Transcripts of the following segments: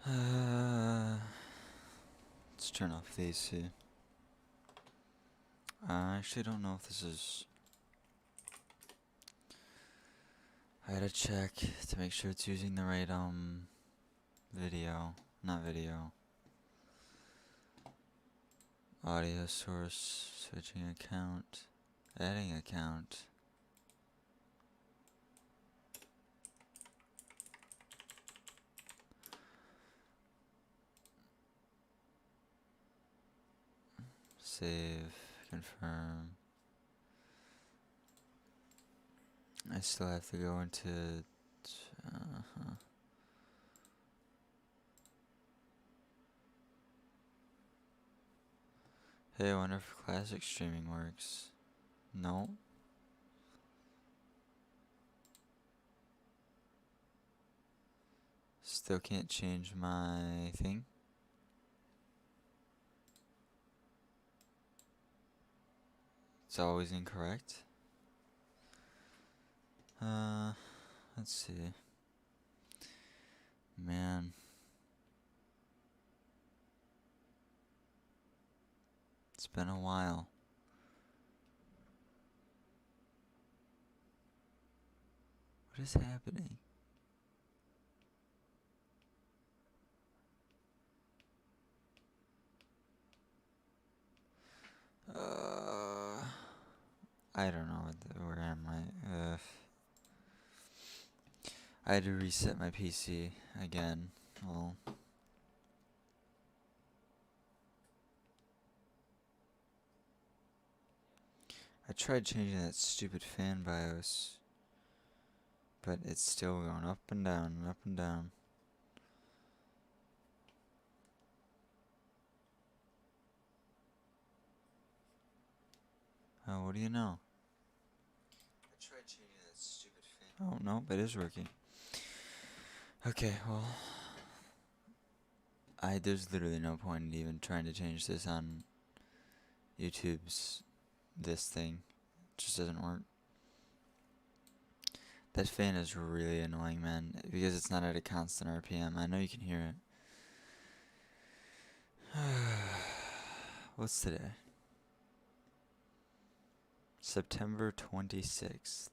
Let's turn off the AC. I actually don't know if this is... I gotta check to make sure it's using the right, video. Not video. Audio source, switching account, adding account. Save, confirm. I still have to go into... Hey, I wonder if classic streaming works. No. Still can't change my thing. It's always incorrect. Let's see. Man. It's been a while. What is happening? I don't know where am I? I had to reset my PC again. Well, I tried changing that stupid fan BIOS, but it's still going up and down and up and down. Oh, what do you know? I tried changing that stupid fan. Oh, no, it is working. Okay, well, there's literally no point in even trying to change this on YouTube's this thing. It just doesn't work. That fan is really annoying, man, because it's not at a constant RPM. I know you can hear it. What's today? September 26th,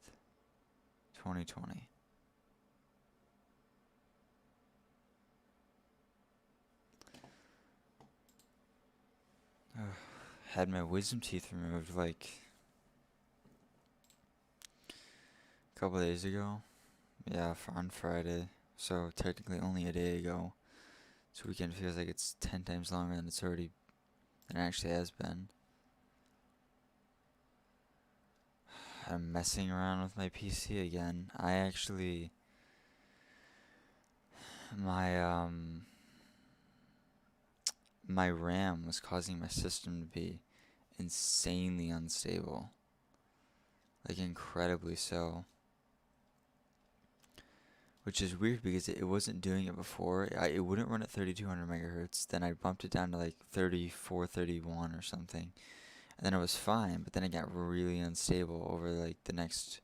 2020. Had my wisdom teeth removed like a couple days ago. Yeah, on Friday. So technically only a day ago. This weekend feels like it's 10 times longer than it actually has been. I'm messing around with my PC again. My my RAM was causing my system to be insanely unstable. Like incredibly so. Which is weird because it wasn't doing it before. It wouldn't run at 3200 megahertz. Then I bumped it down to like 34, 31 or something. And then it was fine, but then it got really unstable over like the next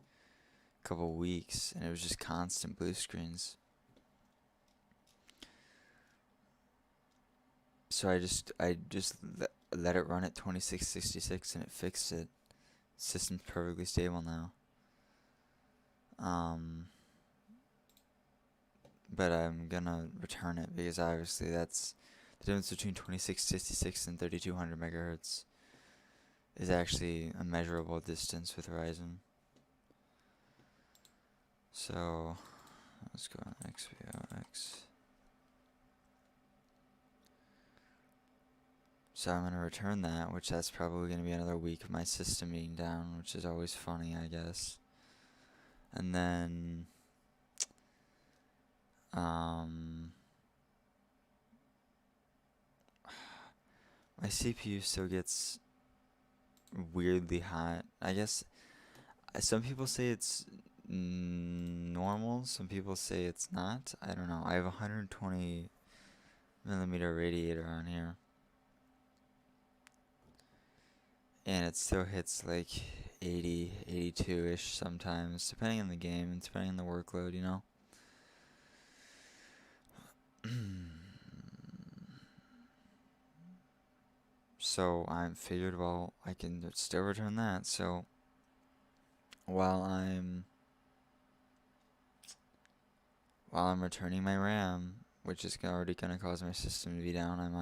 couple weeks, and it was just constant blue screens. So I just let it run at 2666 and it fixed it. System's perfectly stable now. But I'm gonna return it because obviously that's the difference between 2666 and 3200 megahertz is actually a measurable distance with Verizon. So let's go on XVOX. So I'm gonna return that, which that's probably gonna be another week of my system being down, which is always funny, I guess. And then my CPU still gets weirdly hot. I guess some people say it's normal, some people say it's not. I don't know. I have a 120 millimeter radiator on here, and it still hits like 80, 82-ish sometimes, depending on the game and depending on the workload, you know? So I figured, well, I can still return that. So while I'm while I'm returning my RAM, which is already gonna cause my system to be down, I um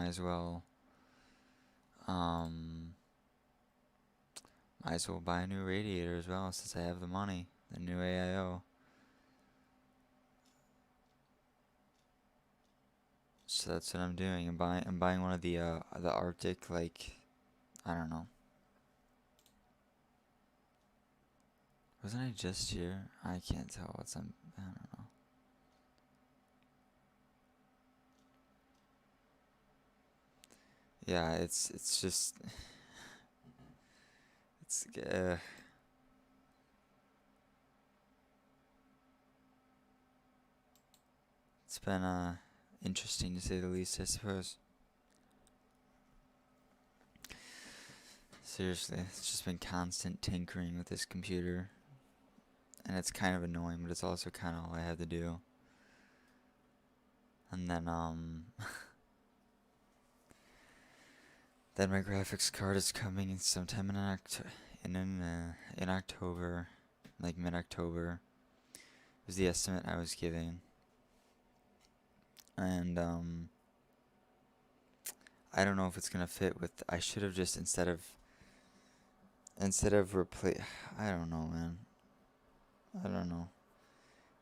might as well buy a new radiator as well since I have the money, the new AIO. So that's what I'm doing. I'm buying one of the Arctic, like, I don't know. Wasn't I just here? I can't tell I don't know. Yeah, it's just it's it's been interesting to say the least, I suppose. Seriously, it's just been constant tinkering with this computer, and it's kind of annoying, but it's also kind of all I have to do. And then then my graphics card is coming sometime in October, like mid-October, was the estimate I was giving. And I don't know if it's gonna fit with. I should have just instead of replace. I don't know, man. I don't know.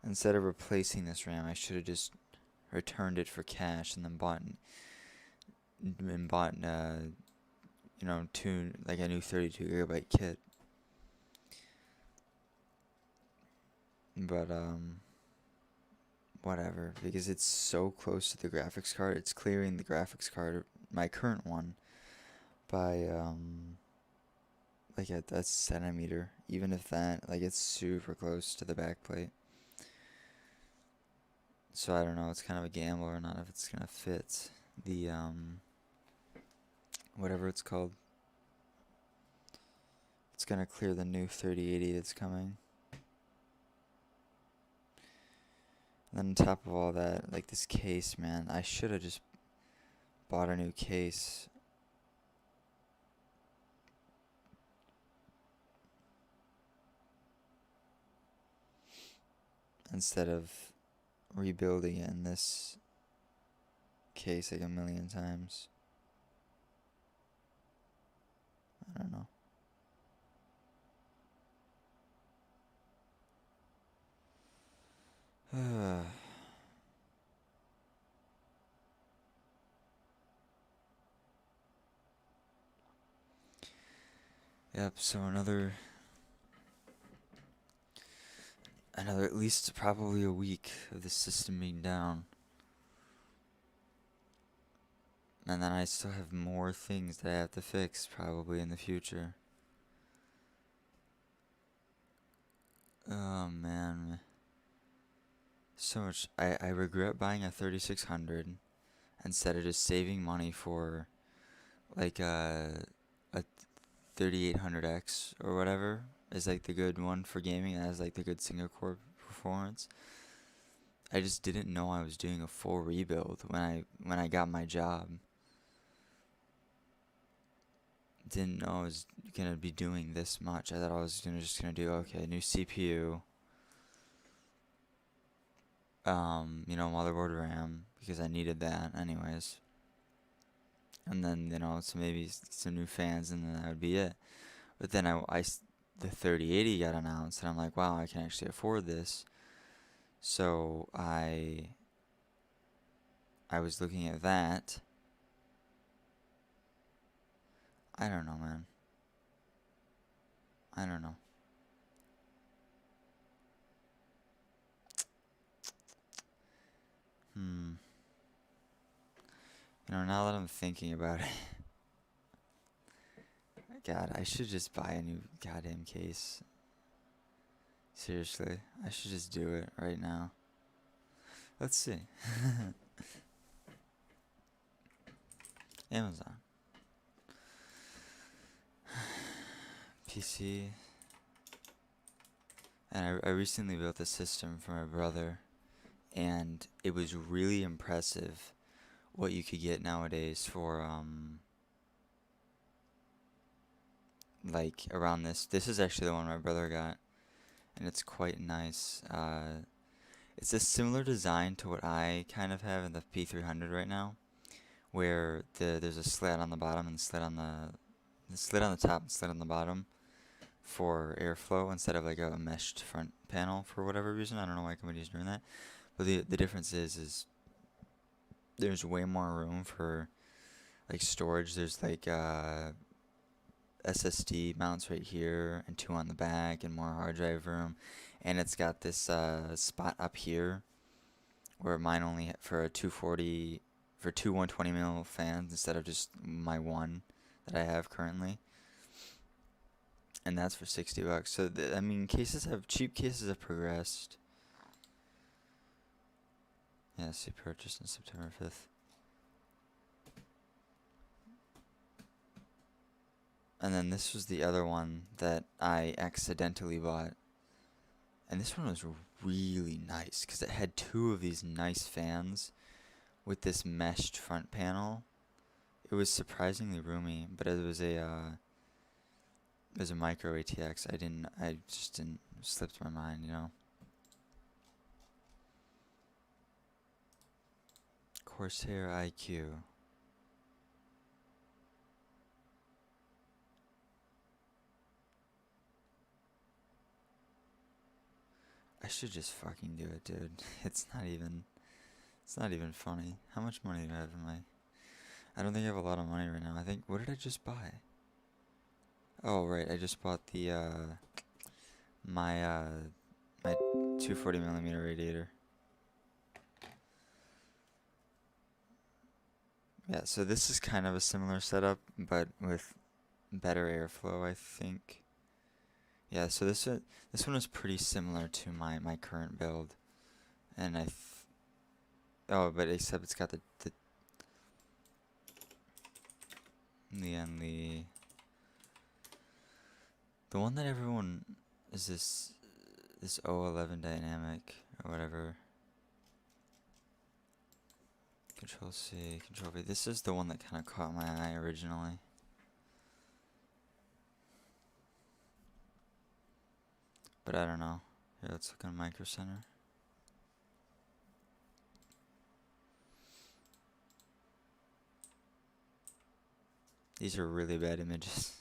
Instead of replacing this RAM, I should have just returned it for cash and then bought two, like a new 32 gigabyte kit. But whatever, because it's so close to the graphics card. It's clearing the graphics card, my current one, by like a centimeter. Even if that, like, it's super close to the backplate. So I don't know. It's kind of a gamble or not if it's gonna fit the whatever it's called. It's gonna clear the new 3080 that's coming. And then on top of all that, like this case, man, I should have just bought a new case. Instead of rebuilding it in this case like a million times. I don't know. Yep, so another at least probably a week of the system being down. And then I still have more things that I have to fix probably in the future. Oh man. So much. I regret buying a 3600 instead of just saving money for like a 3800X or whatever is like the good one for gaming and has like the good single core performance. I just didn't know I was doing a full rebuild when I got my job. Didn't know I was gonna be doing this much. I thought I was just gonna do okay, new CPU, motherboard RAM because I needed that anyways. And then so maybe some new fans and then that would be it. But then the 3080 got announced and I'm like, wow, I can actually afford this. So I was looking at that. I don't know, man. I don't know. Now that I'm thinking about it, God, I should just buy a new goddamn case. Seriously, I should just do it right now. Let's see. Amazon. PC. And I recently built a system for my brother, and it was really impressive what you could get nowadays for like around this. This is actually the one my brother got, and it's quite nice. It's a similar design to what I kind of have in the P300 right now, where there's a slit on the bottom and slit on the top and slit on the bottom for airflow instead of like a meshed front panel for whatever reason. I don't know why somebody's doing that, but the difference is there's way more room for like storage. There's like SSD mounts right here and two on the back and more hard drive room, and it's got this spot up here where mine only for a 240 for two 120 mil fans instead of just my one that I have currently, and that's for $60. So I mean, cheap cases have progressed. Yeah, see, purchased on September 5th. And then this was the other one that I accidentally bought. And this one was really nice because it had two of these nice fans with this meshed front panel. It was surprisingly roomy, but it was a micro ATX. I just didn't, slipped my mind, you know. Corsair IQ. I should just fucking do it, dude. It's not even funny. How much money do I have in my... I don't think I have a lot of money right now. I think, what did I just buy? Oh, right, I just bought the, my 240 millimeter radiator. Yeah, so this is kind of a similar setup, but with better airflow, I think. Yeah, so this one is pretty similar to my current build, and oh, but except it's got the one that everyone is this O11 dynamic or whatever. Control C, Control V. This is the one that kind of caught my eye originally. But I don't know. Here, let's look on Micro Center. These are really bad images.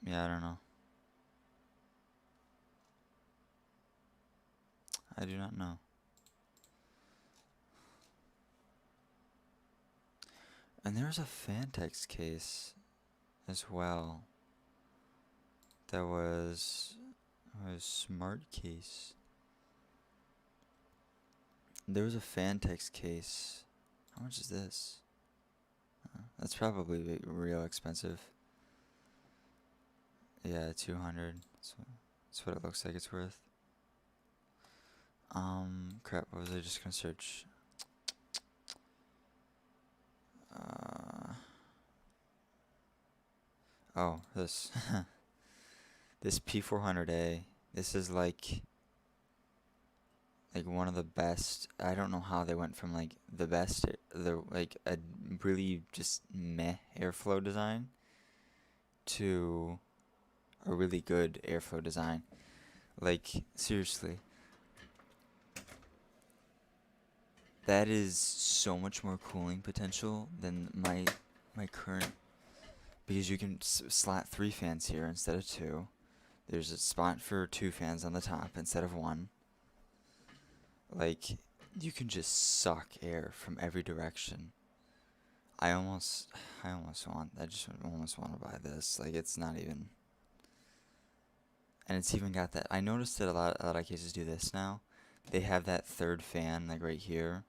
Yeah, I don't know. I do not know. And there's a Fantex case as well. That was a smart case. There was a Fantex case. How much is this? That's probably real expensive. Yeah, 200. That's what it looks like it's worth. Crap, what was I just gonna search? Oh, this. This P400A. This is like one of the best. I don't know how they went from like the best, like a really just meh airflow design to a really good airflow design. Like, seriously. That is so much more cooling potential than my current, because you can slat 3 fans here instead of 2. There's a spot for 2 fans on the top instead of 1. Like, you can just suck air from every direction. I almost want to buy this. Like, it's not even, and it's even got that. I noticed that a lot of cases do this now. They have that third fan like right here,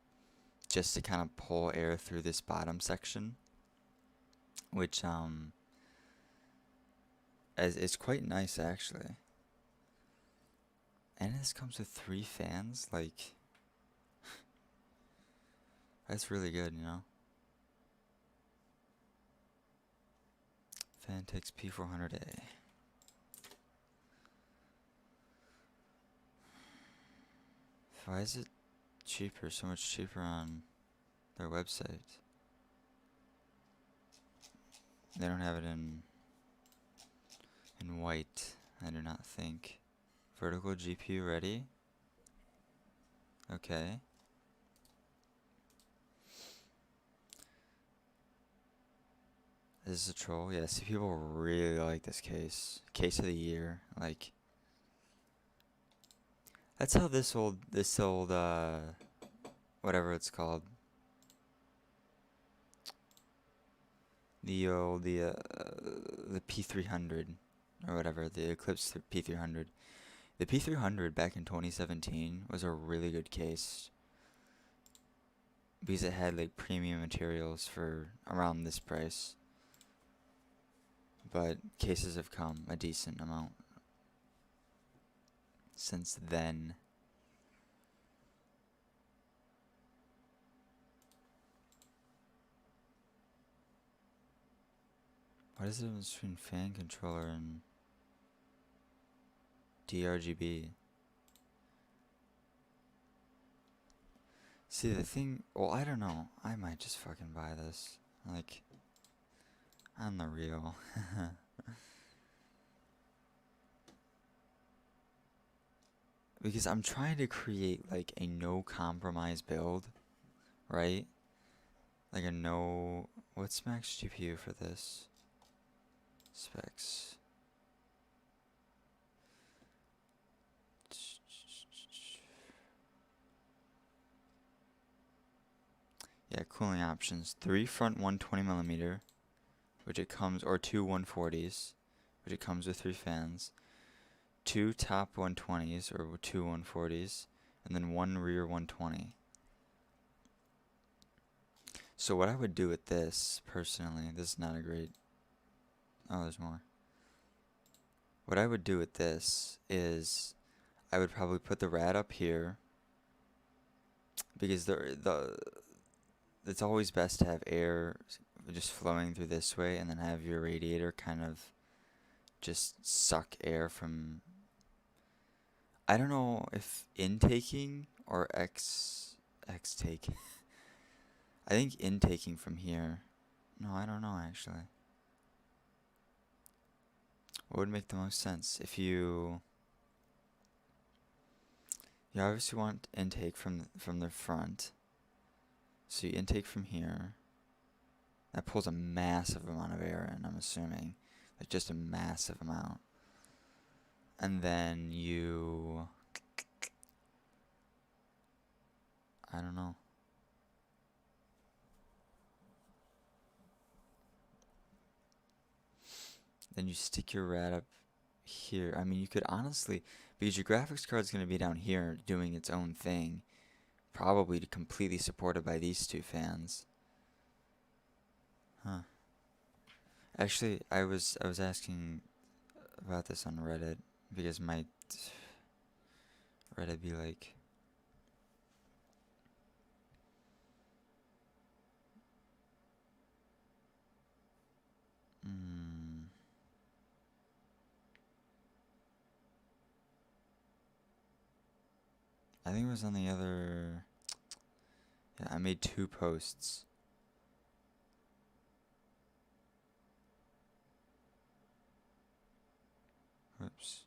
just to kind of pull air through this bottom section, which is quite nice actually. And this comes with 3 fans, like that's really good, you know. Fantex P400A. Why is it cheaper? So much cheaper on their website. They don't have it in white. I do not think. Vertical GPU ready. Okay. This is a troll. Yeah, see, people really like this case. Case of the year. Like, that's how this old, whatever it's called. The P300 or whatever, the Eclipse P300. The P300 back in 2017 was a really good case because it had like premium materials for around this price. But cases have come a decent amount since then. What is the difference between fan controller and DRGB? See, the thing, well, I don't know. I might just fucking buy this. Like, I'm the real. Because I'm trying to create, like, a no compromise build, right? Like a no, what's max GPU for this? Specs. Yeah, cooling options. 3 front 120mm, which it comes, or 2 140s, which it comes with 3 fans. 2 top 120s, or 2 140s, and then 1 rear 120. So what I would do with this, personally, this is not a great, oh, there's more. What I would do with this is, I would probably put the rad up here, because it's always best to have air just flowing through this way, and then have your radiator kind of just suck air from, I don't know if intaking or extaking. I think intaking from here. No, I don't know actually. What would make the most sense? If you obviously want intake from the front. So you intake from here. That pulls a massive amount of air in, I'm assuming. Like just a massive amount. And then you, I don't know. Then you stick your rad up here. I mean, you could honestly, because your graphics card's going to be down here doing its own thing, probably completely supported by these two fans. Huh. Actually, I was asking about this on Reddit because my Reddit be like, I think it was on the other. Yeah, I made 2 posts. Whoops.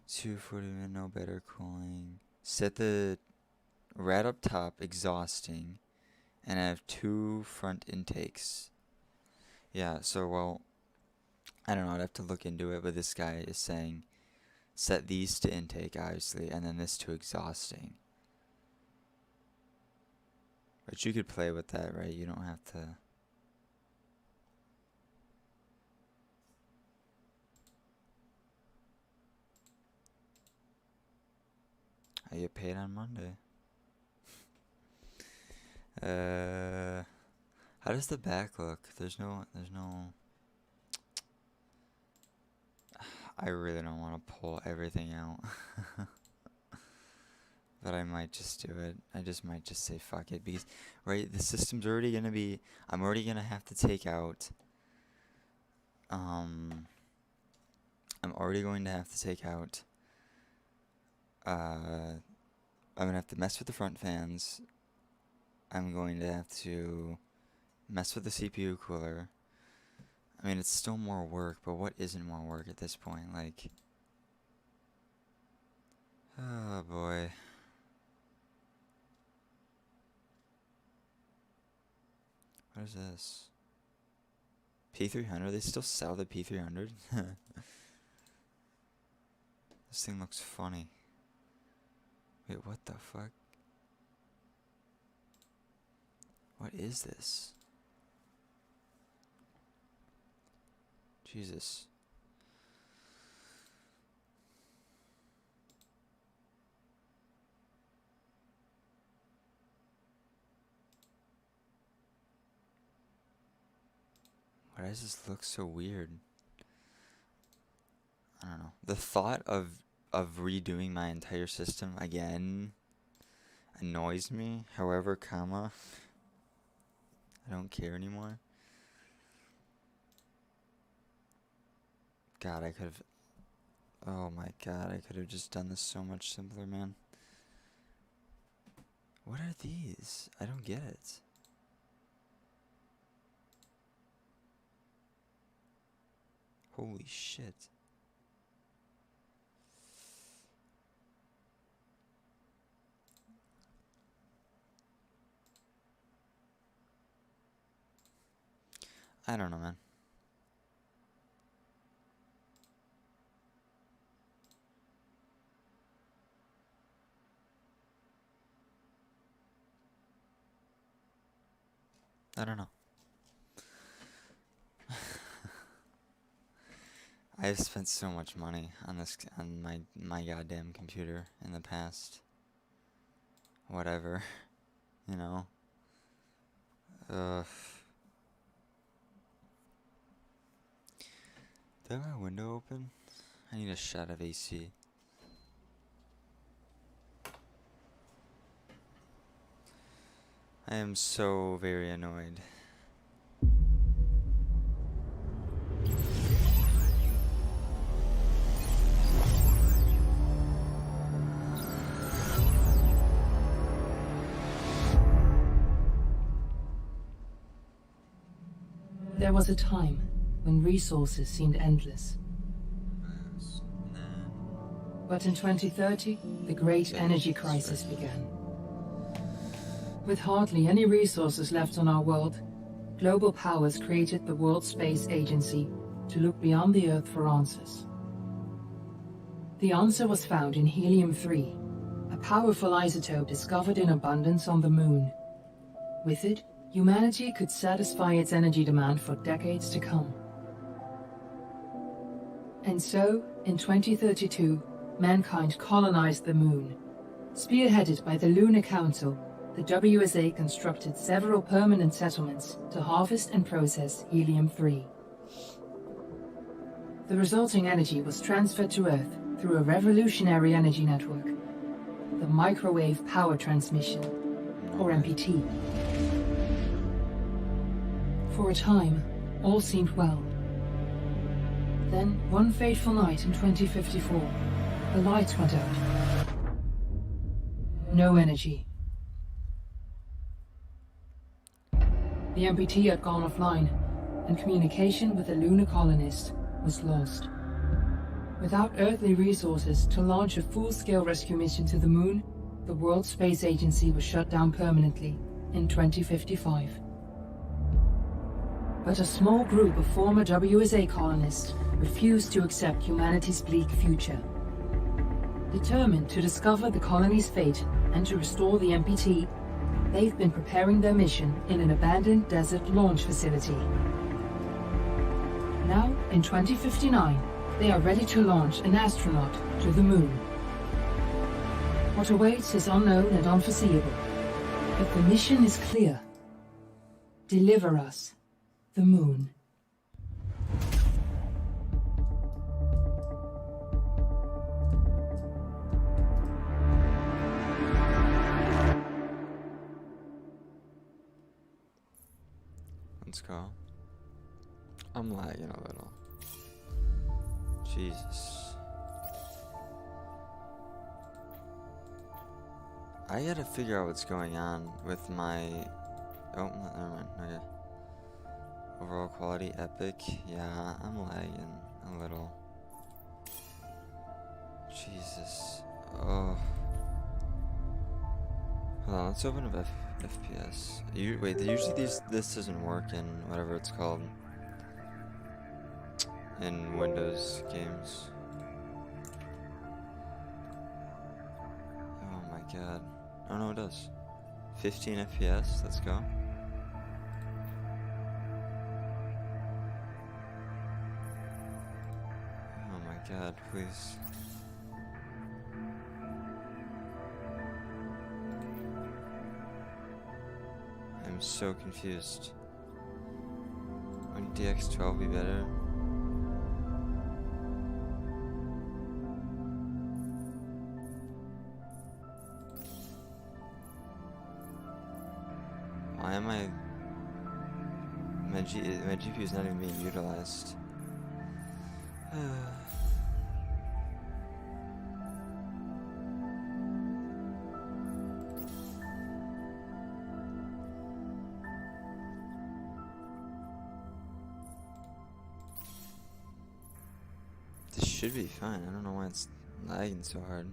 $240 no better cooling. Set the rad up top, exhausting, and I have 2 front intakes. Yeah, so well, I don't know, I'd have to look into it, but this guy is saying set these to intake, obviously, and then this to exhausting. But you could play with that, right? You don't have to. I get paid on Monday. How does the back look? There's no. I really don't want to pull everything out. But I might just do it. I just might just say fuck it because, right, the system's already gonna be. I'm already gonna have to take out. I'm already going to have to take out. I'm gonna have to mess with the front fans. I'm going to have to mess with the CPU cooler. I mean, it's still more work, but what isn't more work at this point? Like, oh boy. What is this? P300? They still sell the P300? This thing looks funny. Wait, what the fuck? What is this? Jesus. Why does this look so weird? I don't know. The thought of redoing my entire system again annoys me. However, I don't care anymore. God, I could have... Oh my god, I could have just done this so much simpler, man. What are these? I don't get it. Holy shit. I don't know, man. I don't know. I've spent so much money on this, on my goddamn computer in the past. Whatever, you know. Ugh. Do I have my window open? I need a shot of AC. I am so very annoyed. There was a time when resources seemed endless. But in 2030, the great energy crisis began. With hardly any resources left on our world, global powers created the World Space Agency to look beyond the Earth for answers. The answer was found in helium-3, a powerful isotope discovered in abundance on the Moon. With it, humanity could satisfy its energy demand for decades to come. And so, in 2032, mankind colonized the Moon. Spearheaded by the Lunar Council, the WSA constructed several permanent settlements to harvest and process helium-3. The resulting energy was transferred to Earth through a revolutionary energy network, the Microwave Power Transmission, or MPT. For a time, all seemed well. Then, one fateful night in 2054, the lights went out. No energy. The MPT had gone offline, and communication with the lunar colonist was lost. Without earthly resources to launch a full-scale rescue mission to the Moon, the World Space Agency was shut down permanently in 2055. But a small group of former WSA colonists refused to accept humanity's bleak future. Determined to discover the colony's fate and to restore the MPT, they've been preparing their mission in an abandoned desert launch facility. Now, in 2059, they are ready to launch an astronaut to the Moon. What awaits is unknown and unforeseeable, but the mission is clear. Deliver us the Moon. Let's go. I'm lagging a little. Jesus. I gotta figure out what's going on with my... Oh, never mind. Okay. Overall quality, epic. Yeah, I'm lagging a little. Jesus. Oh. Hold on, let's open up FPS. Wait, usually this doesn't work in whatever it's called. In Windows games. Oh my god. Oh no, it does. 15 FPS, let's go. Oh my god, please. I'm so confused. Wouldn't DX12 be better? Why am I... My GPU is not even being utilized. This should be fine. I don't know why it's lagging so hard.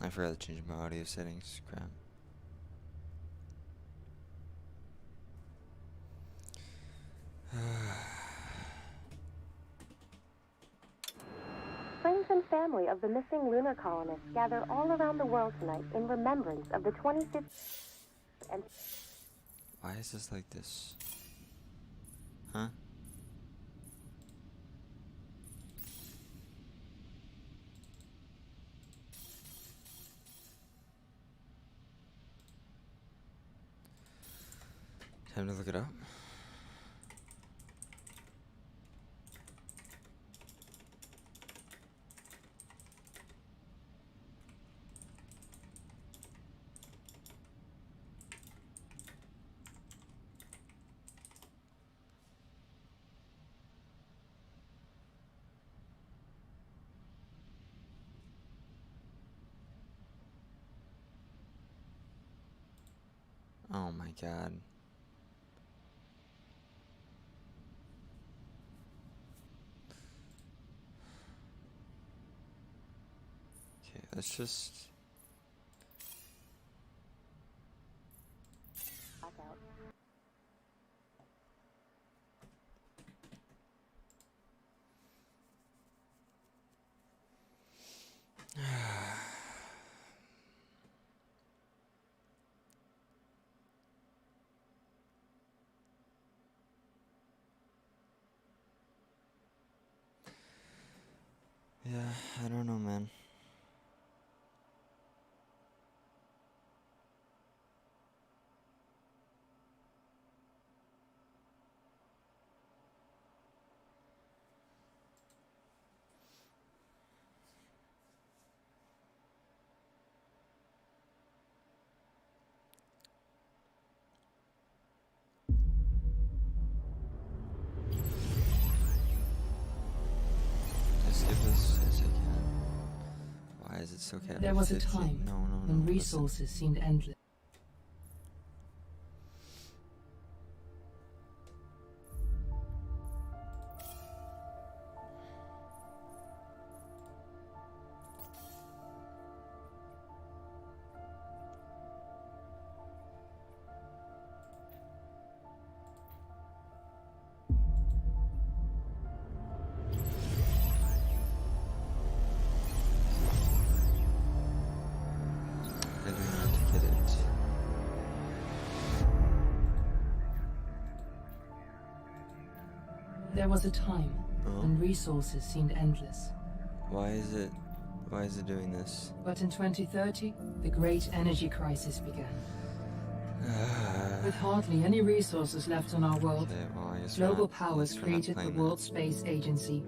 I forgot to change my audio settings. Crap. Friends and family of the missing lunar colonists gather all around the world tonight in remembrance of the 25th and... Why is this like this? Huh? Time to look it up. Oh my god. Okay, let's just... blackout. Yeah, I don't know, man. I skip this as I can. Why is it so capped There at was a 50? time No, when listen. resources seemed endless. I do not get it. There was a time Oh. when resources seemed endless. Why is it doing this? But in 2030, the great energy crisis began. With hardly any resources left on our world, Okay, well, I guess we're global not- I powers guess we're not created the playing World Space Agency.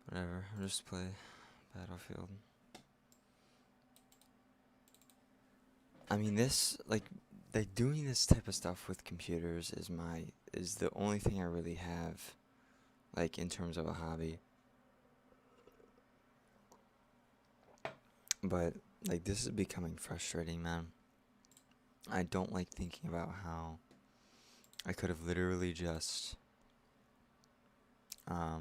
Whatever, I'll just play Battlefield. I mean, like doing this type of stuff with computers is the only thing I really have, like, in terms of a hobby. But, like, this is becoming frustrating, man. I don't like thinking about how I could have literally just, I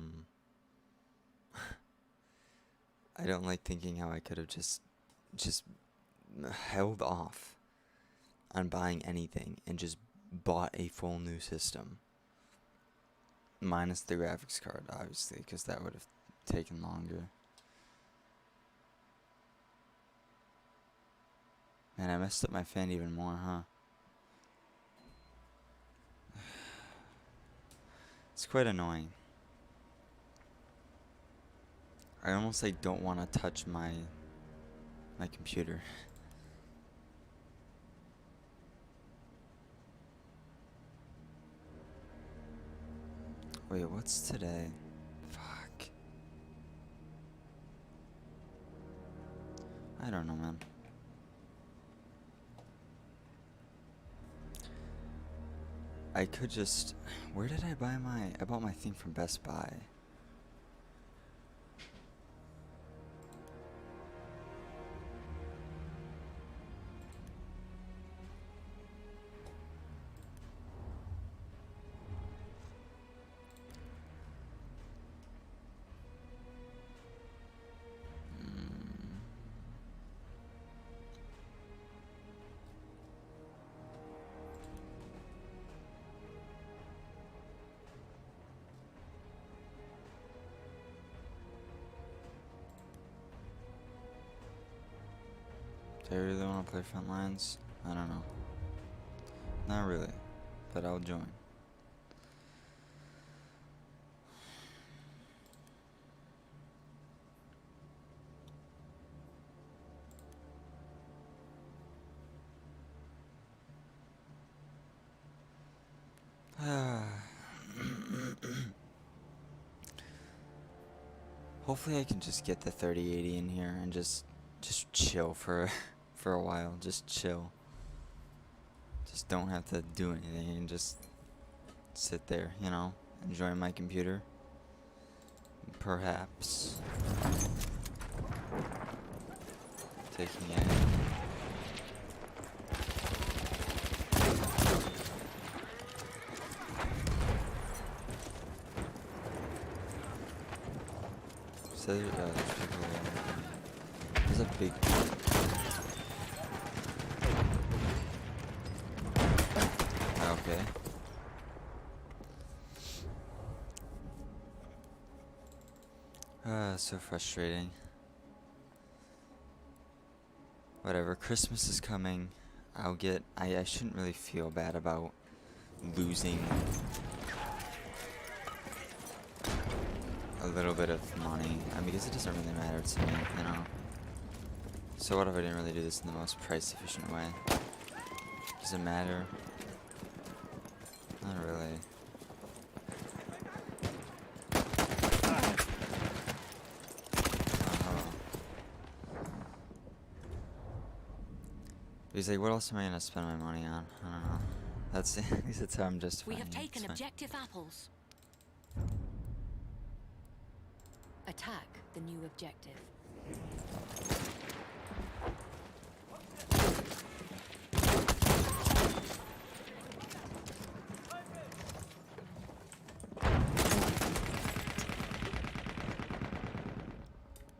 don't like thinking how I could have just held off on buying anything and just bought a full new system. Minus the graphics card, obviously, because that would have taken longer. Man, I messed up my fan even more, huh? It's quite annoying. I almost like don't want to touch my computer. Wait, what's today? Fuck. I don't know, man. I could just... Where did I buy my... I bought my thing from Best Buy. Do I really want to play Frontlines? I don't know. Not really, but I'll join. Hopefully I can just get the 3080 in here and just chill for for a while. Just chill. Just don't have to do anything and just sit there, you know, enjoy my computer. Perhaps taking it. So there's a big... Okay. So frustrating. Whatever, Christmas is coming. I shouldn't really feel bad about losing a little bit of money. I mean, because it doesn't really matter to me, you know. So what if I didn't really do this in the most price efficient way? Does it matter? Not really. He's like, what else am I gonna spend my money on? I don't know. That's at least that's how I'm justifying. We have taken it. objective apples. Attack the new objective.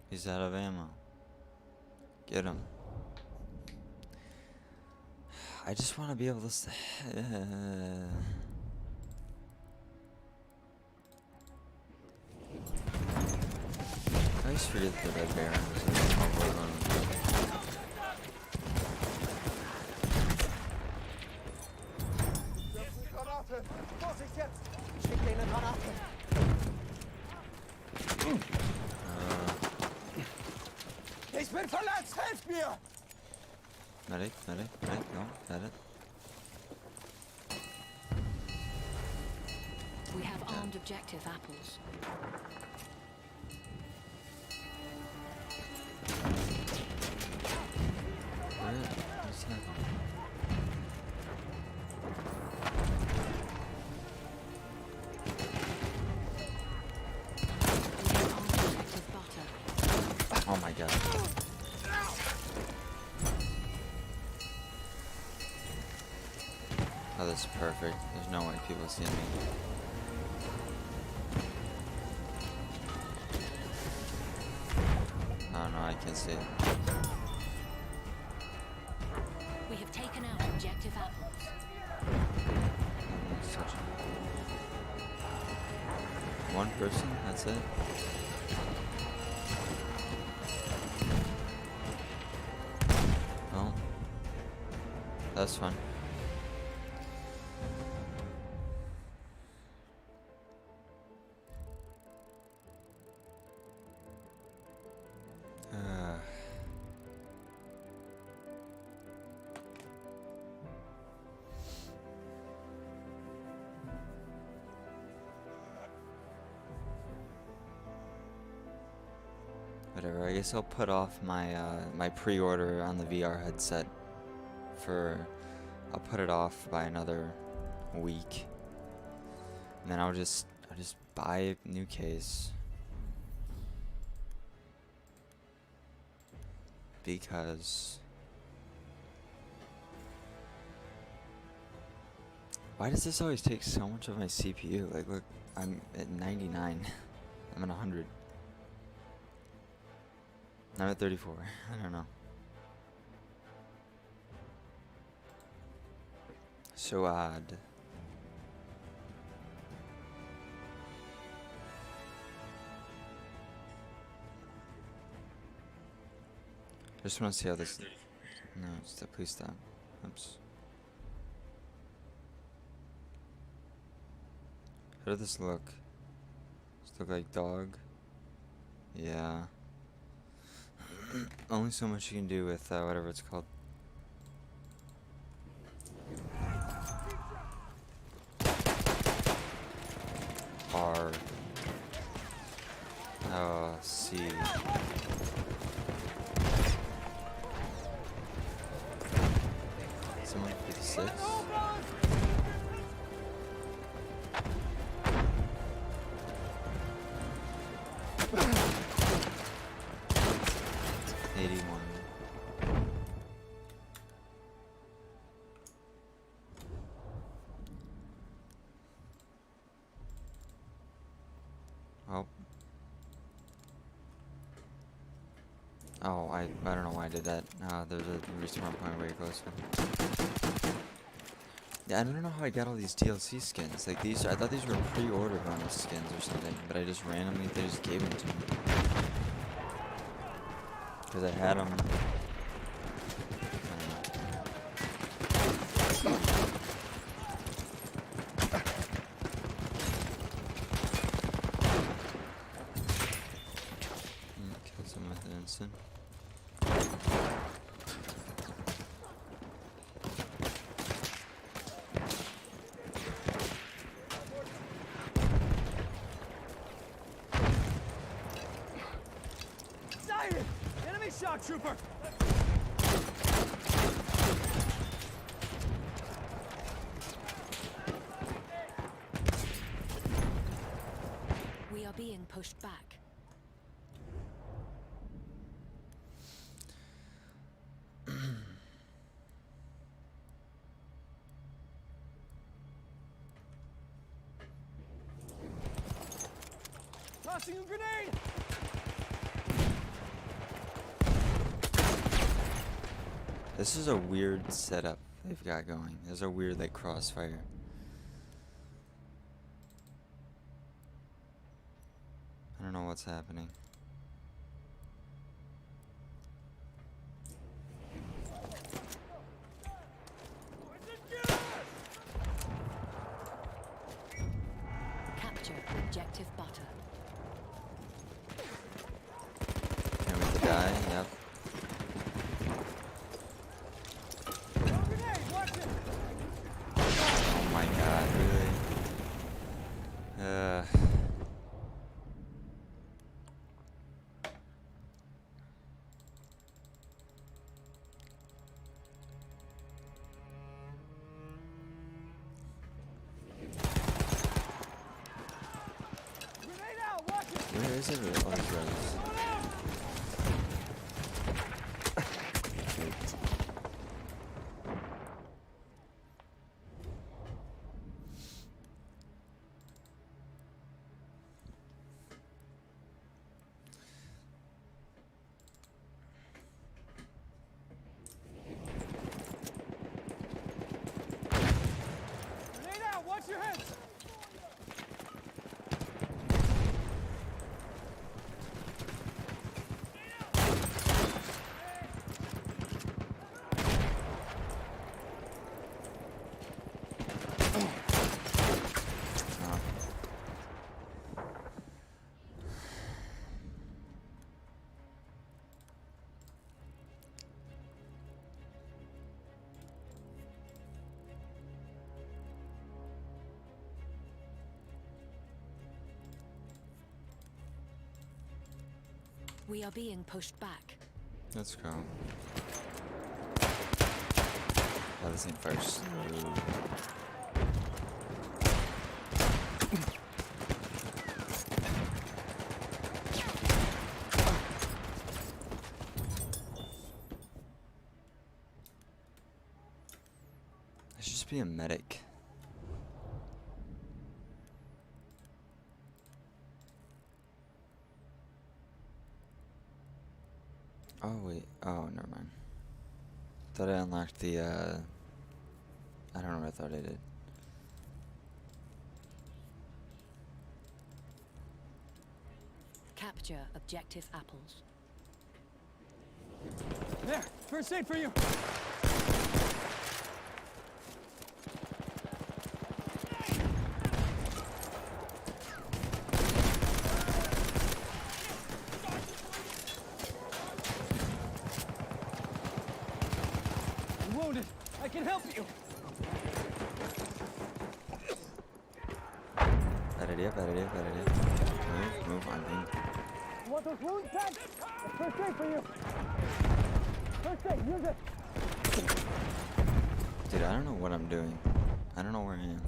He's out of ammo. Get him. I just want to be able to... I always forget the Red Baron. Ich bin verletzt, helft mir! Medic, no, got it. We have armed objective apples. Where's that? this is perfect. There's no way people see me. Oh no, I can't see it. We have taken out objective apples. It's touching. One person, that's it. Well, that's fun. Whatever, I guess I'll put off my my pre-order on the VR headset I'll put it off by another week. And then I'll just buy a new case. Because why does this always take so much of my CPU? Like, look, I'm at 99. I'm at 100. I'm at 34. I don't know. So odd. I just want to see how this. No, please stop. Oops. How did this look? Does it look like dog? Yeah. Only so much you can do with whatever it's called. R. C. Someone 56. Oh, I don't know why I did that. There's a respawn point way closer. Yeah, I don't know how I got all these DLC skins. Like these, I thought these were pre-order bonus skins or something, but I just randomly, they just gave them to me. Because I had them. Kill someone with an instant. Enemy shock trooper! We are being pushed back. Tossing a grenade! This is a weird setup they've got going. There's a weird like crossfire. I don't know what's happening. Capture objective butter. Can't wait to die. Yep. Oh my god, really? Grenade out! Watch it! Where is it? Oh, he's right. We are being pushed back. Let's go. Oh, this ain't first. I should just be a medic. Oh wait, oh never mind. Thought I unlocked the I don't know what I thought I did. Capture objective apples. There, first aid for you. I'm wounded. I can help you. Bad idea, bad idea, bad idea. Move on me. You want those wounds, Ted? That's first aid for you. First aid, use it. Dude, I don't know what I'm doing. I don't know where I am.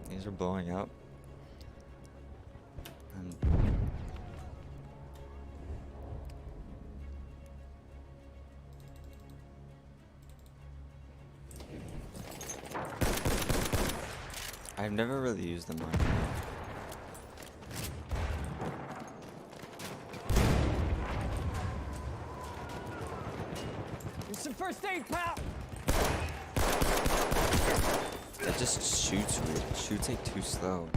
These are blowing up. And I've never really used them on. Here's some first aid, pal. It just shoots weird. It shoots like too slow.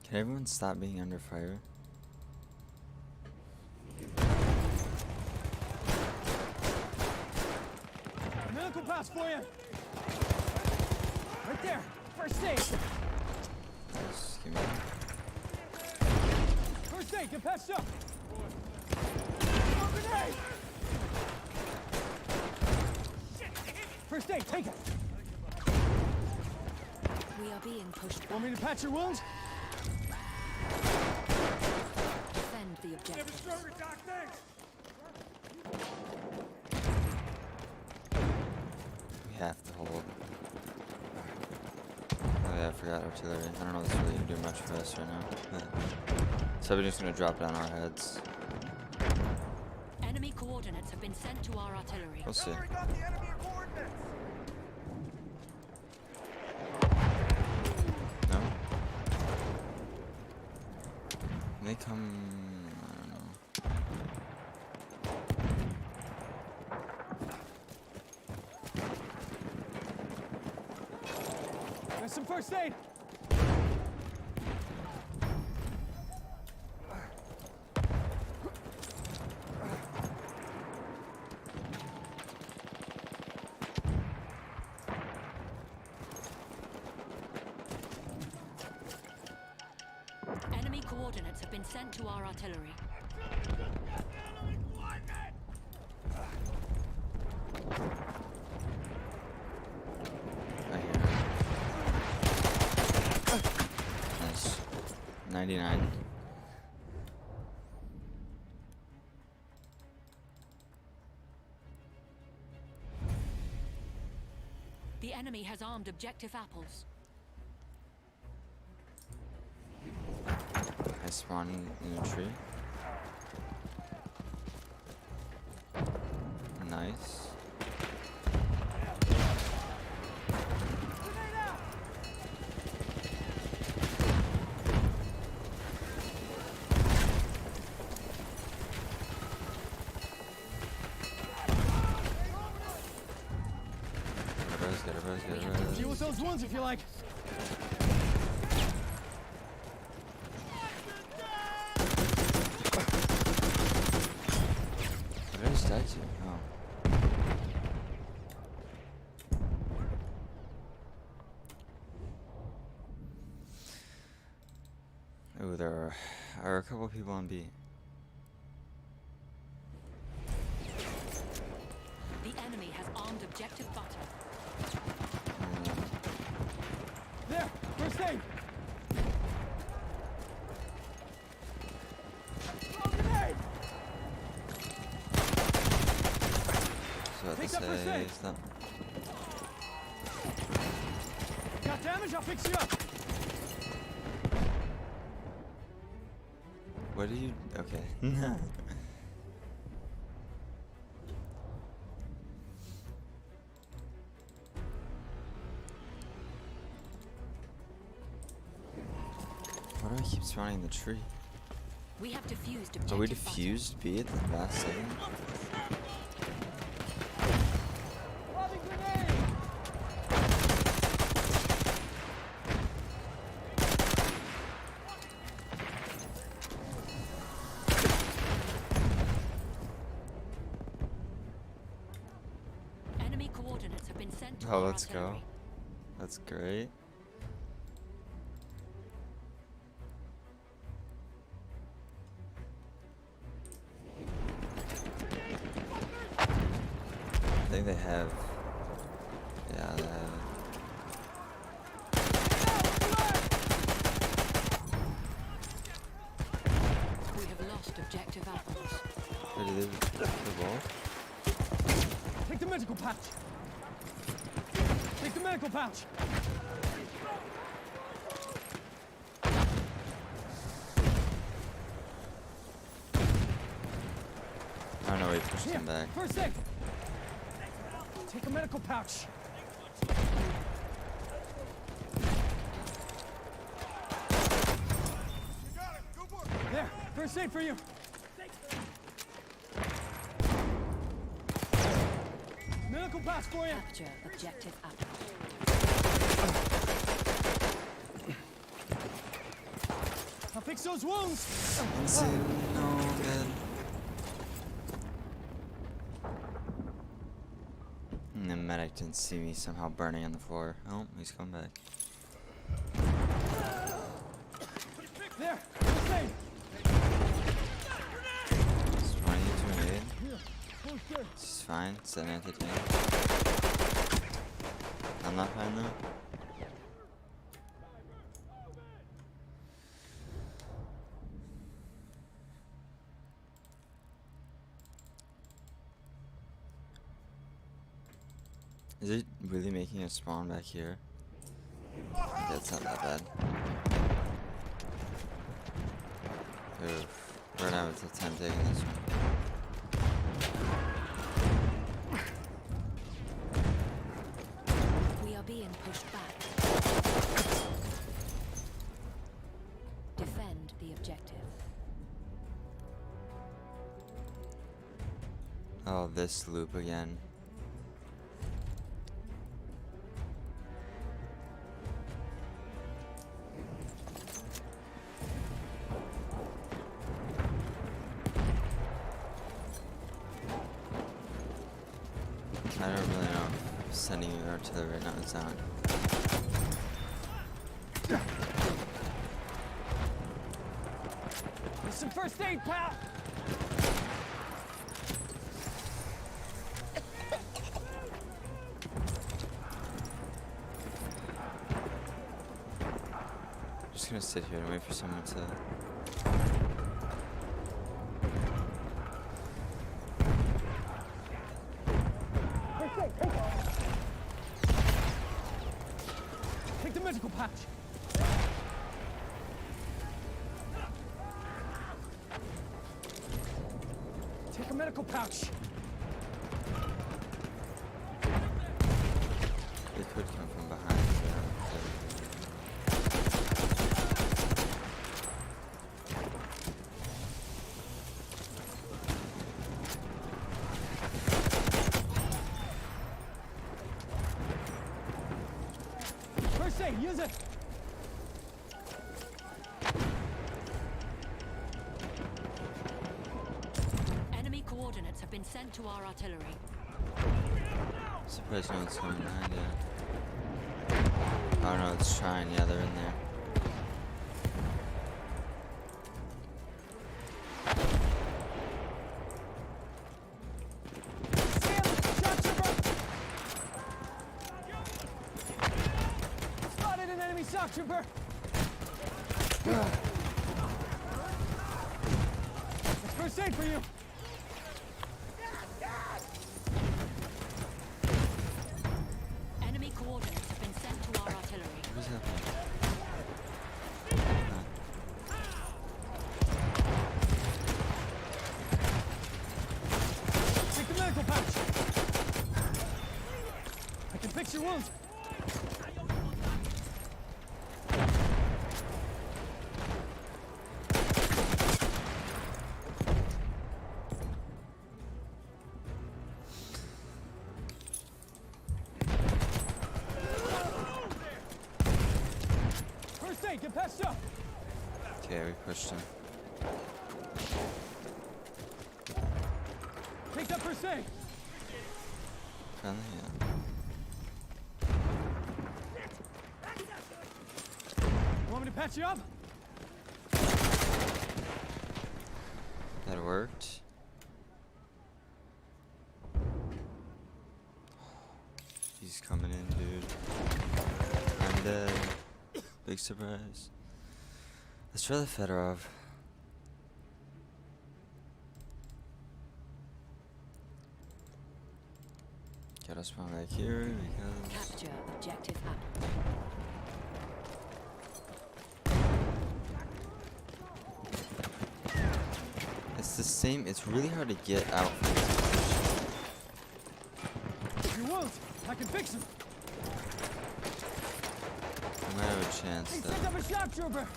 Can everyone stop being under fire? Medical pass for you. Right there. First aid. Just give me. First aid, get patched up. More grenade. First aid, take it. We are being pushed back. Want me to patch your wounds? Defend the objective. We have to hold. Oh yeah, I forgot artillery. I don't know if it's really gonna do much for us right now. So we're just gonna drop it on our heads. Enemy coordinates have been sent to our artillery. We'll see. No? They come. I don't know. There's some first aid. Enemy coordinates have been sent to our artillery. Right here. Nice. 99. The enemy has armed objective apples. I spawn in a tree. Nice. Get a res. Deal with those wounds if you like. What did I just die to? Oh. Oh, there are a couple people on B. The enemy has armed objective butter. There! First aid! Throw a grenade! So what to Take that first say aid. is that Got damage? I'll fix you up! what do you okay. Why do I keep spawning in the tree? We have defused Oh, we objective butter. defused B at the last second? Lobbing grenade! Enemy coordinates have been sent to Oh, our let's go. artillery. That's great. I think they have. Yeah, they have. We have lost objective apples. Where did they the ball? Take the medical pouch! Take the medical pouch! Oh no, we pushed Here, him back. first aid! Take a medical pouch! There, first aid for you! Medical pouch for you! Capture objective apples. I'll fix those wounds! No, good. And the medic didn't see me somehow burning on the floor. Oh, he's coming back. There, first aid! It's 22 and 8. Here, first aid. This is fine. It's an anti-tank. I'm not fine though. Is it really making a spawn back here? Yeah, it's not that bad. Oof. We're gonna have a tough time taking this one. We are being pushed back. Defend the objective. Oh, this loop again. I don't really know if sending you artillery right now is on. There's some first aid, pal! Just gonna sit here and wait for someone to. First aid, take it! Take the medical patch! Take a medical pouch! They could come from behind. First aid, use it! Enemy coordinates have been sent to our artillery. Surprised no one's coming behind yet. Oh no, it's trying. Yeah, they're in there. trooper! That's first aid for you! Enemy coordinates have been sent to our artillery. What is happening? Take the medical pouch! I can fix your wounds! First aid, get patched up! Okay, we pushed him. Take that first aid! Friendly, yeah. Want me to patch you up? That worked. He's coming in, dude. I'm dead. Big surprise. Let's try the Fedorov. Gotta spawn back here because Capture objective Apple. it's the same. It's really hard to get out from this position. Your wounds! I can fix them! I might have a chance Hey, though. send up a shock trooper!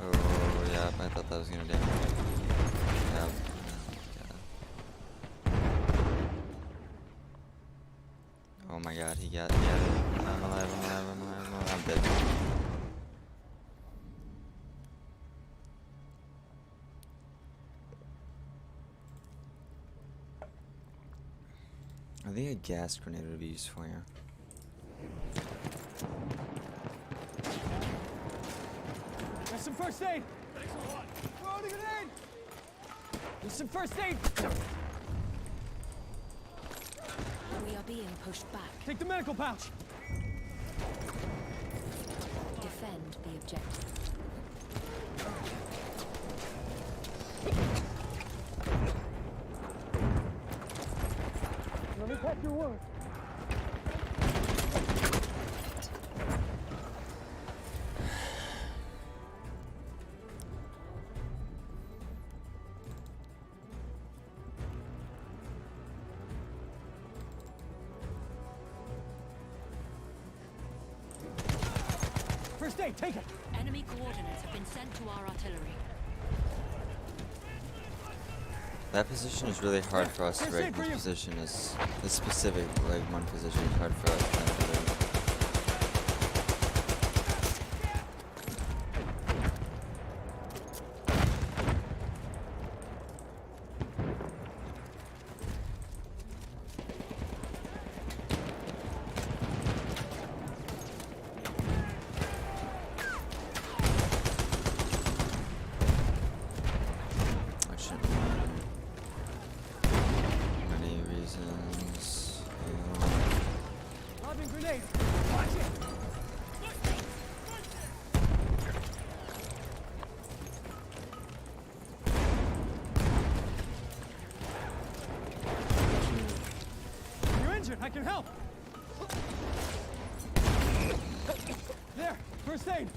Oh yeah, I thought that was gonna damage me. Yeah. Oh my god, he got it. I'm alive, I'm dead. I think a gas grenade would be useful here. There's some first aid! Throw the grenade! There's some first aid! We are being pushed back. Take the medical pouch! Defend the objective. Let me patch your wound. First aid, take it! Enemy coordinates have been sent to our artillery. That position is really hard for us to break. This position is this specific, like one position is hard for us to break. I shouldn't mind. Many reasons. Lobbing grenade! Watch it! You're injured, I can help! There, first aid!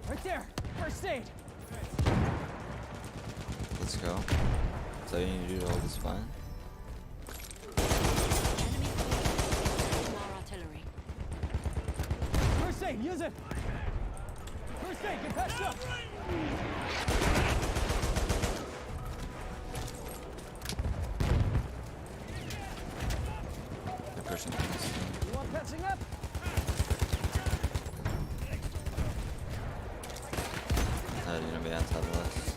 Right there, first aid! Let's go. So you need to do to hold this fine. Enemy coordinates to our artillery. First aid, use it! First aid, get patched up! They're pushing things. You want patching up? You're gonna be on top of us.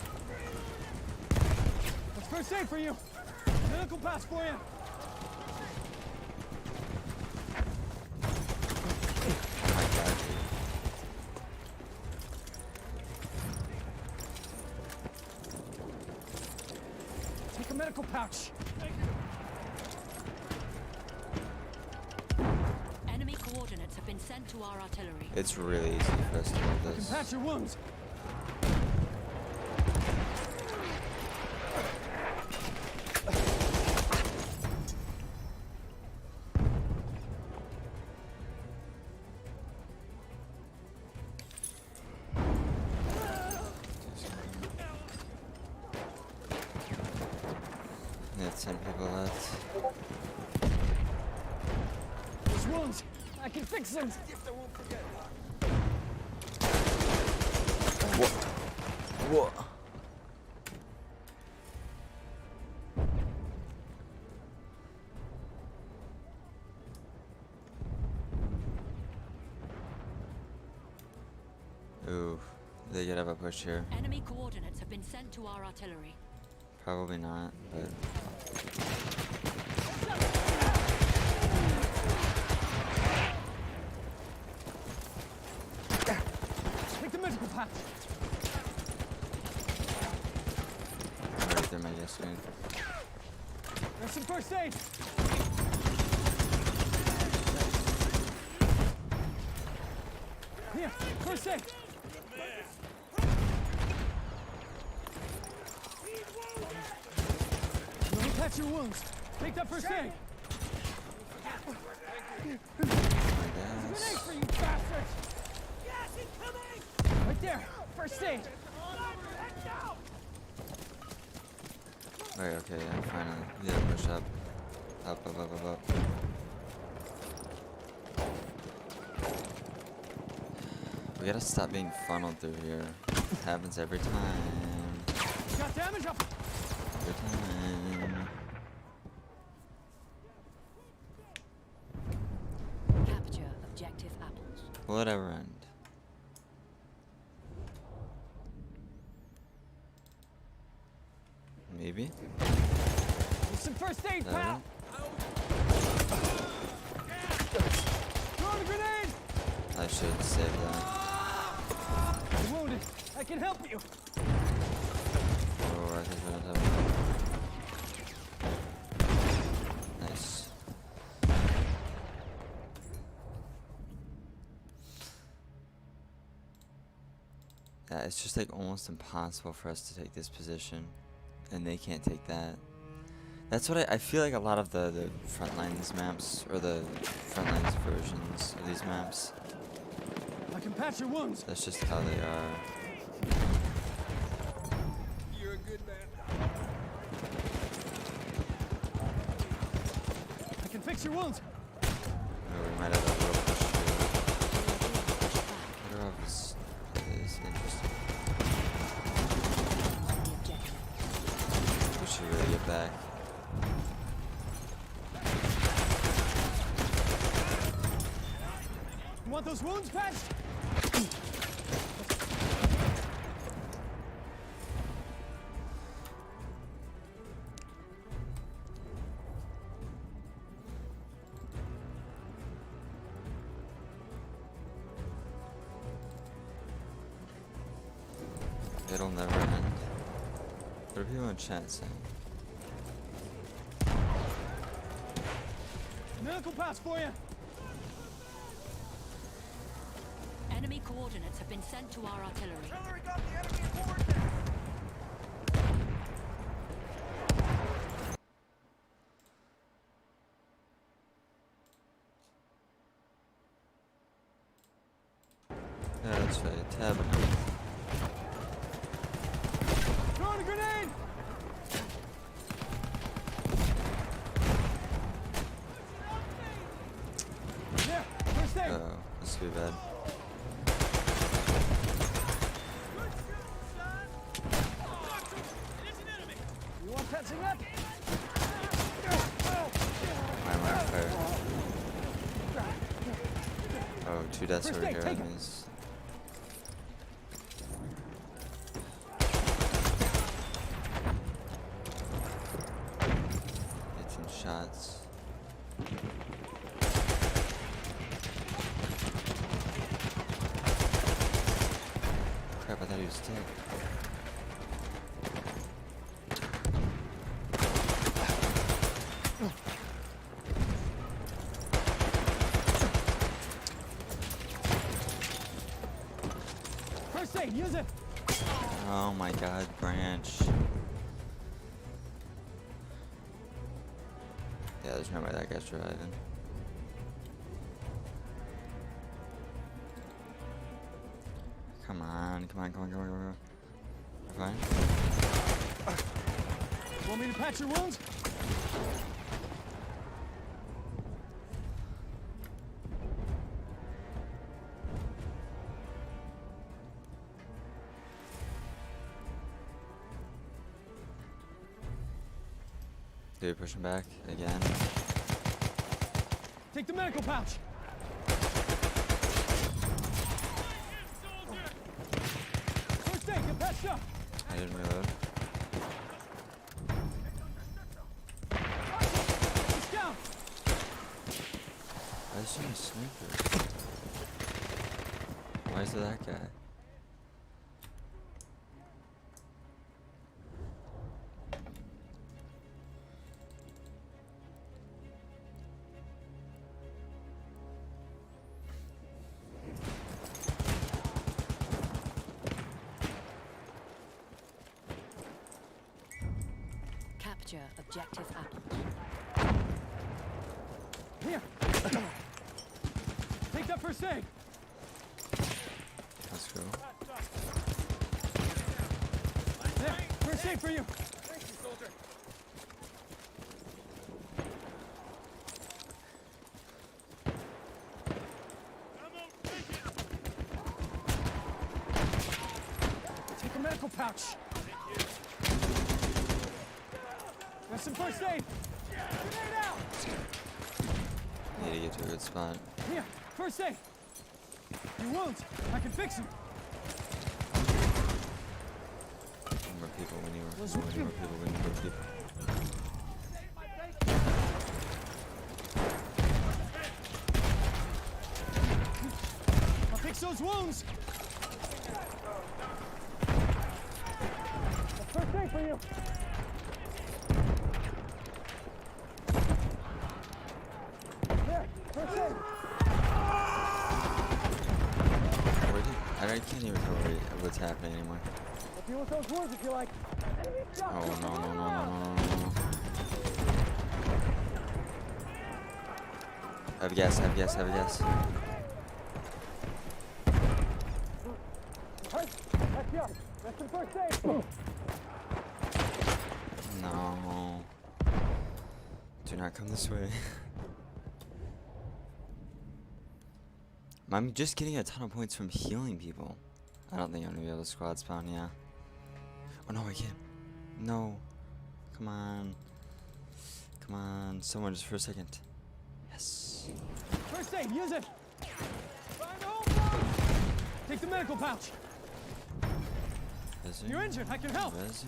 That's first aid for you! Medical pass for you! Oh my god, dude. a medical pouch. Enemy coordinates have been sent to our artillery. It's really easy for us to hold I can this. patch your wounds. We have 10 people left. Those wounds, I can fix them. If I won't forget. What? Ooh, they could have a push here. Enemy coordinates have been sent to our artillery. Probably not, but Take the medical patch. I'm right there, my guess soon. There's some first aid. Here, first aid. Let me patch your wounds. Take that first aid. I Grenade guess. for you bastards! Yes, incoming! Right there, first aid. Right, okay, yeah, finally. We gotta push up. Up, up, up, up, up. We gotta stop being funneled through here. It happens every time. Got damage up. Every time. Capture objective apples. Will it ever end? Maybe? There's some first aid, Never. pal. Throw the grenade. I should save that. You're wounded. I can help you. Oh, I think we don't have enough. Nice. Yeah, it's just like almost impossible for us to take this position, and they can't take that. That's what I feel like a lot of the Frontlines maps, or the Frontlines versions of these maps, I can patch your wounds. that's just how they are. You're a good man. I can fix your wounds. Or we might have a little push here. Wonder if this is interesting. On the objective. We should really get back. You want those wounds patched? It'll never end. What are people in chat saying? Medical pass for you. Enemy coordinates have been sent to our artillery. Yeah, that's right. Tab now. Throw the grenade. There, first aid. Uh-oh, this could be bad. You want patching up? Why am I on fire? Oh, two deaths First over aid, here. take That it. means. Shots. Crap, I thought he was dead. aid, use it! Oh my god, Branch. Yeah, there's no way that guy's surviving. Come on, come on, come on, come on, come on. We're fine. Want me to patch your wounds? Dude, push him back again. Take the medical pouch! First aid, get patched up! I didn't reload. He's down! Why is there a sniper? Why is there that guy? Capture objective apples. Here! Take that first aid! Let's go. There, first aid for you! Take a medical pouch! There's some first aid! Grenade out! Need to get to a good spot. Here, first aid! Your wounds, I can fix them! More people, we need more people, we need more people, we need more people. I'll fix those wounds! First aid for you! There, first aid! I can't even tell what's happening anymore. I'll deal with those wounds if you like. Oh no, no, no, no, no, no, no. Have a guess, have a guess, have a guess. Hey, that's you. That's some first aid. No. Do not come this way. I'm just getting a ton of points from healing people. I don't think I'm gonna be able to squad spawn, yeah. Oh no, I can't. No. Come on. Come on, someone just for a second. Yes. First aid, use it. Find the hole, bro. Take the medical pouch. Resi. You're injured, I can help. Resi.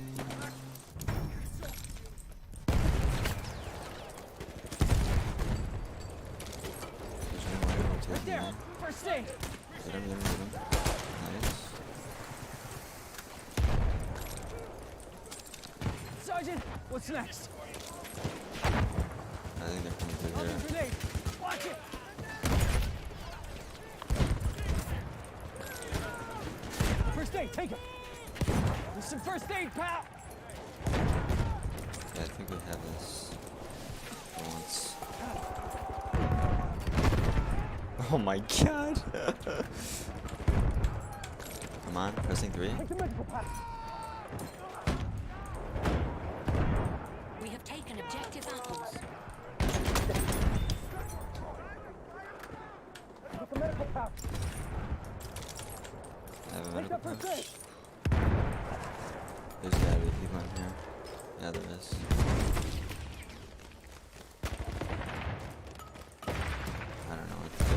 There's no way we'll take Right there, him. first aid. Get him, get him, get him. Nice. Sergeant, what's next? I think they're coming through I'll here. do grenade. Watch it. First aid, take it. There's some first aid, pal. Yeah, I think we have this for once. Oh my god! Come on, pressing 3. Take the medical pouch. We have taken objective apples. Take the medical pouch. I have a Take medical that first pouch. aid. There's gotta be people in here. Yeah, there is. I don't know what to do.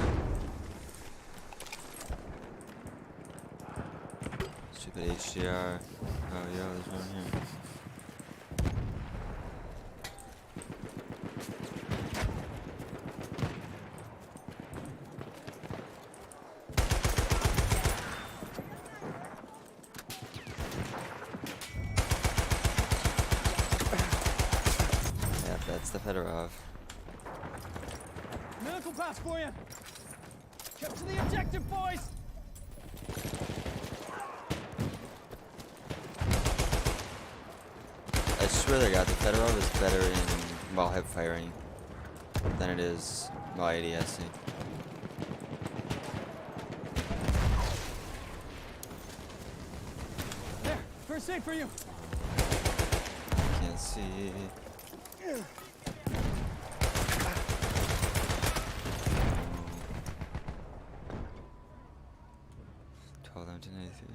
Stupid HDR. Oh, yo, there's one here. Yeah, that's the Fedorov. Medical pouch for you. Get to the objective, boys. swear to God, the Federal is better in while hip firing than it is while ADSing. There, first aid for you. Can't see. 1993.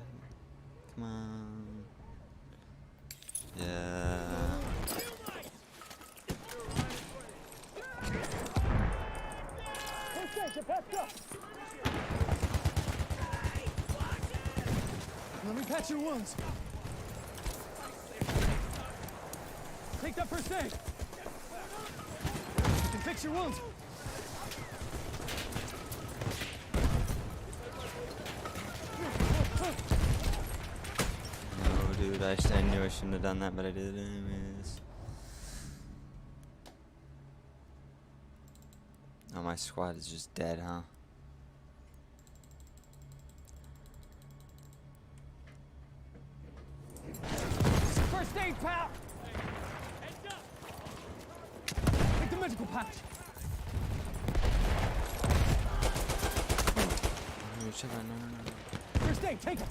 Come on. Yeah. Let me patch your wounds. Take that first aid. You can fix your wounds. No, dude, I knew I shouldn't have done that, but I did it anyways. Oh, my squad is just dead, huh? First aid, pal. Take the medical patch. No, check out, no. First aid, take it.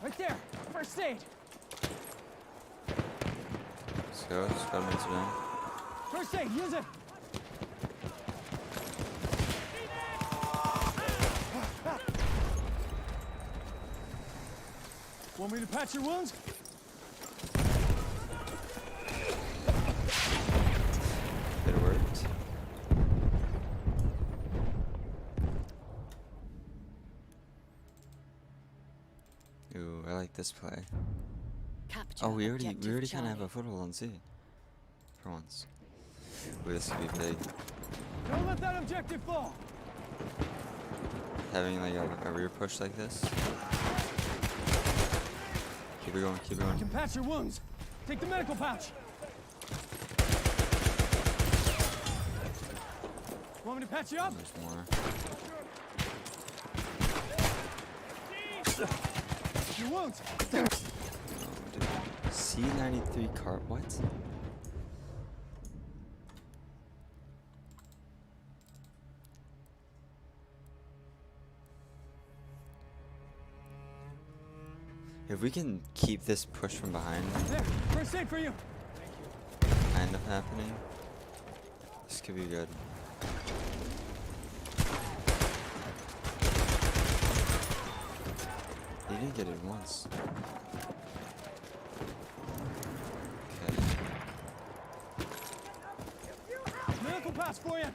Right there. First aid. Let's go, squad mates are down. First aid, use it. Want me to patch your wounds? It worked. Ooh, I like this play. Capture Oh, we already objective kind of have Charlie. a foothold on C. For once. Ooh, this could be big. Don't let that objective fall. Having like a rear push like this. Keep it going, keep it You going. can patch your wounds. Take the medical pouch. Want me to patch you up? There's more. Your wounds. Oh, dude. C93 car. What? If we can keep this push from behind There, first aid for you. kind of happening, this could be good. He didn't get it once. Okay. Medical patch for you.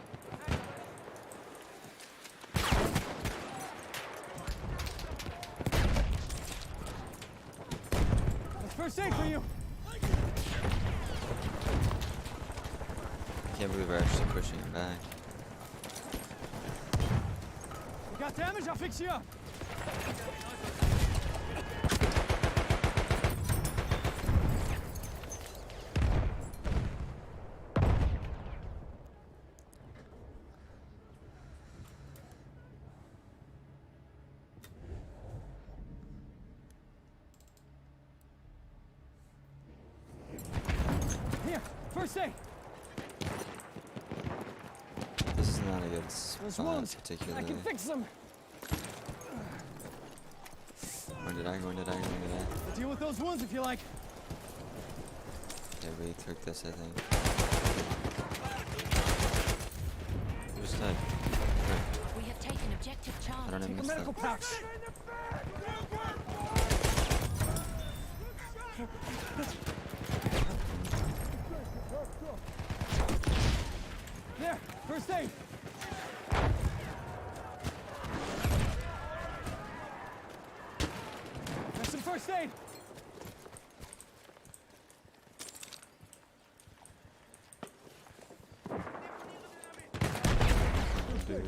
That's first aid for you. I can't believe we're actually pushing it back. You got damage? I'll fix you up. Here, first aid. This is not a good Those spot, wounds. I particularly. can fix them. When did I go? When did I go? When did I? Deal with those wounds if you like. Yeah, we took this, I think. Who's dead? We have taken objective I Charlie. don't even Take a miss medical that. pouch. There, first aid. That's some first aid. Dude.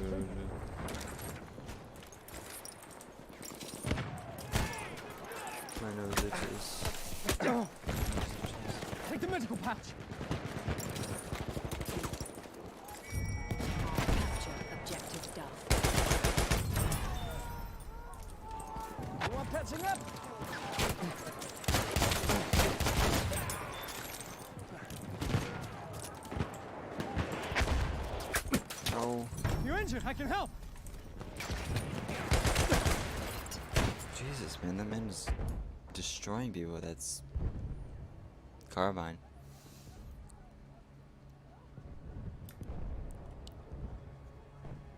My nose itches. Take the medical patch. Capture objective Duff. Catching up. Oh, You're injured. I can help. Jesus, man, that man is destroying people. That's carbine.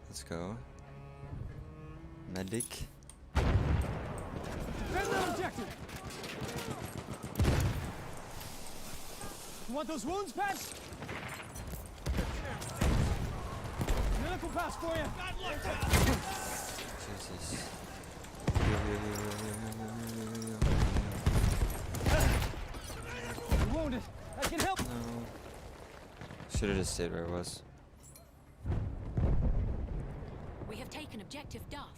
Let's go. Medic. Defend that objective. You want those wounds patched? Medical pass for you. Jesus. You're wounded. I can help. No. Should have just stayed where I was. We have taken objective Duff.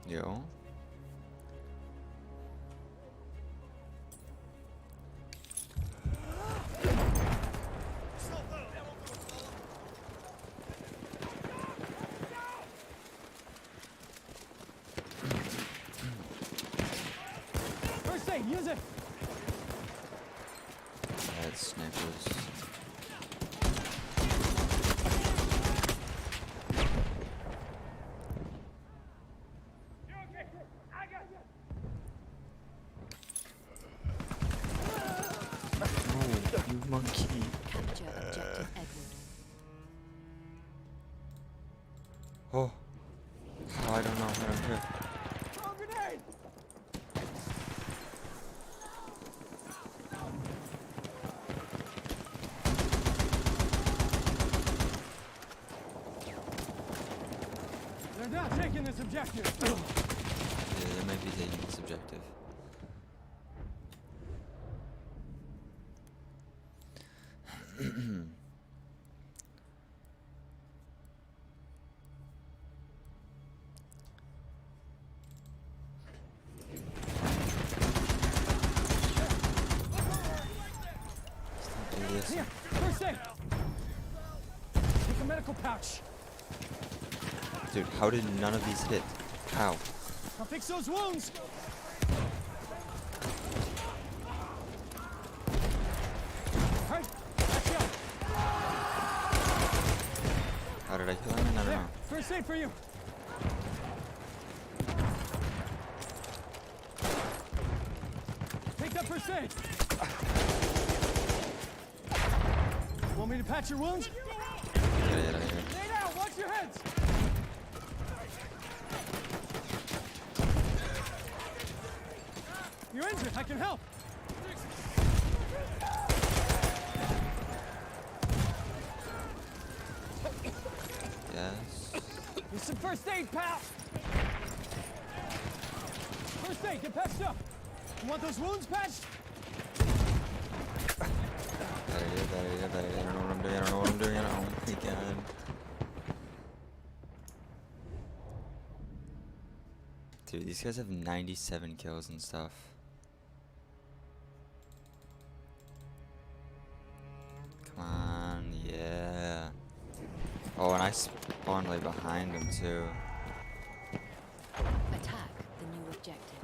Yo. First aid. Use it. That's snipers. Oh, you monkey. Capture objective Edward. Oh. Oh, I don't know what I'm here. Throw a grenade. They're not taking this objective. Yeah, they might be taking this objective. Here, first aid. Take a medical pouch. Dude, how did none of these hit? How? I'll fix those wounds. Alright, that's you. How did I kill him? I don't There, know. first aid for you. Take that first aid. Want me to patch your wounds? Get out of here. Lay down, watch your heads. You're injured, I can help. Yes. Here's some first aid, pal. First aid, get patched up. You want those wounds patched? I don't know what I'm doing. I don't know what I'm doing. Oh my god. Dude, these guys have 97 kills and stuff. Come on, yeah. Oh, and I spawned like behind him too. Attack the new objective.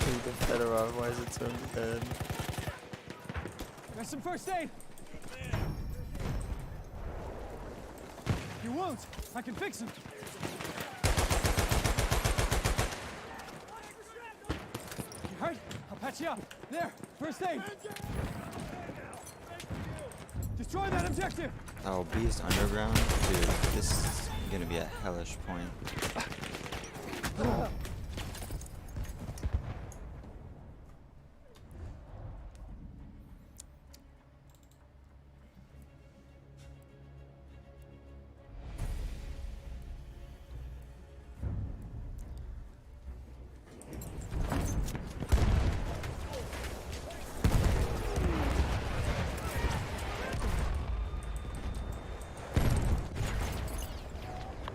Dude, the Fedorov, why is it so dead? There's some first aid. Your wounds, I can fix them. You hurt? I'll patch you up. There, first aid. Destroy that objective. Oh, Beast Underground? Dude, this is gonna be a hellish point.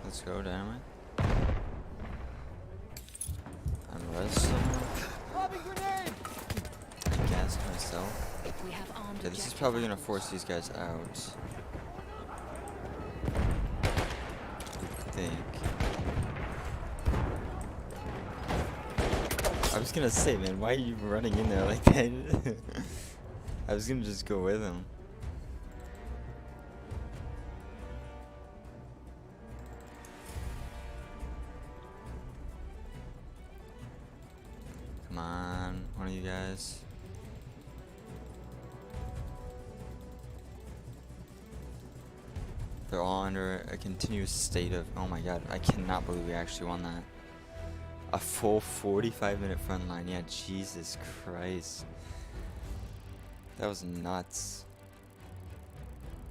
Let's go, Dynamite. Unrest someone. Lobbing grenade. I gassed myself. We have armed Yeah, this is objective probably gonna apples. force these guys out. was gonna say, man, why are you running in there like that? I was gonna just go with him. Come on, one of you guys. They're all under a continuous state of, oh my god, I cannot believe we actually won that. A full 45-minute front line, yeah, Jesus Christ. That was nuts.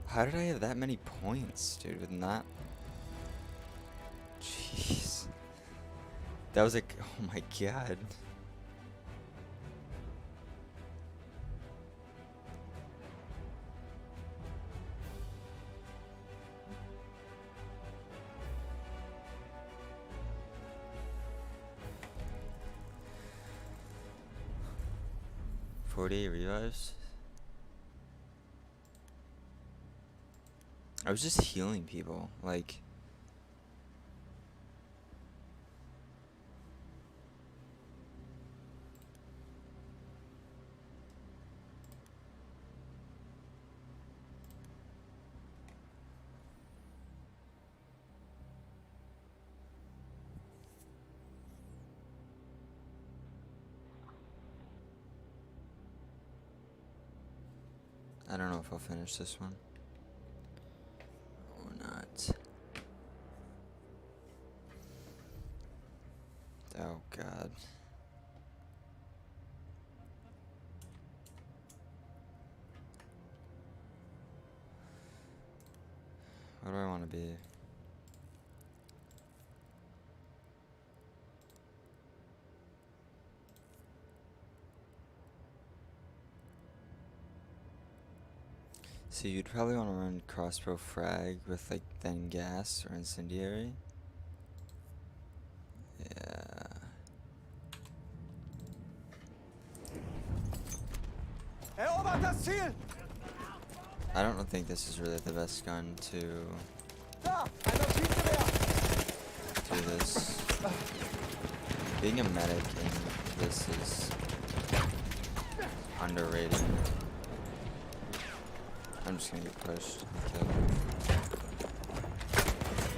How did I have that many points, dude, with not... Jeez. That was like, oh my god. Revives. I was just healing people, like. I don't know if I'll finish this one or not. Oh god. What do I want to be? So you'd probably want to run crossbow frag with like then gas or incendiary. Yeah. Erobert das Ziel! I don't think this is really the best gun to Da! Ein Maschinengewehr! do this. Being a medic in this is underrated. I'm just gonna get pushed and killed.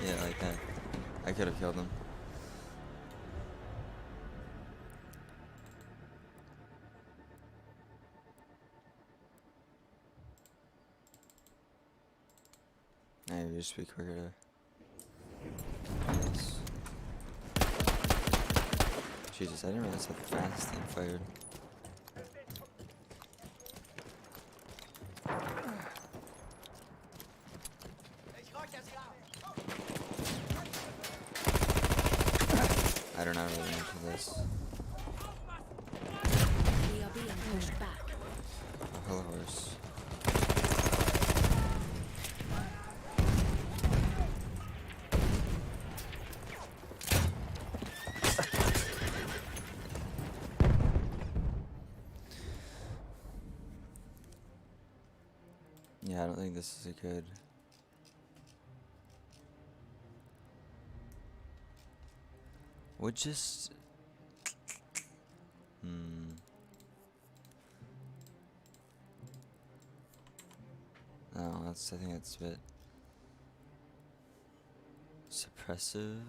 Yeah, like that. I could have killed him. Maybe just be quicker to. Yes. Jesus, I didn't realize how fast thing fired. I don't know really into this. We are being pushed back. Oh, hello, horse. Yeah, I don't think this is a good. Would just. No, I think that's a bit suppressive.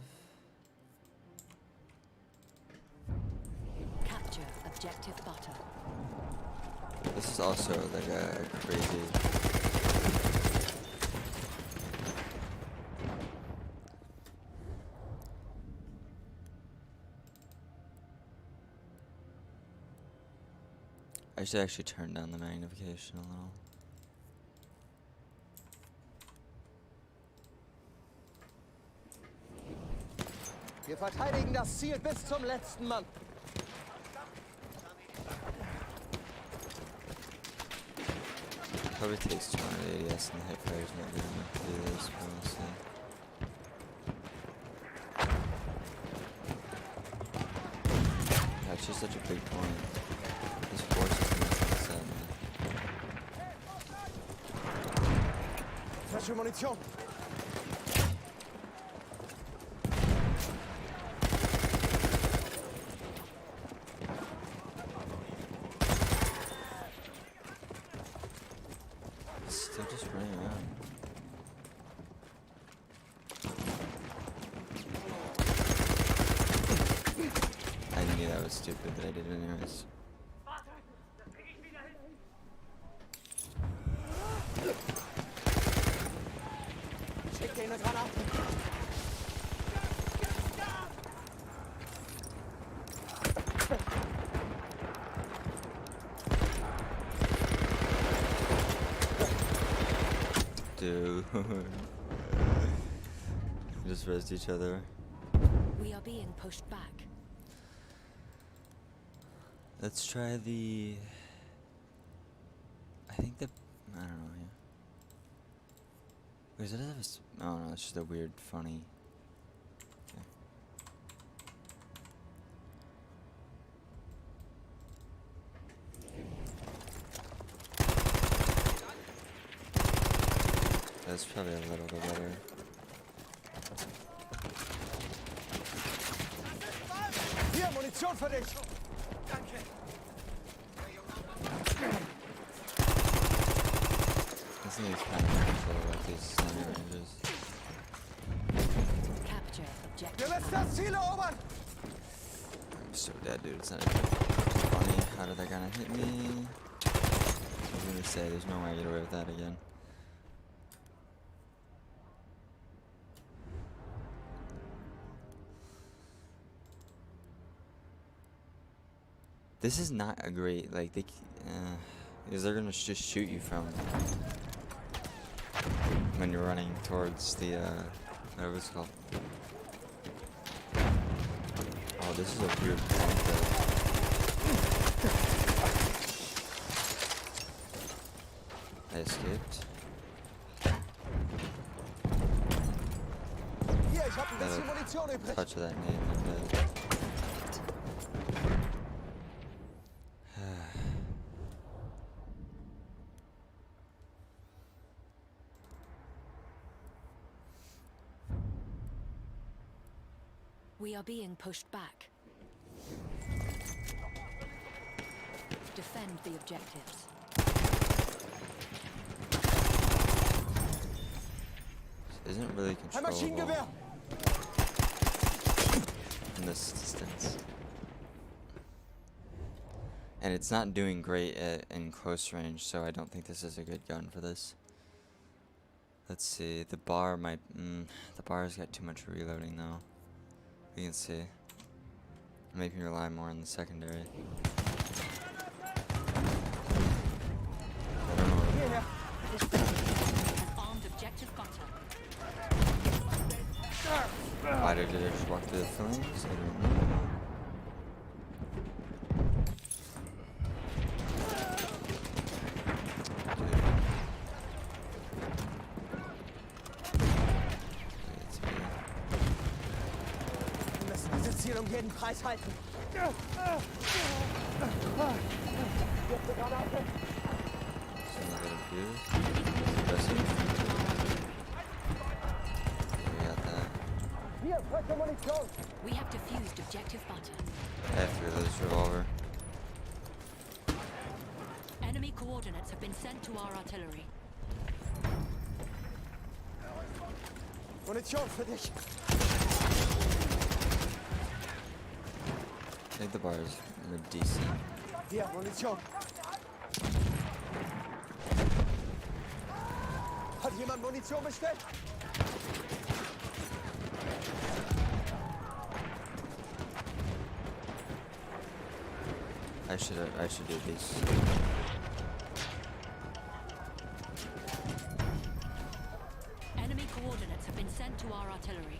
Capture objective butter. This is also like a crazy. I should actually turn down the magnification a little. Wir verteidigen das Ziel bis zum letzten Mann. Probably takes 200 ADS and the hit fire's not good enough to do this, honestly. Yeah, it's just such a big point. This force is gonna set me. Frische Munition. that was stupid, but I did it anyways. Schick dir eine Granate. Dude. Just rezzed each other. We are being pushed back. Let's try the... I think the... I don't know, yeah. Wait, does it have a... Oh no, it's just a weird, funny... Okay. That's probably a little bit better. Hier, Munition für dich. This thing is kind of control at these center ranges. Capture Wir objective. müssen das Ziel erobern. I'm so dead, dude. It's not even funny. How did that guy not hit me? I was gonna say, there's no way I get away with that again. This is not a great, like, because they're gonna just shoot you from when you're running towards the, whatever it's called. Oh, this is a weird point though. I escaped. Hier, ich hab ein bisschen Munition übrig. Touch of that name in the We are being pushed back. Defend the objectives. isn't really Ein controllable Maschinengewehr. in this distance. And it's not doing great in close range, so I don't think this is a good gun for this. Let's see, the bar might, the bar's got too much reloading though. You can see. Making me rely more on the secondary. I don't know. Hierher. Armed objective butter. Why did it just walk through the flames? I don't know. Wir müssen dieses Ziel um jeden Preis halten. Hier ist eine Granate. Hier, frische Munition. We have defused objective butter. After this revolver. Enemy coordinates have been sent to our artillery. Munition für dich. I think the bar is decent. Hier, Munition. Hat jemand Munition bestellt? I should do this. Enemy coordinates have been sent to our artillery.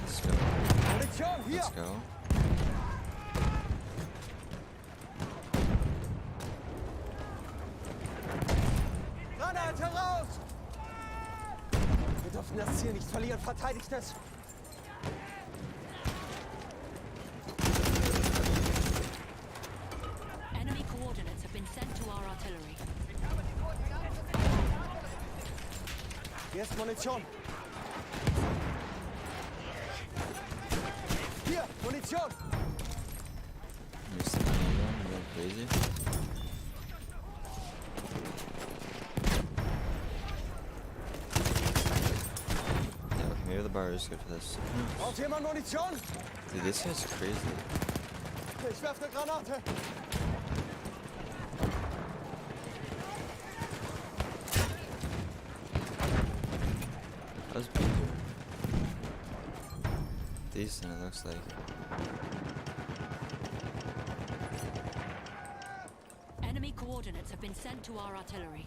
Let's go. Munition, hier. Let's go. Granate raus. Wir dürfen das Ziel nicht verlieren. Verteidigt es. Enemy coordinates have been sent to our artillery. Hier ist Munition. Hier, Munition. You're sitting there, you're going crazy. Yeah, okay, maybe the bar is good for this. Braucht jemand Munition? Dude, this guy's crazy. Ich werfe eine Granate. That was pretty good. Decent, it looks like. Enemy coordinates have been sent to our artillery.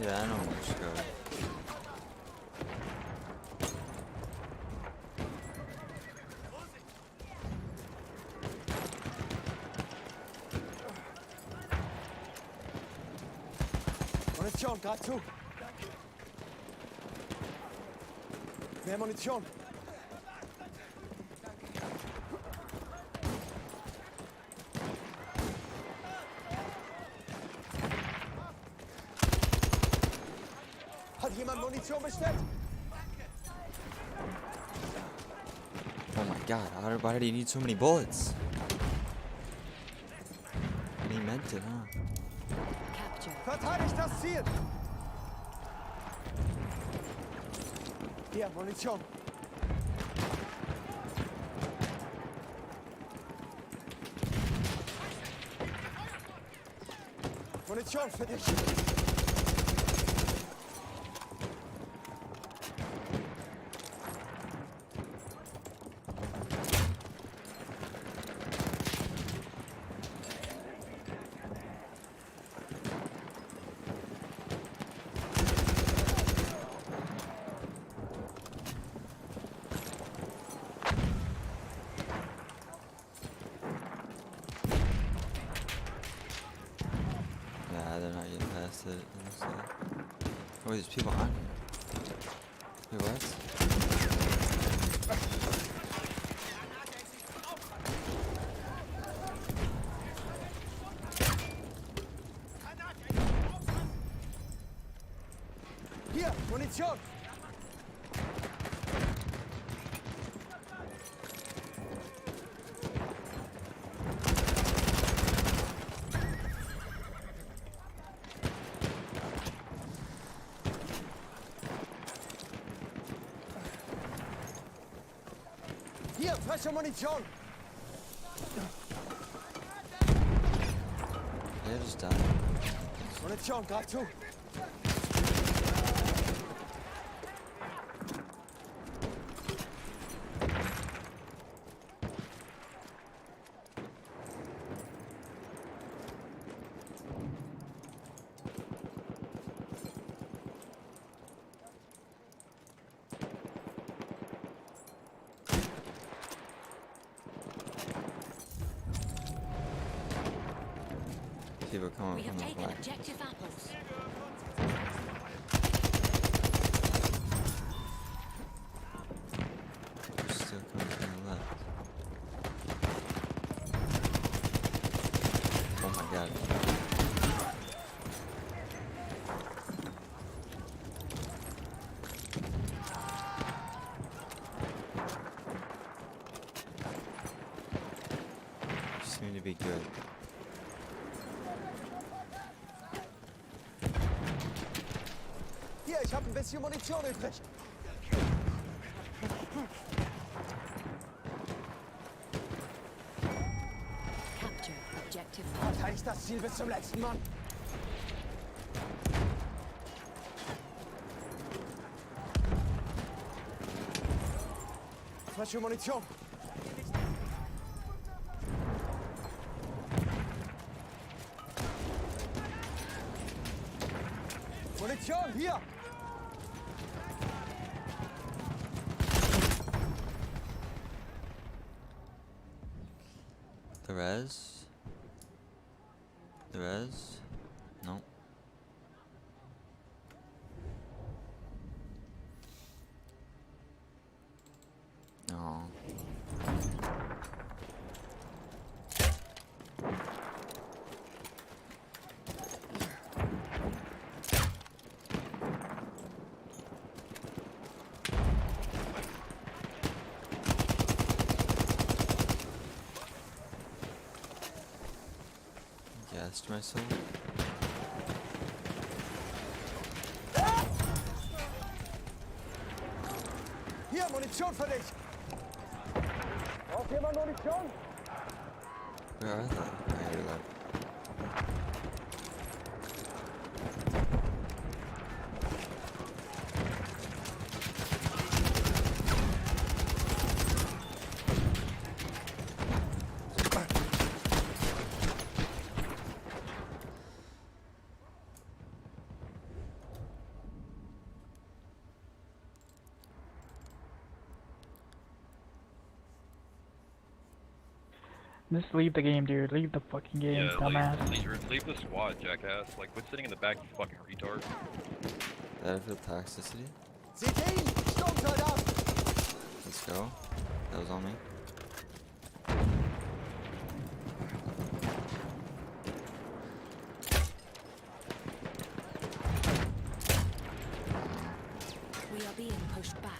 Yeah, I know where to go. Munition, gerade zu. Mehr Munition. Hat jemand Munition bestellt? Oh my god, why did he need so many bullets? And he meant it, huh? Capture. Verteidigt das Ziel! Hier, Munition. Munition für dich. Yeah, they're not getting past it. It looks like. Oh, there's people on here. Wait, what? Hier, Munition. Hier, frische Munition. They just died. Munition, gerade zu. People coming We have from the taken black. objective apples. They're still coming from the left. Oh my god. Just need to be good. Hier, ich habe ein bisschen Munition übrig. Capture objective. Verteidigt das Ziel bis zum letzten Mann. Frische Munition. Munition, hier. The res? The res? No. No. Gassed myself. Hier, Munition für dich. Braucht jemand Munition? Where are they? I hear that. Just leave the game, dude. Leave the fucking game, Yeah, dumbass. leave the squad, jackass. Like, quit sitting in the back, you fucking retard. Battlefield toxicity. Seht ihn! Sturmsoldat! Let's go. That was on me. We are being pushed back.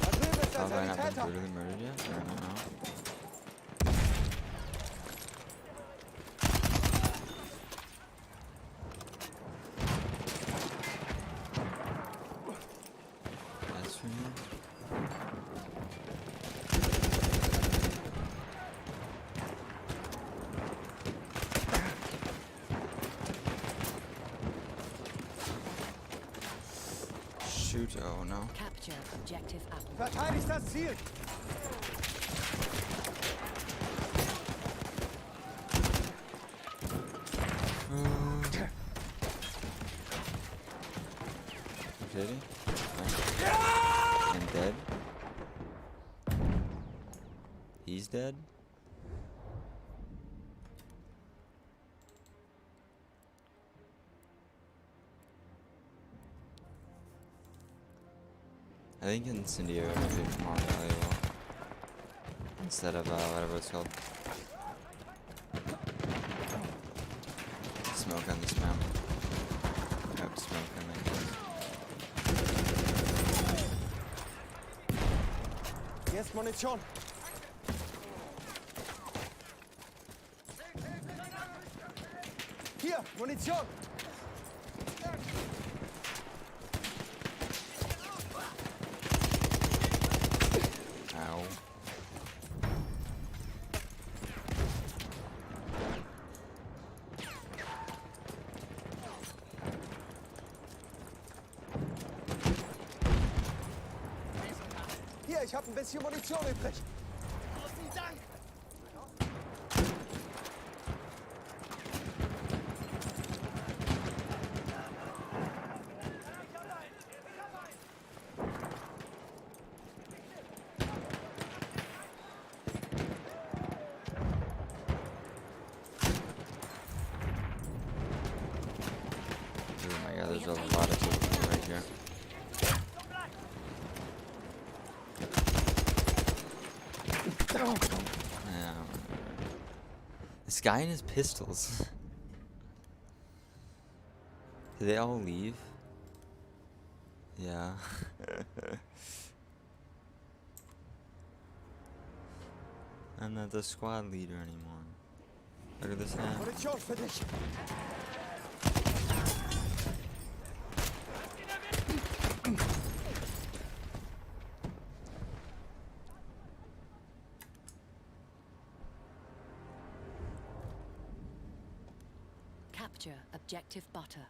Da drüben ist der Have I not been Sanitäter! brutally murdered yet? Or no, no. That's for me. Shoot, oh no. Capture objective apple. Verteidigt das Ziel! Ready? I'm dead. He's dead. I think incendiary would be more valuable instead of whatever it's called. Smoke on this map. Yep, smoke on that. Hier ist Munition! Hier, Munition! Ow. Hier, ich habe ein bisschen Munition übrig. Oh my god, there's a lot of people right here. Yeah. This guy and his pistols. Did they all leave? Yeah. I'm not the squad leader anymore. Look at this now. Munition für dich! Capture objective butter.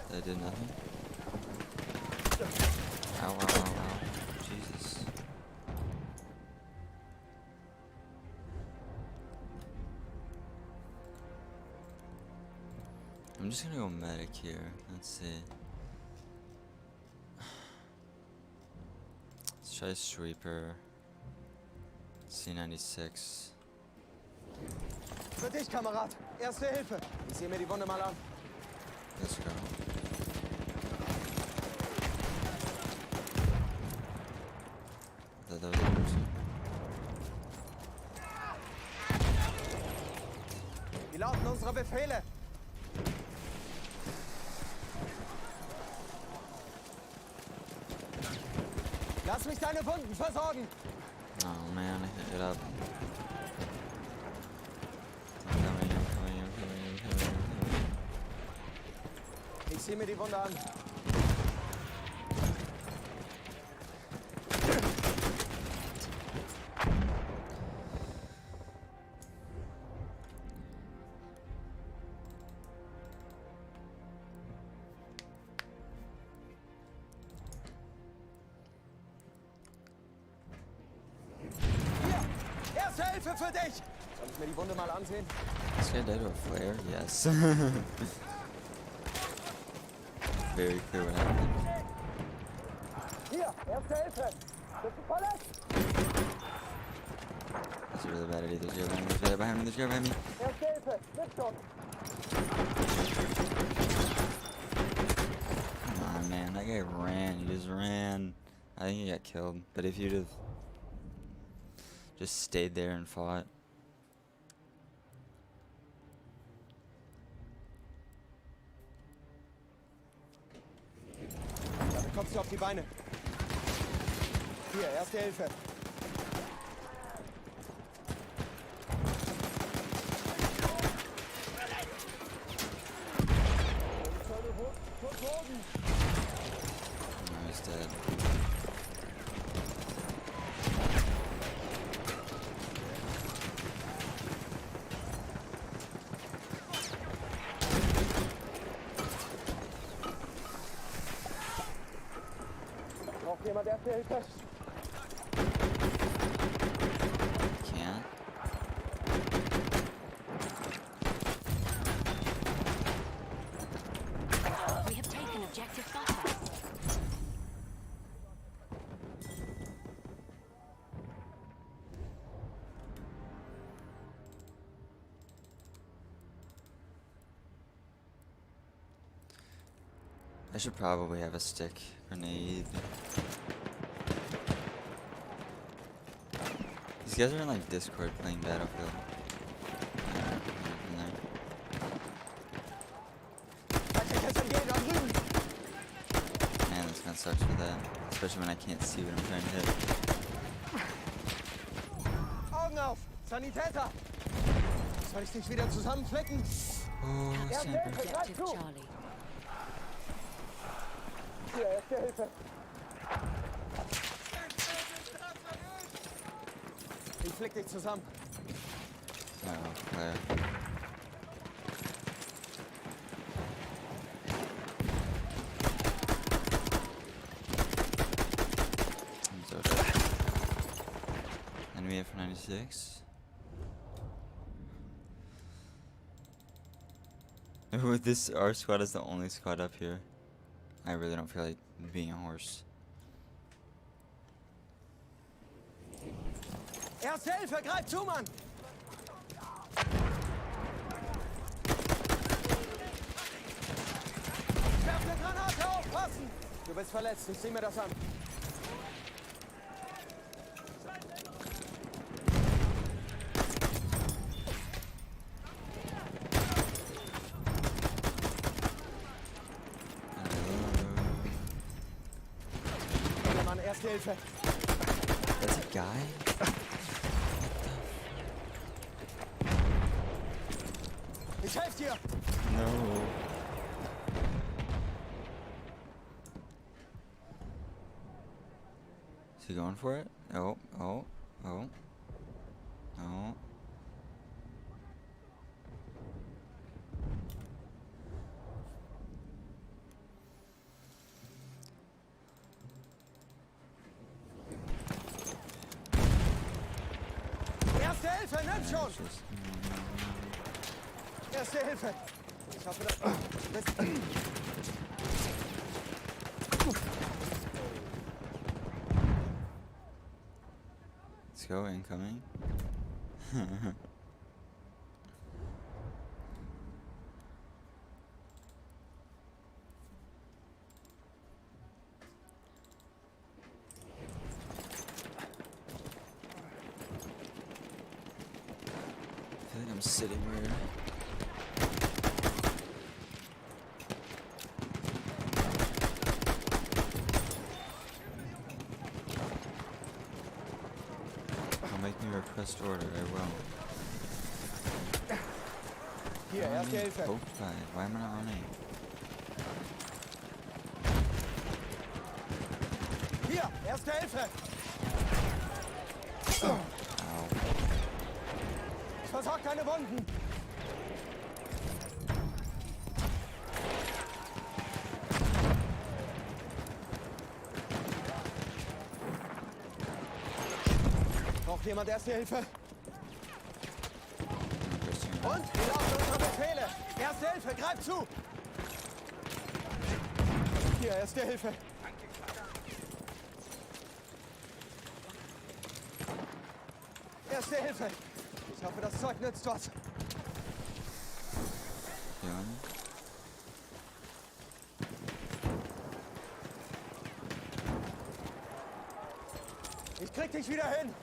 That did nothing. Ow, ow, ow, ow. Jesus. I'm just gonna go medic here. Let's see. Let's try sweeper. C96. Für dich, Kamerad! Erste Hilfe! Ich sehe mir die Wunde mal an. Let's go. Wie lauten unsere Befehle? Lass mich deine Wunden versorgen. Oh man, I can't get up. I'm coming, I'm coming, I'm coming, I'm coming, I'm coming. Ich sehe mir die Wunde an. Hier, erste Hilfe für dich. Soll ich mir die Wunde mal ansehen? This guy died to a flare? Yes. Very clear what happened. Hier, erste Hilfe. Bist du verletzt? That's a really bad idea. There's a guy behind me, there's a guy behind me. Erste Hilfe. Nimm schon. Come on, man. That guy ran. He just ran. I think he got killed. But if you'd have just stayed there and fought. Damit kommst du auf die Beine. Hier, erste Hilfe. No, he's dead. Braucht jemand erste Hilfe? Can't. We have taken objective butter. I should probably have a stick grenade. These guys are in like Discord playing Battlefield. Man, this gun sucks for that. Especially when I can't see what I'm trying to hit. Augen auf! Sanitäter! Soll ich dich wieder zusammenflicken? Oh, Erste sniper. Hilfe, greif Objective zu! Charlie. Hier, erste Hilfe. Ich flick dich zusammen. Oh, okay. I'm so dead. Enemy F96. With this, our squad is the only squad up here. I really don't feel like being a horse. Erste Hilfe, greif zu, Mann! Werf eine Granate, aufpassen! Du bist verletzt, ich sieh mir das an. Der Mann, erste Hilfe. That's a guy? Ich helf dir! No. Is he going for it? Oh, oh, oh. No. Erste Hilfe, nimm Yeah, schon! it's just- Erste Hilfe! Ich hoffe, das... Let's go, incoming. I feel like I'm sitting weird. pressed order, I will. Hier, erste Hilfe. Poked by. Why am I not on aim? Hier, erste Hilfe. Ow. Ich versorge keine Wunden. Braucht jemand erste Hilfe? Und? Wir laufen unsere Befehle. Erste Hilfe, greif zu. Hier, erste Hilfe. Erste Hilfe. Ich hoffe, das Zeug nützt was. Ja. Ich krieg dich wieder hin.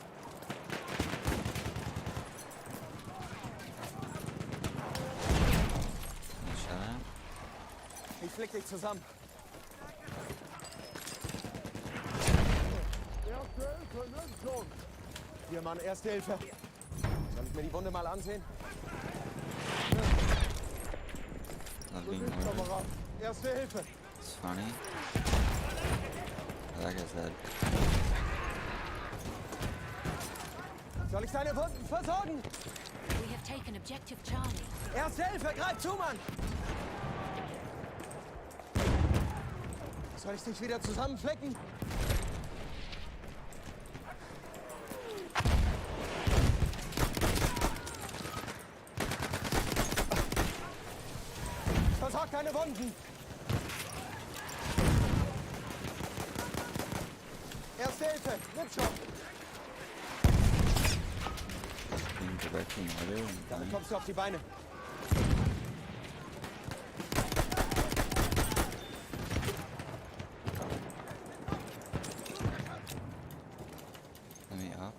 Shut up. Ich flick dich zusammen. Erste Hilfe, nimm schon. Hier, Mann, erste Hilfe. Soll ich mir die Wunde mal ansehen? Love being murdered. Kamerad. Erste Hilfe. It's funny. Like I said. Soll ich deine Wunden versorgen? We have taken objective Charlie. Erste Hilfe, greif zu, Mann! Soll ich dich wieder zusammenflecken? Versorg deine Wunden! Erste Hilfe, nimm schon! Being directly murdered and Damit dying. kommst du auf die Beine. Let me up.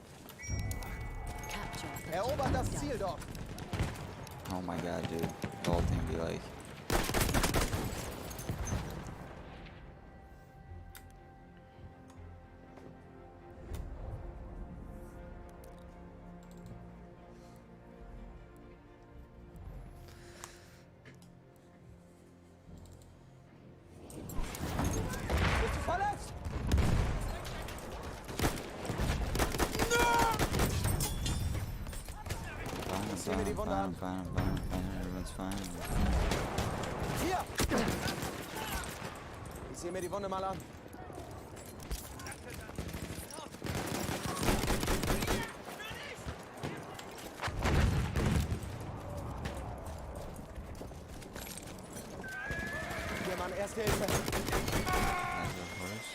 Capture. Erobert das Ziel dort. Oh my god, dude. The whole thing be like. Bist du verletzt? Fine, mir die Wunde an. fine. Everyone's fine. Hier! Ich sehe mir die Wunde mal an. Hier, Mann, erste Hilfe. As of course.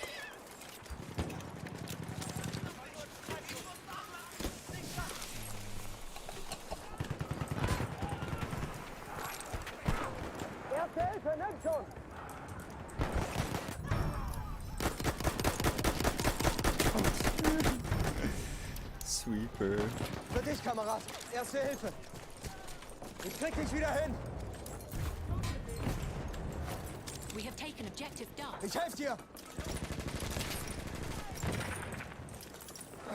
Erste Hilfe, nimm schon! Sweeper. Für dich, Kamerad. Erste Hilfe. Ich krieg dich wieder hin. We have taken objective Dark. Ich helf dir.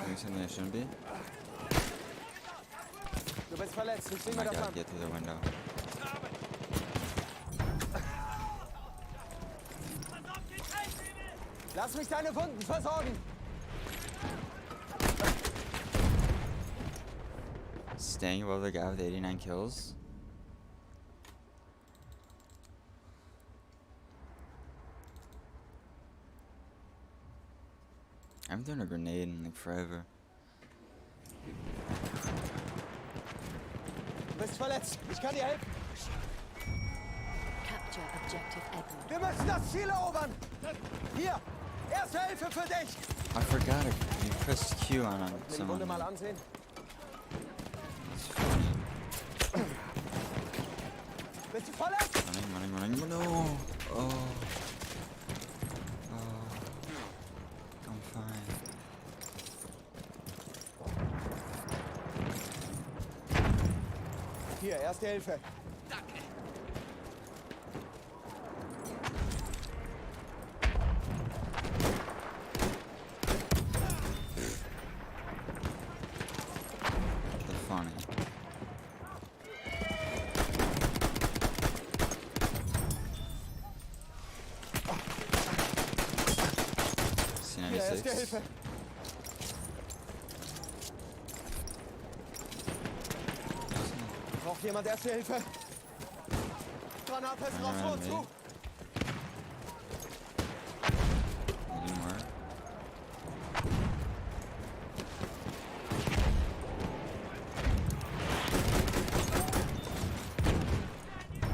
Doing something I shouldn't be. Du bist verletzt. Ich Oh seh my mir das god, an. get through the window. Lass mich deine Wunden versorgen. Staying above the guy with 89 kills. I haven't thrown a grenade in like forever. Du bist verletzt. Ich kann dir helfen. Capture objective Edward. Wir müssen das Ziel erobern. Hier. Erste Hilfe für dich. I forgot it. You pressed Q on Mir die someone. Wunde mal ansehen. It's funny. Bist du verletzt? Running. No. Oh. I'm fine. Hier, erste Hilfe. Erste 6. Hilfe. Braucht jemand Erste Hilfe? Granate ist drauf, vor und zu. Anymore.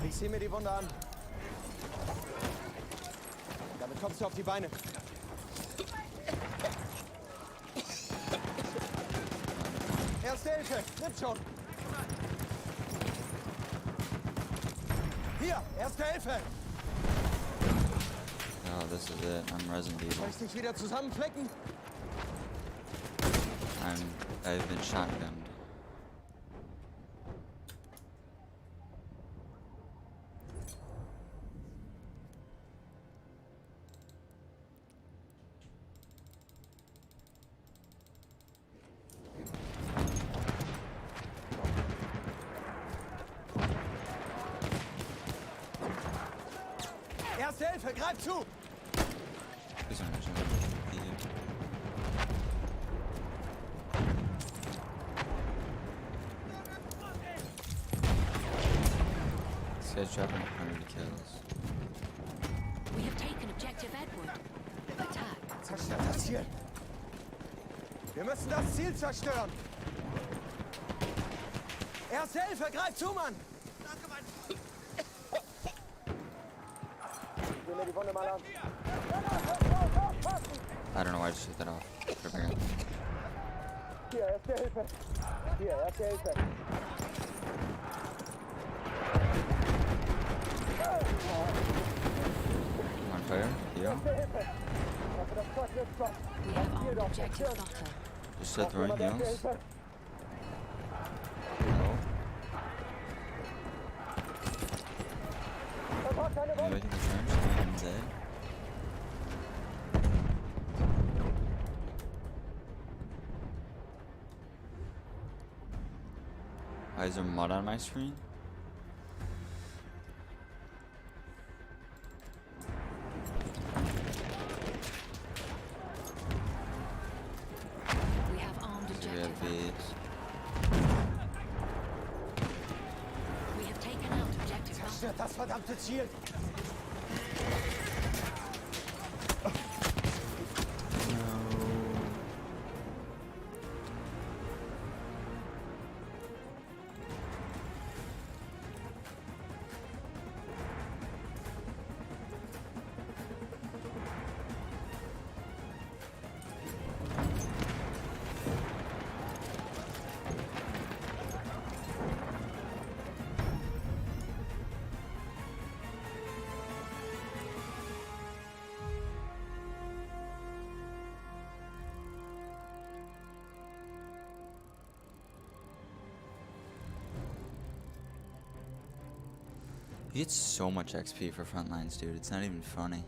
Ich sehe mir die Wunde an. Damit kommst du auf die Beine. Erste Hilfe, nimm schon. Hier, Erste Hilfe. Oh, this is it. I'm Resident Soll Evil. ich dich wieder zusammenflecken? I've been shotgunned. Erste Hilfe, greif zu. Please don't mention it. This guy's dropping 100 kills. We have taken objective Edward. Attack. Zerstört das Ziel. Wir müssen das Ziel zerstören. Erste Hilfe, greif zu, Mann. Danke, Mann. Sieh mir die Wunde mal an. I don't know why I just shut that off. Forgot. Hier, Erste Hilfe. Hier, Erste Hilfe. On fire? Yeah. Also das Zeug nützt was. We have armed objective Butter. Just start throwing Jemand Erste heals. Hilfe? No. Verpackt eine Wunde. Anybody can return? I'm dead. Why is there mud on my screen? We have armed We objective have Edward. these. We have taken out objective Butter. Zerstört das verdammte Ziel. You get so much XP for frontlines, dude. It's not even funny.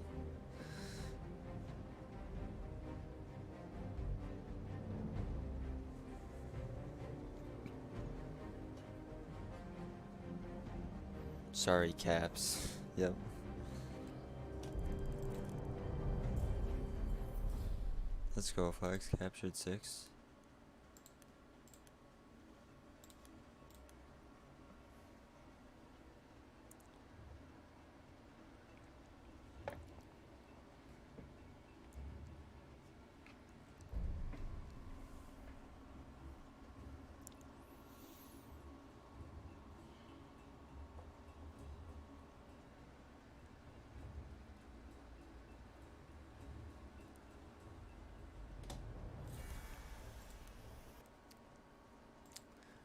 Sorry, Caps. Yep. Let's go, Fox. Captured 6.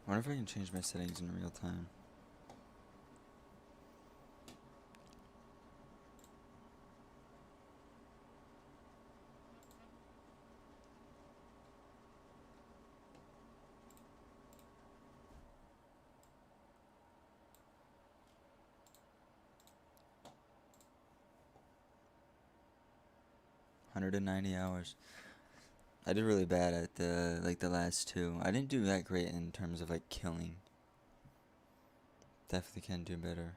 I wonder if I can change my settings in real time. $190. I did really bad at the last two. I didn't do that great in terms of like killing. Definitely can do better.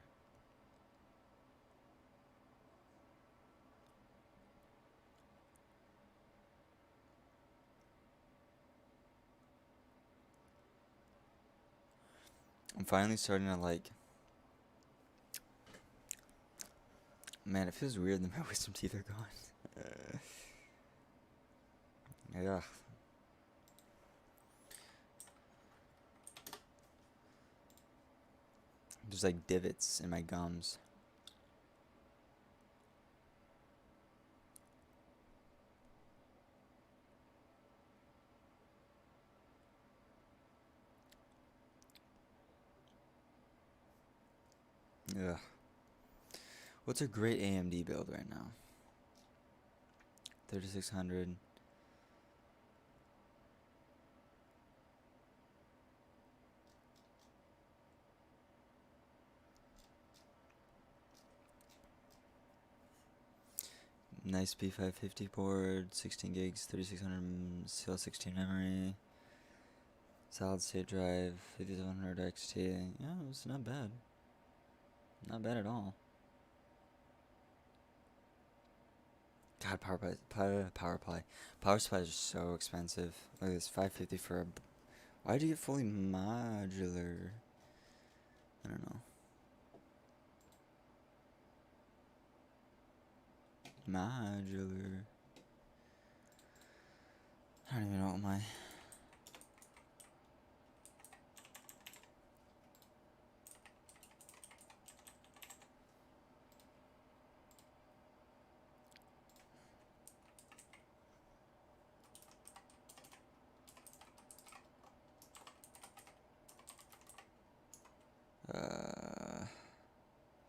finally starting to like. Man, it feels weird that my wisdom teeth are gone. Yeah. There's like divots in my gums. Ugh. What's a great AMD build right now? 3600. Nice B550 board, 16 gigs, 3600 CL16 memory, solid state drive, 5700 XT. Yeah, it's not bad. Not bad at all. God, power supplies are so expensive. Look at this, 550 for a. Why'd you get fully modular? I don't know. Modular. I don't even know what my.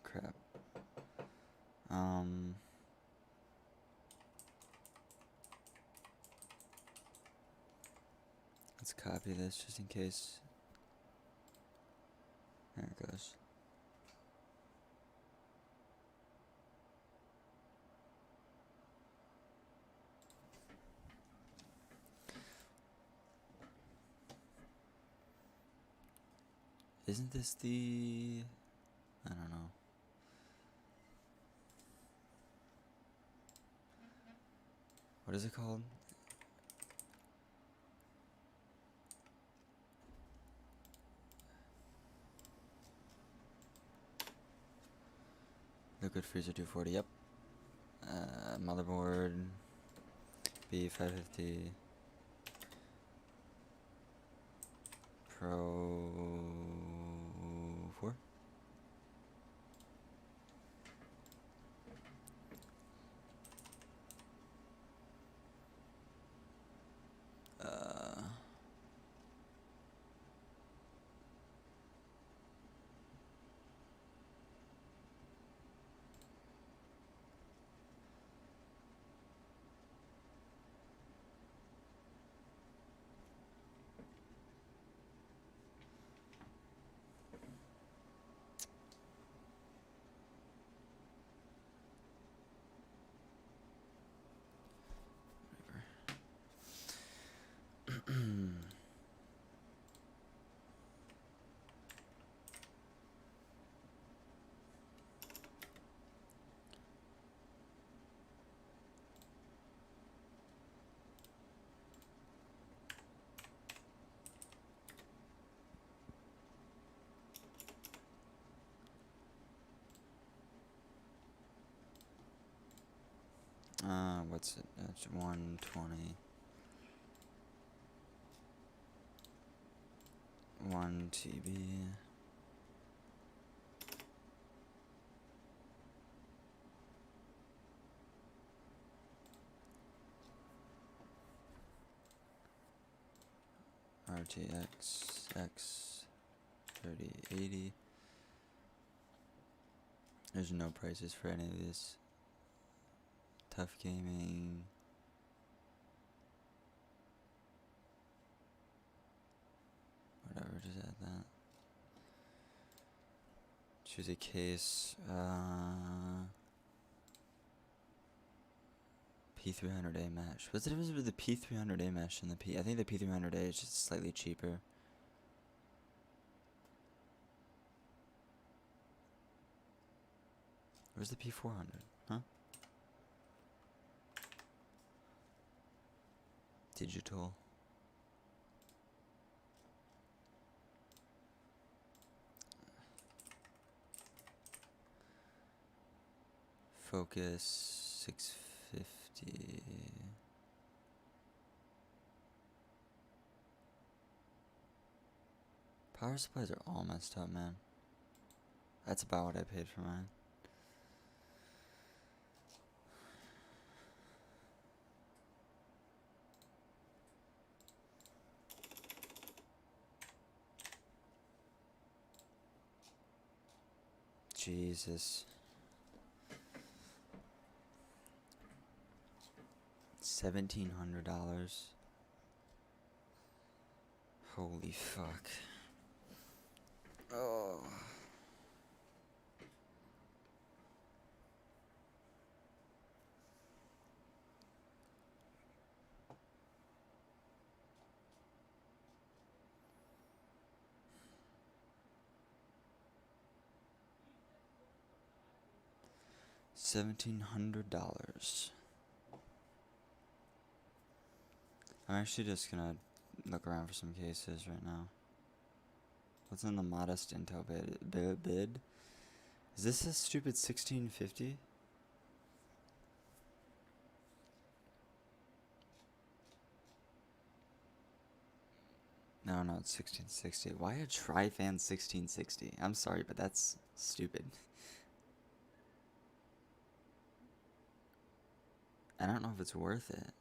Crap. Let's copy this just in case. There it goes. Isn't this the... I don't know. What is it called? Liquid Freezer 240, yep. Motherboard B550 Pro 4. What's it? That's 120. 1 TB. RTX X 3080. There's no prices for any of this. Tough gaming. Whatever, just add that. Choose a case. P300A mesh. What's the difference with the P300A mesh and the P? I think the P300A is just slightly cheaper. Where's the P400? Huh? Digital. Focus 650. Power supplies are all messed up, man. That's about what I paid for mine. Jesus. $1,700. Holy fuck. Oh. $1,700. I'm actually just gonna look around for some cases right now. What's in the modest intel bid? Is this a stupid 1650? No, it's 1660. Why a Trifan 1660? I'm sorry, but that's stupid. I don't know if it's worth it.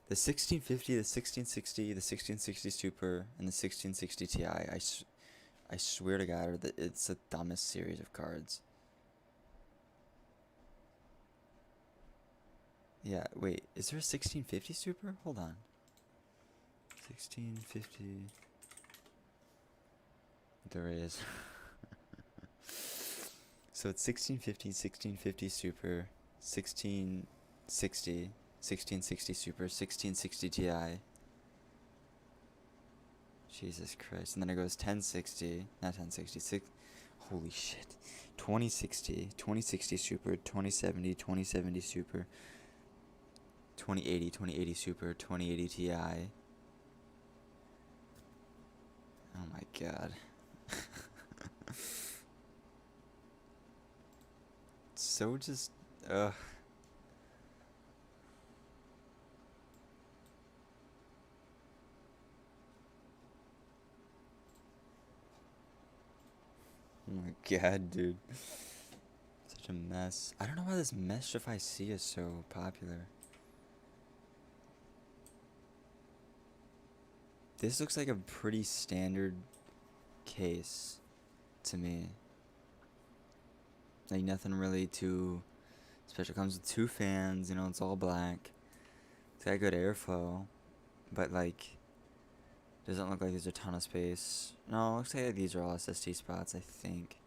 The 1650, the 1660, the 1660 Super, and the 1660 Ti, I swear to God, it's the dumbest series of cards. Yeah, wait, is there a 1650 Super? Hold on. 1650. There is. So it's 1650, 1650 Super, 1660, 1660 Super, 1660 Ti. Jesus Christ. And then it goes 1060, not 1060, holy shit. 2060, 2060 Super, 2070, 2070 Super, 2080, 2080 Super, 2080 Ti. Oh my god. So just, ugh. Oh my god, dude. Such a mess. I don't know why this mesh if I see is so popular. This looks like a pretty standard case to me. Like nothing really too special. Comes with 2 fans, you know, it's all black. It's got good airflow, but like doesn't look like there's a ton of space. No, it looks like these are all SSD spots, I think.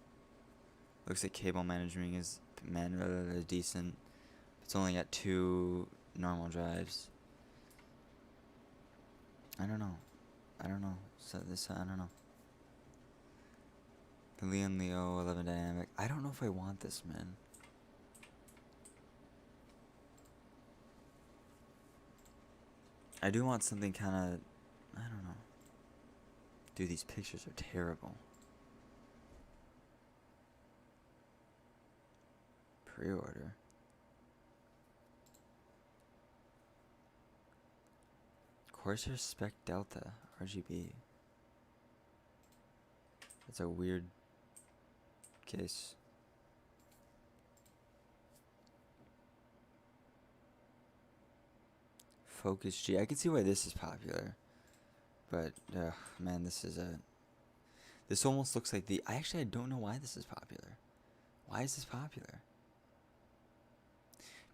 Looks like cable management is decent. It's only got 2 normal drives. I don't know. So this, I don't know. The Leon Leo 11 dynamic. I don't know if I want this, man. I do want something kind of, I don't know. Dude, these pictures are terrible. Pre-order. Corsair Spec Delta RGB. That's a weird case. Focus G. I can see why this is popular. But, man, this almost looks like I don't know why this is popular. Why is this popular?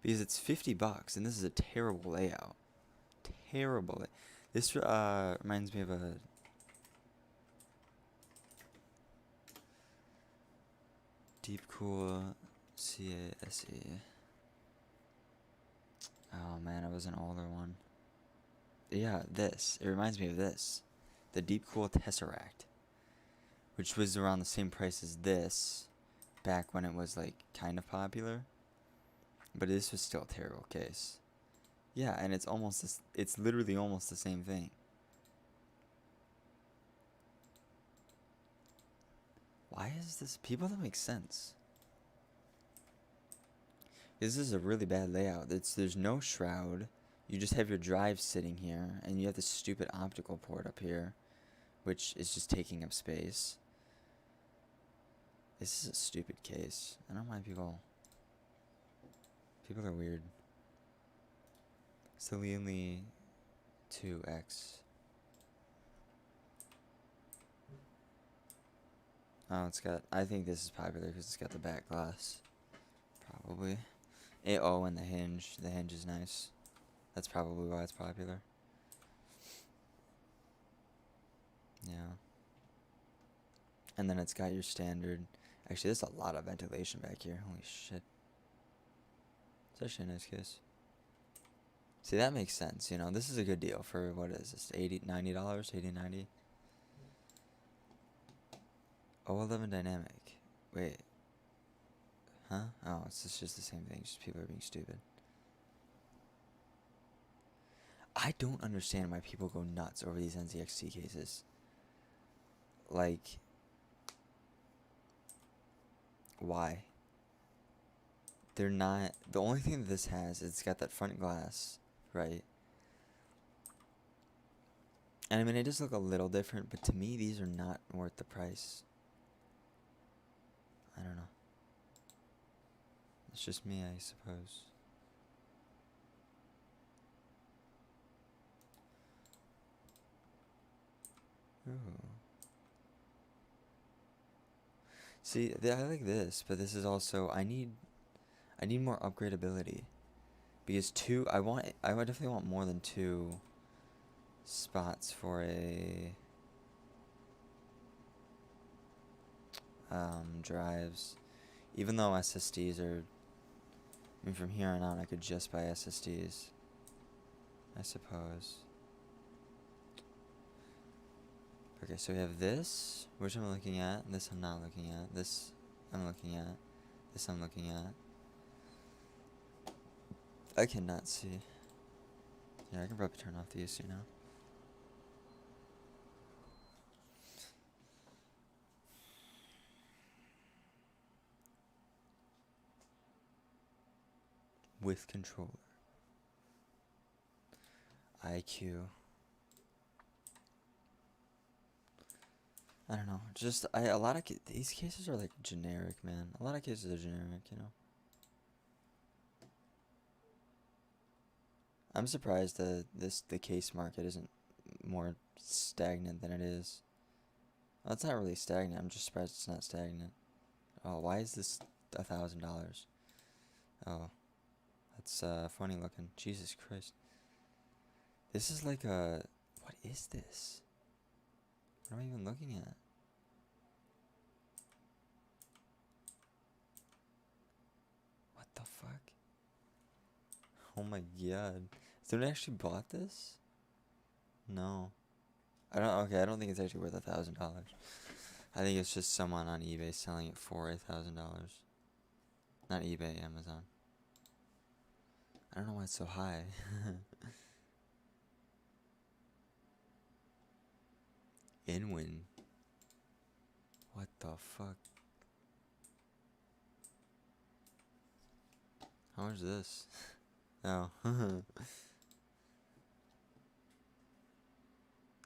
Because it's $50 and this is a terrible layout. Terrible. This reminds me of a Deep Cool CASE. Oh man, it was an older one. Yeah, this. It reminds me of this. The Deep Cool Tesseract. Which was around the same price as this. Back when it was like kind of popular. But this was still a terrible case. Yeah, and it's literally almost the same thing. Why is this? People, don't make sense. This is a really bad layout. There's no shroud. You just have your drive sitting here, and you have this stupid optical port up here, which is just taking up space. This is a stupid case. I don't mind people. People are weird. Selene 2X. Oh, it's got. I think this is popular because it's got the back glass. Probably. Oh, and the hinge. The hinge is nice. That's probably why it's popular. Yeah. And then it's got your standard. Actually, there's a lot of ventilation back here. Holy shit. It's actually a nice case. See, that makes sense. You know, this is a good deal for, what is this? $80, $90? $80, $90? 011 dynamic. Wait. Huh? Oh, it's just the same thing. Just people are being stupid. I don't understand why people go nuts over these NZXT cases. Like, why? They're not. The only thing that this has is it's got that front glass, right? And I mean, it does look a little different, but to me, these are not worth the price. I don't know. It's just me, I suppose. Ooh. See, I like this, but this is also I need more upgradability. Because I would definitely want more than 2 spots for a drives. Even though SSDs are, I mean, from here on out I could just buy SSDs, I suppose. Okay, so we have this, which I'm looking at. This I'm not looking at. This I'm looking at. This I'm looking at. I cannot see. Yeah, I can probably turn off the AC now. With controller. IQ. I don't know. Just a lot of these cases are like generic, man. A lot of cases are generic, you know. I'm surprised that the case market isn't more stagnant than it is. Well, it's not really stagnant. I'm just surprised it's not stagnant. Oh, why is this $1,000? Oh, that's funny looking. Jesus Christ. This is like a. What is this? What am I even looking at? What the fuck? Oh my god. Someone actually bought this? No. Okay, I don't think it's actually worth $1,000. I think it's just someone on eBay selling it for $1,000. Not eBay, Amazon. I don't know why it's so high. Inwin. What the fuck? How much is this? Oh.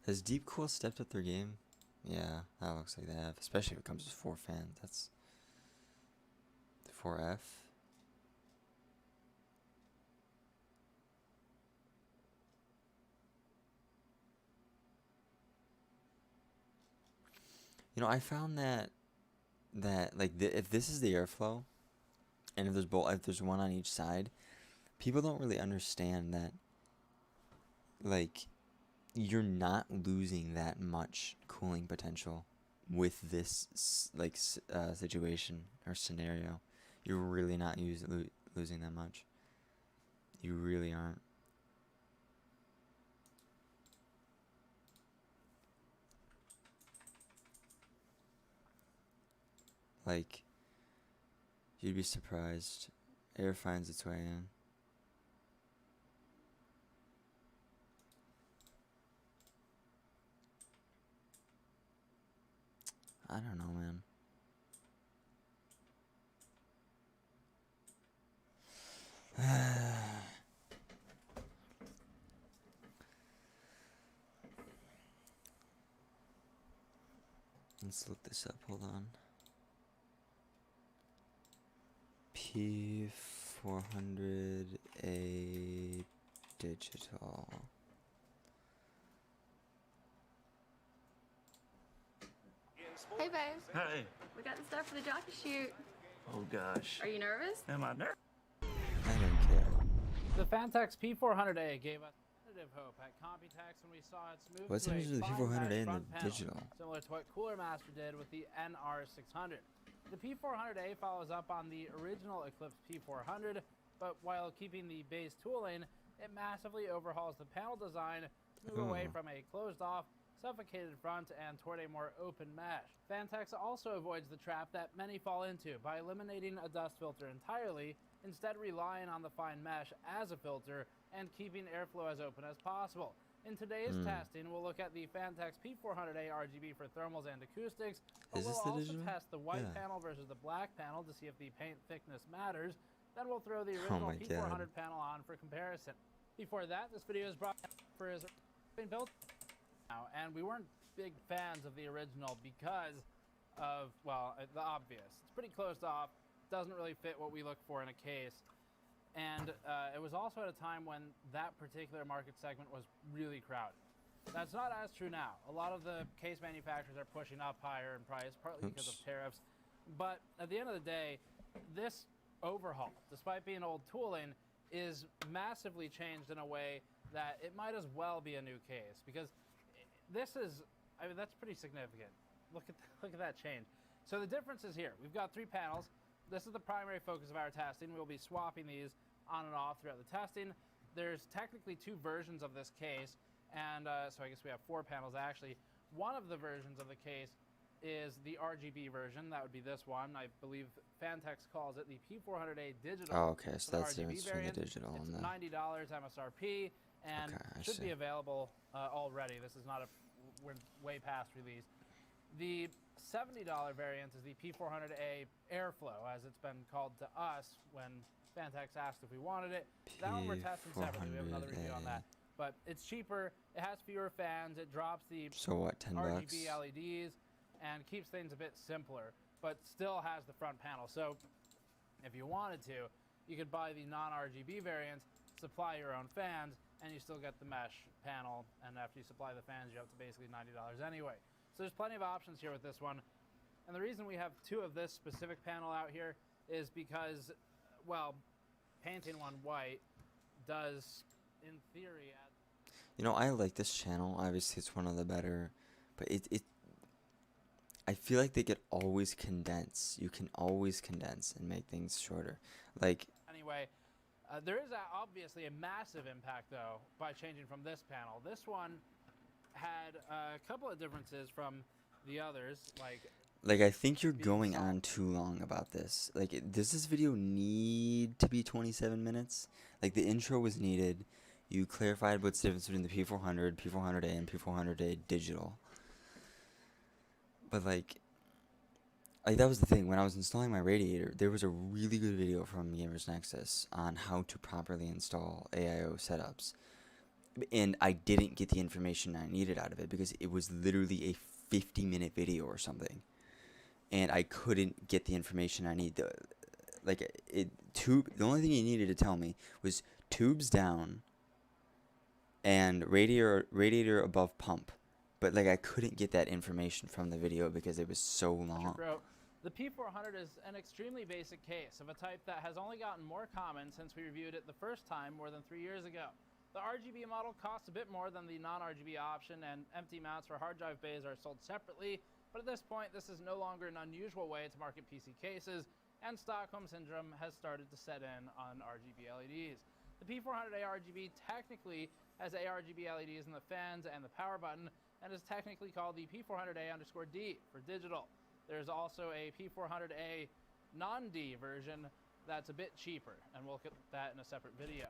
Has Deep Cool stepped up their game? Yeah, that looks like they have. Especially if it comes with 4 fans. That's 4F. You know, I found that like if this is the airflow, and if there's one on each side, people don't really understand that. Like, you're not losing that much cooling potential with this situation or scenario. You're really not losing that much. You really aren't. Like, you'd be surprised. Air finds its way in. I don't know, man. Let's look this up. Hold on. P400A digital. Hey, babe. Hey. We got the stuff for the jockey shoot. Oh gosh. Are you nervous? Am I nervous? I don't care. The Fantex P400A gave us definitive hope at Computex when we saw its move What's to the a difference with the fine P400A mesh and front the panel, digital? similar to what Cooler Master did with the NR600. The P400A follows up on the original Eclipse P400, but while keeping the base tooling, it massively overhauls the panel design to move away from a closed-off, suffocated front and toward a more open mesh. Fantex also avoids the trap that many fall into by eliminating a dust filter entirely, instead relying on the fine mesh as a filter and keeping airflow as open as possible. In today's testing, we'll look at the Fantex P400A RGB for thermals and acoustics, but Is this we'll the also digital? test the white Yeah. panel versus the black panel to see if the paint thickness matters. Then we'll throw the original my P400 God. panel on for comparison. Before that, this video is brought for his being built now, and we weren't big fans of the original because of, well, the obvious. It's pretty closed off, doesn't really fit what we look for in a case, and it was also at a time when that particular market segment was really crowded. That's not as true now. A lot of the case manufacturers are pushing up higher in price, partly because of tariffs, but at the end of the day, this overhaul, despite being old tooling, is massively changed in a way that it might as well be a new case, because this is, I mean, that's pretty significant. Look at that change. So the difference is here. We've got 3 panels. This is the primary focus of our testing. We'll be swapping these on and off throughout the testing. There's technically 2 versions of this case, and so I guess we have 4 panels actually. One of the versions of the case is the RGB version. That would be this one. I believe Fantex calls it the P400A digital. Oh, okay. So the that's the RGB difference between the variant. digital It's and the. $90 MSRP, and Okay, I should see. be available already. This is not a, we're way past release. The $70 variant is the P400A Airflow, as it's been called to us when Fantex asked if we wanted it. That one we're testing separately. We have another review on that. But it's cheaper, it has fewer fans, it drops the So what? $10 bucks? RGB LEDs, and keeps things a bit simpler, but still has the front panel. So if you wanted to, you could buy the non-RGB variants, supply your own fans, and you still get the mesh panel, and after you supply the fans, you're up to basically $90 anyway. So there's plenty of options here with this one. And the reason we have 2 of this specific panel out here is because, well, painting one white does, in theory, add... You know, I like this channel. Obviously, it's one of the better, but I feel like they could always condense. You can always condense and make things shorter. Like, Anyway, there is obviously a massive impact, though, by changing from this panel. This one had a couple of differences from the others, like I think you're being going soft. on too long about this. Like, does this video need to be 27 minutes? Like, the intro was needed. You clarified what's the difference between the P400, P400A, and P400A digital. But, like, that was the thing. When I was installing my radiator, there was a really good video from Gamers Nexus on how to properly install AIO setups. And I didn't get the information I needed out of it because it was literally a 50-minute video or something. And I couldn't get the information I need. The only thing he needed to tell me was tubes down and radiator above pump. But, like, I couldn't get that information from the video because it was so long. The P400 is an extremely basic case of a type that has only gotten more common since we reviewed it the first time more than 3 years ago. The RGB model costs a bit more than the non-RGB option, and empty mounts for hard drive bays are sold separately, but at this point this is no longer an unusual way to market PC cases, and Stockholm Syndrome has started to set in on RGB LEDs. The P400A RGB technically has ARGB LEDs in the fans and the power button, and is technically called the P400A_D for digital. There's also a P400A non-D version that's a bit cheaper, and we'll look at that in a separate video.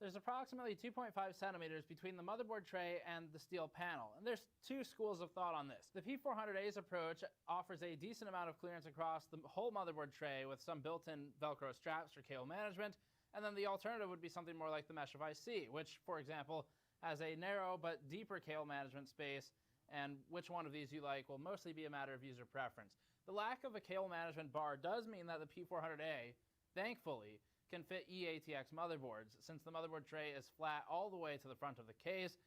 There's approximately 2.5 centimeters between the motherboard tray and the steel panel, and there's 2 schools of thought on this. The P400A's approach offers a decent amount of clearance across the whole motherboard tray with some built-in Velcro straps for cable management, and then the alternative would be something more like the Mesh of IC, which, for example, has a narrow but deeper cable management space and which one of these you like will mostly be a matter of user preference. The lack of a cable management bar does mean that the P400A, thankfully, can fit eATX motherboards, since the motherboard tray is flat all the way to the front of the case.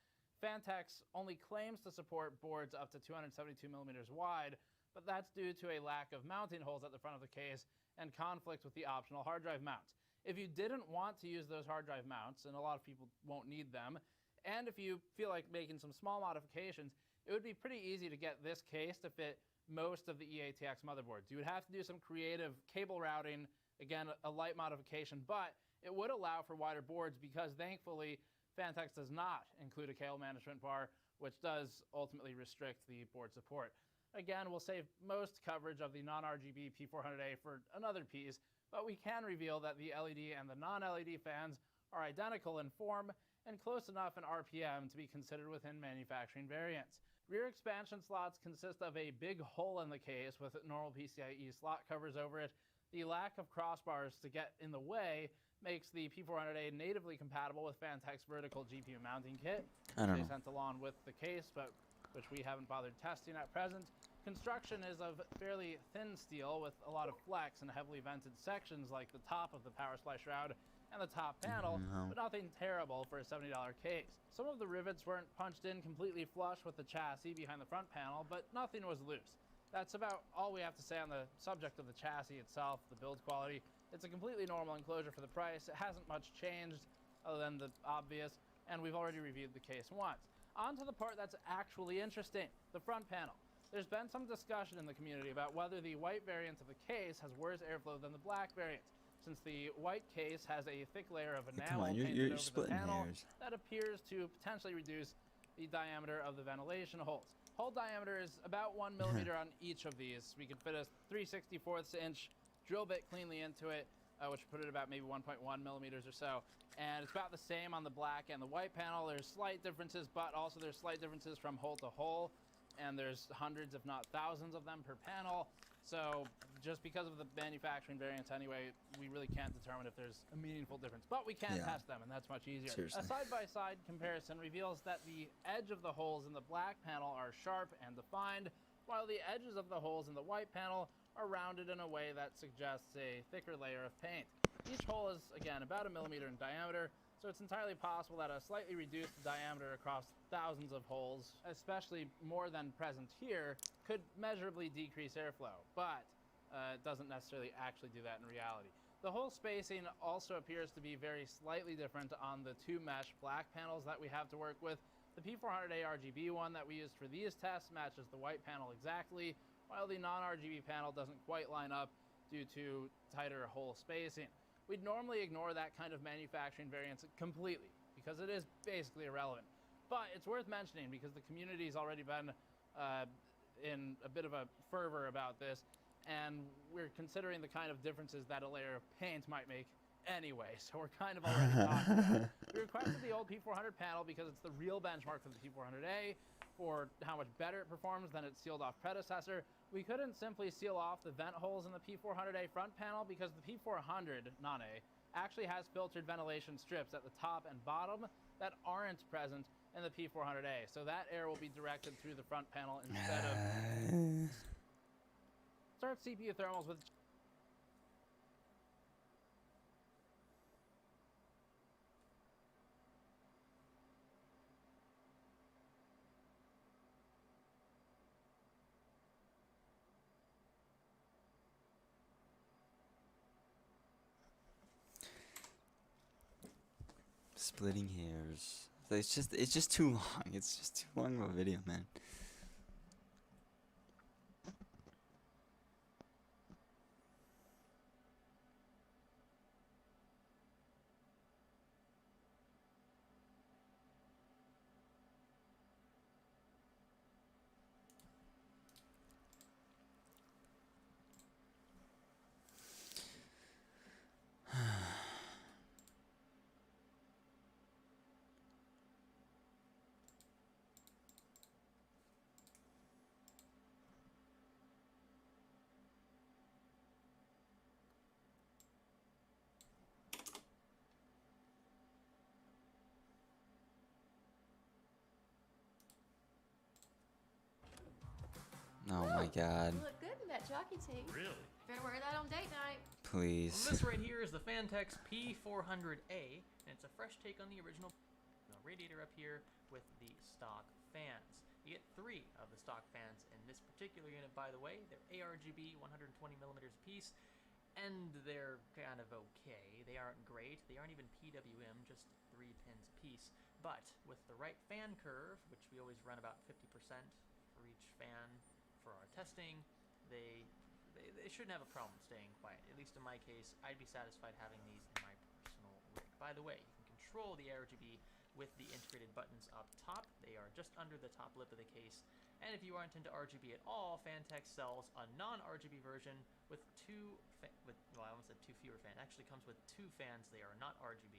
Fantex only claims to support boards up to 272mm wide, but that's due to a lack of mounting holes at the front of the case and conflict with the optional hard drive mounts. If you didn't want to use those hard drive mounts, and a lot of people won't need them, and if you feel like making some small modifications, it would be pretty easy to get this case to fit most of the eATX motherboards. You would have to do some creative cable routing, again, a light modification, but it would allow for wider boards because thankfully Fantex does not include a cable management bar, which does ultimately restrict the board support. Again, we'll save most coverage of the non-RGB P400A for another piece, but we can reveal that the LED and the non-LED fans are identical in form and close enough in RPM to be considered within manufacturing variants. Rear expansion slots consist of a big hole in the case with normal PCIe slot covers over it. The lack of crossbars to get in the way makes the P400A natively compatible with Fantex vertical GPU mounting kit, which they sent along with the case, but which we haven't bothered testing at present. Construction is of fairly thin steel with a lot of flex and heavily vented sections like the top of the power supply shroud and the top panel, but nothing terrible for a $70 case. Some of the rivets weren't punched in completely flush with the chassis behind the front panel, but nothing was loose. That's about all we have to say on the subject of the chassis itself, the build quality. It's a completely normal enclosure for the price. It hasn't much changed other than the obvious, and we've already reviewed the case once. On to the part that's actually interesting, the front panel. There's been some discussion in the community about whether the white variant of the case has worse airflow than the black variant, since the white case has a thick layer of enamel painted over the panel that appears to potentially reduce the diameter of the ventilation holes. Hole diameter is about 1 millimeter on each of these. We could fit a 3/64 inch drill bit cleanly into it, which put it about maybe 1.1 millimeters or so. And it's about the same on the black and the white panel. There's slight differences, but also there's slight differences from hole to hole. And there's hundreds, if not thousands of them per panel. So just because of the manufacturing variants anyway, we really can't determine if there's a meaningful difference. But we can test them, and that's much easier. Seriously. A side-by-side comparison reveals that the edge of the holes in the black panel are sharp and defined, while the edges of the holes in the white panel are rounded in a way that suggests a thicker layer of paint. Each hole is, again, about 1 millimeter in diameter, so it's entirely possible that a slightly reduced diameter across thousands of holes, especially more than present here, could measurably decrease airflow, but it doesn't necessarily actually do that in reality. The hole spacing also appears to be very slightly different on the two mesh black panels that we have to work with. The P400A RGB one that we used for these tests matches the white panel exactly, while the non-RGB panel doesn't quite line up due to tighter hole spacing. We'd normally ignore that kind of manufacturing variance completely because it is basically irrelevant. But it's worth mentioning because the community's already been in a bit of a fervor about this, and we're considering the kind of differences that a layer of paint might make anyway, so we're kind of already talking about it. We requested the old P400 panel because it's the real benchmark for the P400A for how much better it performs than its sealed-off predecessor. We couldn't simply seal off the vent holes in the P400A front panel because the P400 non-A actually has filtered ventilation strips at the top and bottom that aren't present in the P400A, so that air will be directed through the front panel instead of... Start CPU thermals with... Splitting hairs. It's just too long. It's just too long of a video, man. Oh my god. You look good in that jockey tee. Really? Better wear that on date night. Please. Well, this right here is the Fantex P400A, and it's a fresh take on the original radiator up here with the stock fans. You get 3 of the stock fans in this particular unit, by the way. They're ARGB 120 millimeters a piece, and they're kind of okay. They aren't great. They aren't even PWM, just 3 pins a piece. But with the right fan curve, which we always run about 50% for each fan for our testing, they shouldn't have a problem staying quiet. At least in my case, I'd be satisfied having these in my personal rig. By the way, you can control the ARGB with the integrated buttons up top. They are just under the top lip of the case. And if you aren't into RGB at all, Fantex sells a non-RGB version with well, I almost said 2 fewer fans. Actually comes with 2 fans. They are not RGB,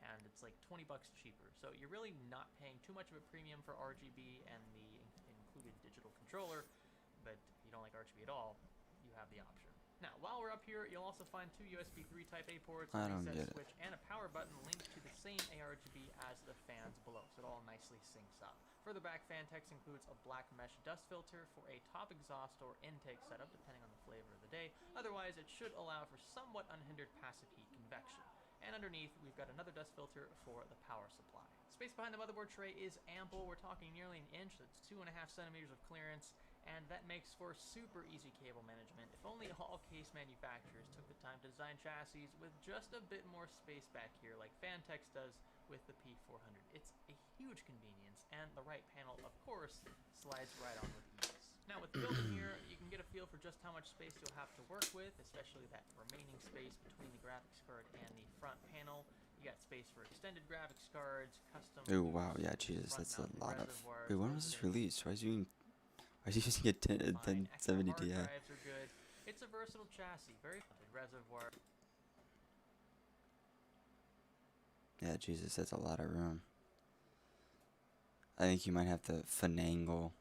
and it's like 20 bucks cheaper. So you're really not paying too much of a premium for RGB and the included digital controller. But if you don't like RGB at all, you have the option. Now, while we're up here, you'll also find 2 USB 3 Type A ports, a reset switch, and a power button linked to the same ARGB as the fans below, so it all nicely syncs up. Further back, Fantex includes a black mesh dust filter for a top exhaust or intake setup, depending on the flavor of the day. Otherwise, it should allow for somewhat unhindered passive heat convection. And underneath, we've got another dust filter for the power supply. Space behind the motherboard tray is ample. We're talking nearly an inch, that's 2.5 centimeters of clearance. And that makes for super easy cable management. If only all case manufacturers took the time to design chassis with just a bit more space back here, like Fantex does with the P400. It's a huge convenience, and the right panel, of course, slides right on with ease. Now, with the build in here, you can get a feel for just how much space you'll have to work with, especially that remaining space between the graphics card and the front panel. You got space for extended graphics cards, custom. Oh wow, yeah, Jesus, that's a lot of. Wait, when was this released? Why is you using a 1070 Ti? Drives are good. It's a versatile chassis, very reservoir. Yeah, Jesus, that's a lot of room. I think you might have to finagle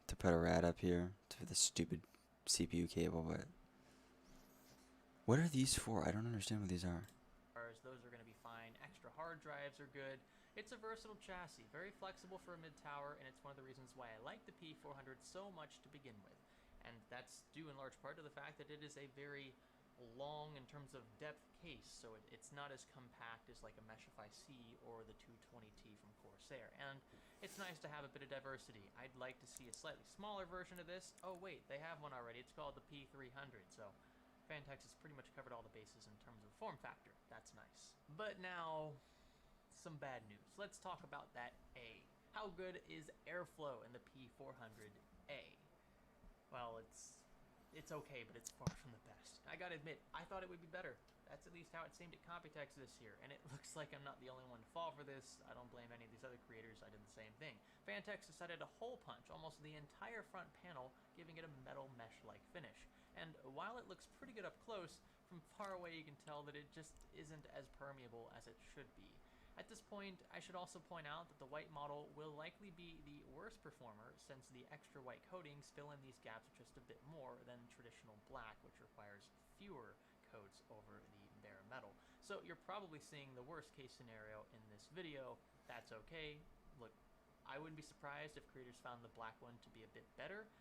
to put a rad up here for the stupid CPU cable, but what are these for? I don't understand what these are. Those are going to be fine. Extra hard drives are good. It's a versatile chassis, very flexible for a mid-tower, and it's one of the reasons why I like the P400 so much to begin with. And that's due in large part to the fact that it is a very long in terms of depth case, so it's not as compact as like a Meshify C or the 220T from Corsair. And it's nice to have a bit of diversity. I'd like to see a slightly smaller version of this. Oh wait, they have one already. It's called the P300, so Fantex has pretty much covered all the bases in terms of form factor. That's nice. But now, some bad news. Let's talk about that A. How good is airflow in the P400A? Well, it's okay, but it's far from the best. I gotta admit, I thought it would be better. That's at least how it seemed at Computex this year, and it looks like I'm not the only one to fall for this. I don't blame any of these other creators. I did the same thing. Fantex decided to hole punch almost the entire front panel, giving it a metal mesh-like finish. And while it looks pretty good up close, from far away you can tell that it just isn't as permeable as it should be. At this point, I should also point out that the white model will likely be the worst performer, since the extra white coatings fill in these gaps just a bit more than traditional black, which requires fewer coats over the bare metal. So you're probably seeing the worst case scenario in this video. That's okay. Look, I wouldn't be surprised if creators found the black one to be a bit better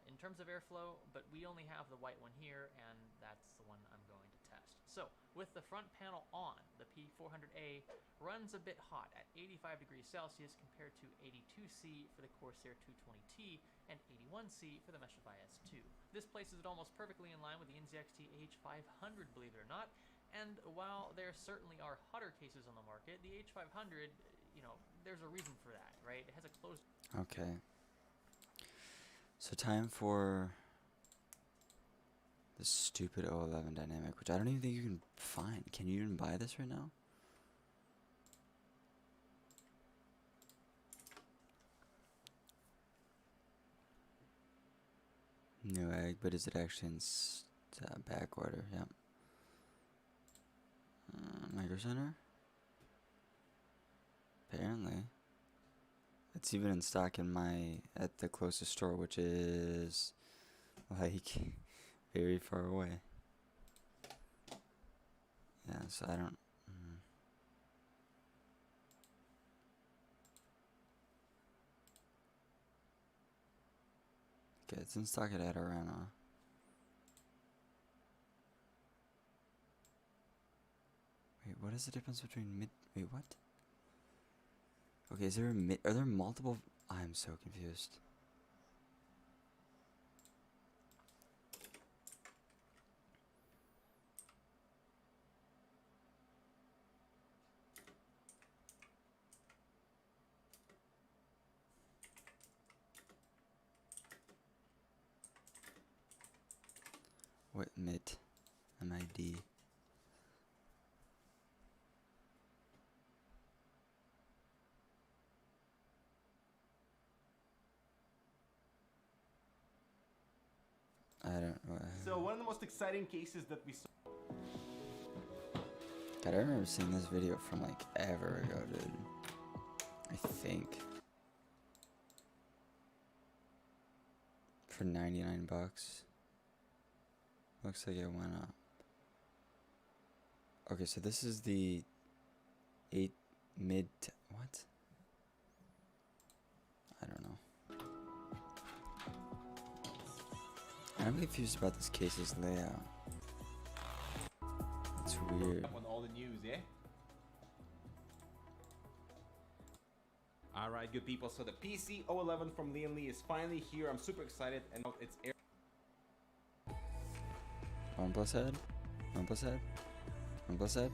in terms of airflow, but we only have the white one here, and that's the one I'm going to test. So, with the front panel on, the P400A runs a bit hot at 85 degrees Celsius compared to 82°C for the Corsair 220T and 81°C for the Meshify S2. This places it almost perfectly in line with the NZXT H500, believe it or not, and while there certainly are hotter cases on the market, the H500, you know, there's a reason for that, right? It has a closed... Okay. So time for the stupid O11 dynamic, which I don't even think you can find. Can you even buy this right now? New egg, but is it actually in back order? Yep. Micro Center? Apparently. It's even in stock at the closest store, which is like very far away. Yeah, so I don't. Okay, it's in stock at Adorama. Wait, what is the difference between mid? Wait, what? Okay, is there a mid? Are there multiple? I'm so confused. What mid? MID. I don't know. So one of the most exciting cases that we saw. God, I remember seeing this video from like ever ago, dude. I think. For 99 bucks. Looks like it went up. Okay, so this is the 8 mid. What? I don't know. I'm confused about this case's layout. It's weird. On all the news, yeah? Alright, good people. So the PC 011 from Lian Li is finally here. I'm super excited, and it's air. OnePlus head? OnePlus head? OnePlus head?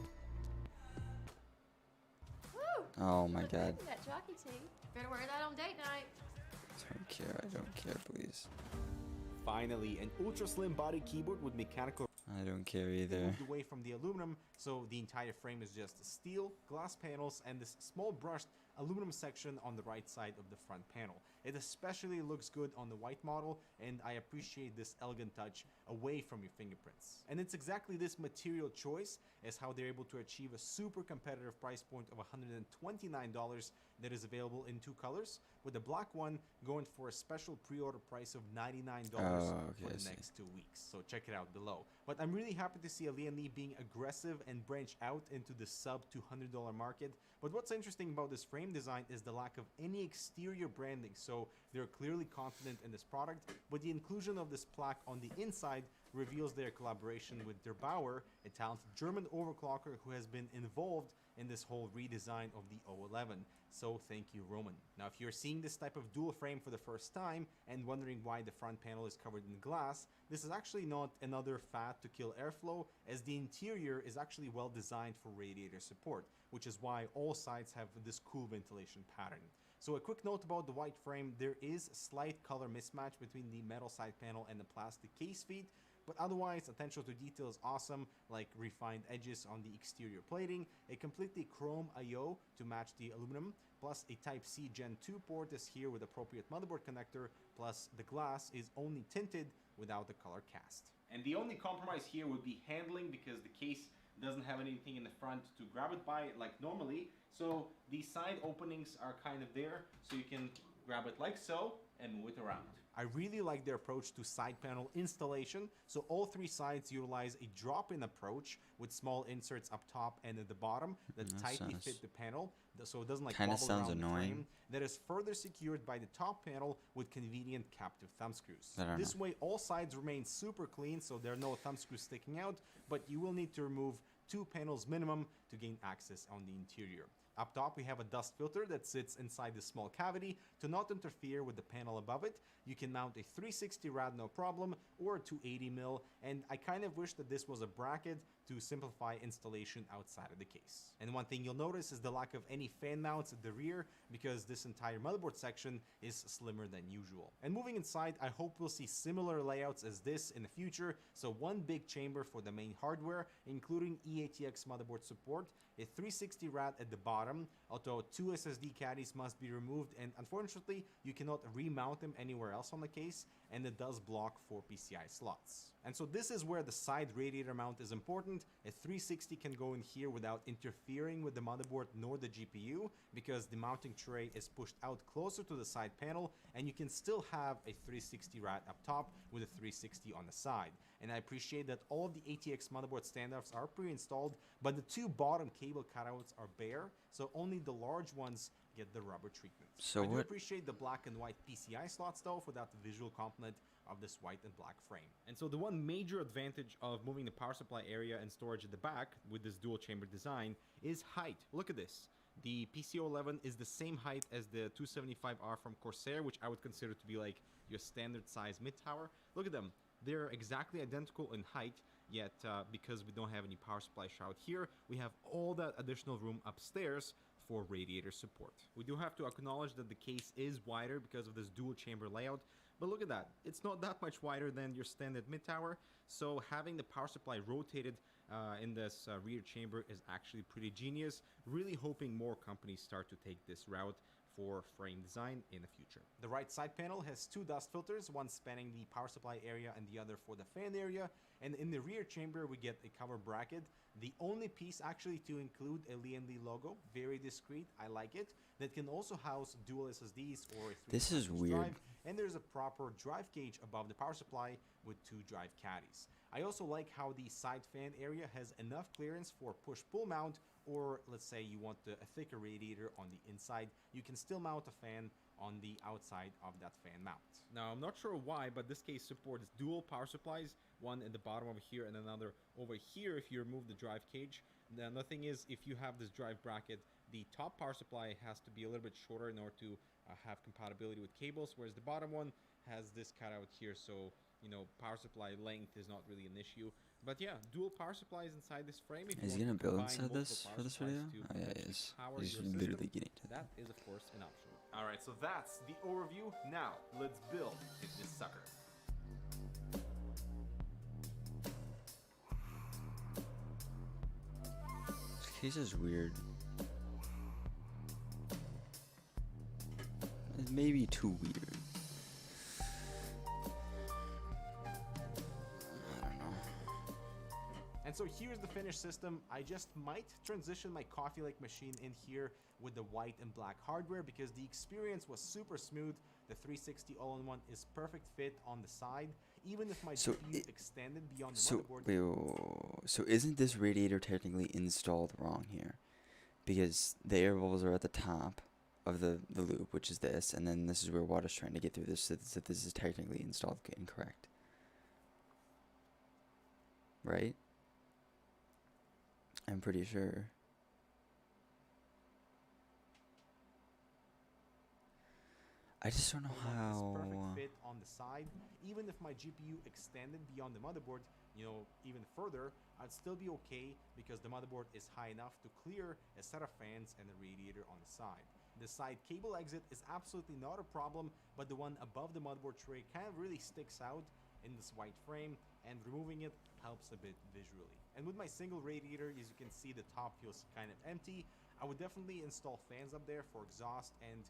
Woo! Oh my Look god. good in that jockey tee. Better wear that on date night. I don't care. I don't care, please. Finally, an ultra slim body keyboard with mechanical. I don't care They either. moved away from the aluminum, so the entire frame is just steel, glass panels, and this small brushed aluminum section on the right side of the front panel. It especially looks good on the white model, and I appreciate this elegant touch away from your fingerprints. And it's exactly this material choice as how they're able to achieve a super competitive price point of $129 that is available in 2 colors, with the black one going for a special pre-order price of $99 for the next 2 weeks. So check it out below. But I'm really happy to see Lian Li being aggressive and branch out into the sub $200 market. But what's interesting about this frame design is the lack of any exterior branding, so they're clearly confident in this product, but the inclusion of this plaque on the inside reveals their collaboration with Der Bauer, a talented German overclocker who has been involved in this whole redesign of the 011. So thank you, Roman. Now, if you're seeing this type of dual frame for the first time and wondering why the front panel is covered in glass, this is actually not another fat to kill airflow, as the interior is actually well designed for radiator support, which is why all sides have this cool ventilation pattern. So a quick note about the white frame: there is slight color mismatch between the metal side panel and the plastic case feet, but otherwise attention to detail is awesome, like refined edges on the exterior plating, a completely chrome I/O to match the aluminum, plus a Type-C Gen 2 port is here with appropriate motherboard connector, plus the glass is only tinted without the color cast. And the only compromise here would be handling, because the case doesn't have anything in the front to grab it by like normally, so the side openings are kind of there, so you can grab it like so and move it around. I really like their approach to side panel installation, so all 3 sides utilize a drop-in approach with small inserts up top and at the bottom that tightly fit the panel, so it doesn't like Kinda wobble sounds around the annoying. frame. That is further secured by the top panel with convenient captive thumb screws. I don't This know. way all sides remain super clean, so there are no thumb screws sticking out, but you will need to remove 2 panels minimum to gain access on the interior. Up top we have a dust filter that sits inside this small cavity to not interfere with the panel above it. You can mount a 360 rad no problem, or a 280mm, and I kind of wish that this was a bracket to simplify installation outside of the case. And one thing you'll notice is the lack of any fan mounts at the rear, because this entire motherboard section is slimmer than usual. And moving inside, I hope we'll see similar layouts as this in the future, so one big chamber for the main hardware, including eATX motherboard support, a 360 rad at the bottom, although 2 SSD caddies must be removed, and unfortunately you cannot remount them anywhere else on the case, and it does block 4 PCI slots. And so this is where the side radiator mount is important. A 360 can go in here without interfering with the motherboard nor the GPU, because the mounting tray is pushed out closer to the side panel, and you can still have a 360 rad up top with a 360 on the side. And I appreciate that all of the ATX motherboard standoffs are pre-installed, but the 2 bottom cable cutouts are bare, so only the large ones get the rubber treatment. So I do what? appreciate the black and white PCI slots though for that visual complement of this white and black frame. And so the one major advantage of moving the power supply area and storage at the back with this dual chamber design is height. Look at this. The PCO11 is the same height as the 275R from Corsair, which I would consider to be like your standard size mid-tower. Look at them. They're exactly identical in height, yet because we don't have any power supply shroud here, we have all that additional room upstairs for radiator support. We do have to acknowledge that the case is wider because of this dual chamber layout, but look at that. It's not that much wider than your standard mid-tower, so having the power supply rotated in this rear chamber is actually pretty genius. Really hoping more companies start to take this route for frame design in the future. The right side panel has two dust filters, one spanning the power supply area and the other for the fan area. And in the rear chamber, we get a cover bracket. The only piece actually to include a Lee & logo, very discreet, I like it, that can also house dual SSDs or a 3 This is weird. drive. And there's a proper drive cage above the power supply with 2 drive caddies. I also like how the side fan area has enough clearance for push-pull mount, or let's say you want a thicker radiator on the inside, you can still mount a fan on the outside of that fan mount. Now, I'm not sure why, but this case supports dual power supplies, one at the bottom over here and another over here if you remove the drive cage. Now, the thing is, if you have this drive bracket, the top power supply has to be a little bit shorter in order to have compatibility with cables, whereas the bottom one has this cutout here, so you know, power supply length is not really an issue. But yeah, dual power supplies inside this frame. Is he gonna build inside this for this video? Oh yeah, he is. He's literally getting to that. Is of course an option. Alright, so that's the overview. Now, let's build this sucker. This case is weird. It may be too weird. And so here's the finished system. I just might transition my coffee-like machine in here with the white and black hardware because the experience was super smooth. The 360 all-in-one is perfect fit on the side, even if my GPU extended beyond the motherboard. So isn't this radiator technically installed wrong here? Because the air bubbles are at the top of the loop, which is this, and then this is where water's trying to get through this, so this is technically installed incorrect. Right? I'm pretty sure. I just don't know how. Perfect fit on the side. Even if my GPU extended beyond the motherboard, you know, even further, I'd still be okay because the motherboard is high enough to clear a set of fans and a radiator on the side. The side cable exit is absolutely not a problem, but the one above the motherboard tray kind of really sticks out in this white frame, and removing it helps a bit visually. And with my single radiator, as you can see, the top feels kind of empty. I would definitely install fans up there for exhaust and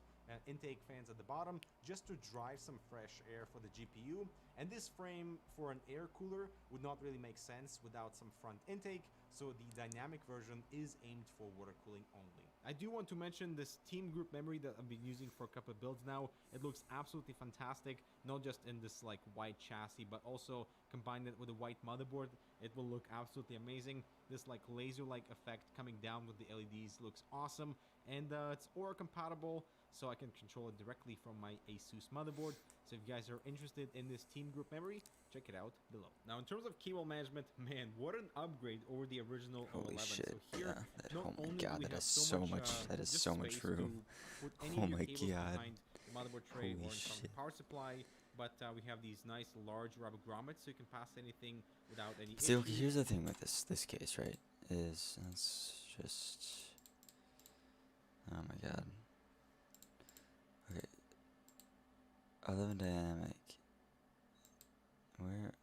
intake fans at the bottom just to drive some fresh air for the GPU. And this frame for an air cooler would not really make sense without some front intake, so the dynamic version is aimed for water cooling only. I do want to mention this team group memory that I've been using for a couple of builds now. It looks absolutely fantastic, not just in this like white chassis, but also combine it with a white motherboard. It will look absolutely amazing. This like laser-like effect coming down with the LEDs looks awesome, and it's Aura compatible, so I can control it directly from my Asus motherboard. So if you guys are interested in this team group memory, check it out below. Now in terms of cable management, man, what an upgrade over the original Holy 11. shit, So here, yeah. Oh my god, that is so much, that is so much room. Oh my god. The motherboard tray or in front of the power supply, but we have these nice large rubber grommets, so you can pass anything without any See, okay, issues. here's the thing with this case, right? Is it's just, oh my god. Okay, 11 dynamic. Where,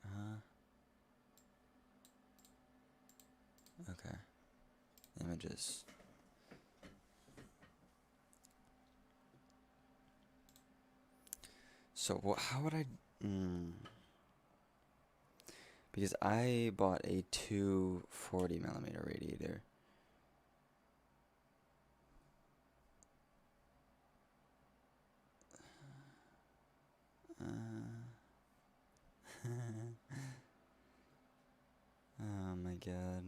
okay. Images. So how would I? Because I bought a 240mm radiator. Oh my god.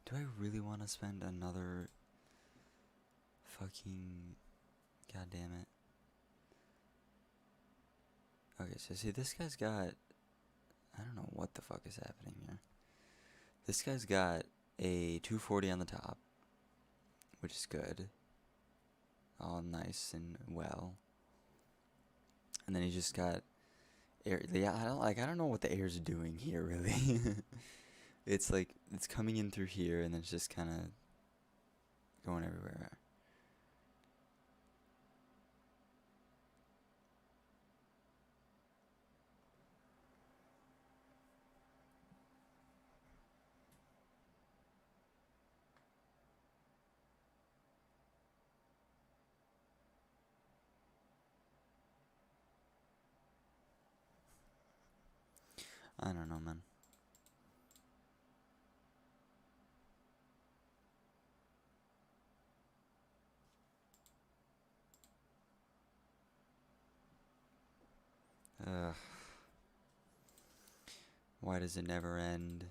Do I really want to spend another fucking... God damn it. Okay, so see, this guy's got... I don't know what the fuck is happening here. This guy's got a 240 on the top, which is good. All nice and well. And then he's just got air. Yeah, I don't know what the air's doing here, really. It's like, it's coming in through here, and then it's just kind of going everywhere. I don't know, man. Ugh. Why does it never end?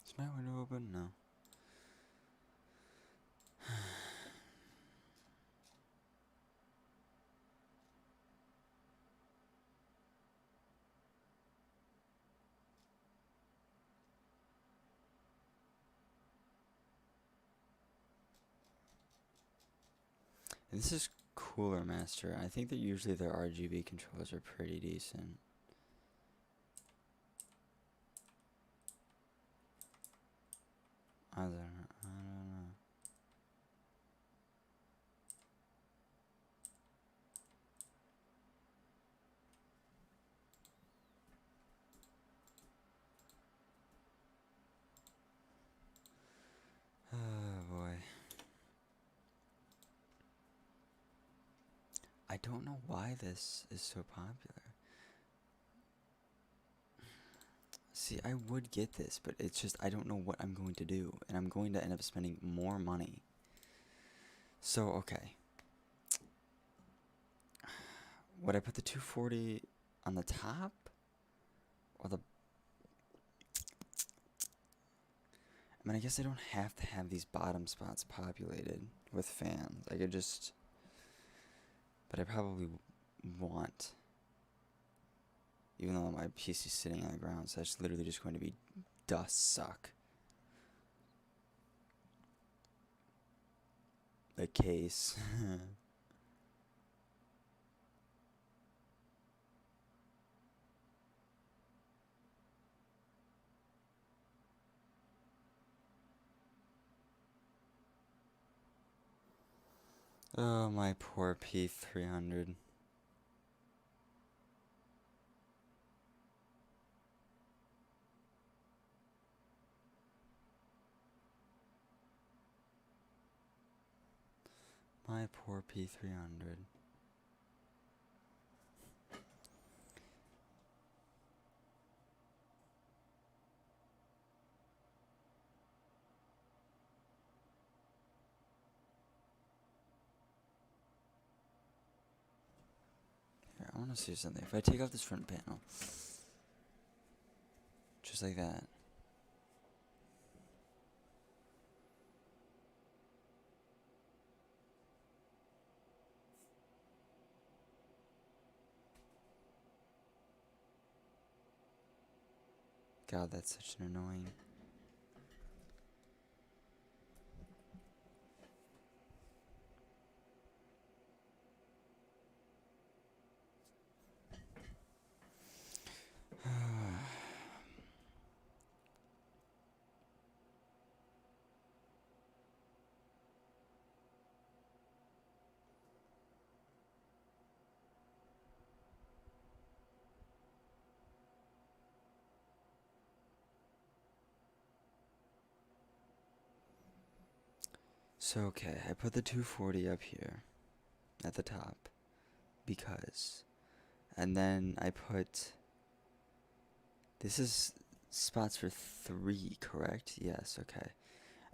Is my window open? No. This is Cooler Master. I think that usually their RGB controllers are pretty decent. I don't know. Oh boy. I don't know why this is so popular. See, I would get this, but it's just I don't know what I'm going to do, and I'm going to end up spending more money. So, okay. Would I put the 240 on the top? Or the... I mean, I guess I don't have to have these bottom spots populated with fans. I could just... But I probably want... Even though my PC's sitting on the ground, so that's literally just going to be dust suck. The case. Oh, my poor P300. My poor P300. Here, I want to see something. If I take off this front panel, just like that. God, that's such an annoying... So, okay, I put the 240 up here at the top because, and then I put, this is spots for 3, correct? Yes, okay.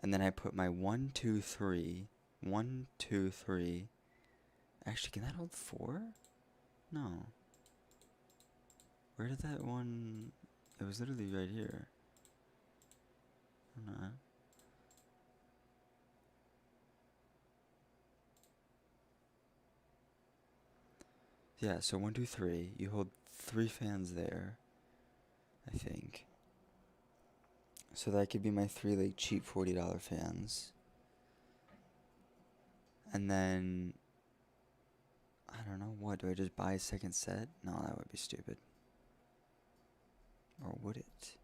And then I put my 1, 2, 3, 1, 2, 3. Actually, can that hold 4? No. Where did that one, it was literally right here. No. Yeah, so 1, 2, 3. You hold 3 fans there, I think. So that could be my 3 like cheap $40 fans. And then I don't know, what, do I just buy a second set? No, that would be stupid. Or would it?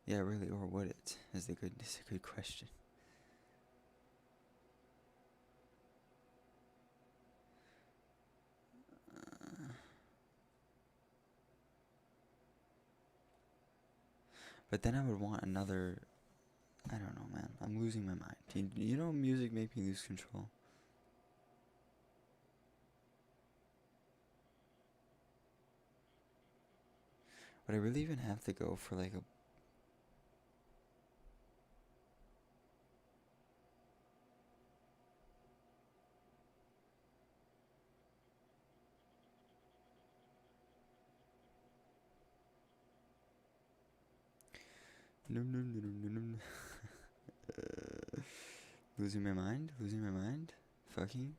Yeah, really, or would it? Is a good question. But then I would want another. I don't know, man. I'm losing my mind. You know, music make me lose control. Would I really even have to go for like a. No, no, no, no, no, no. Losing my mind? Losing my mind? Fucking.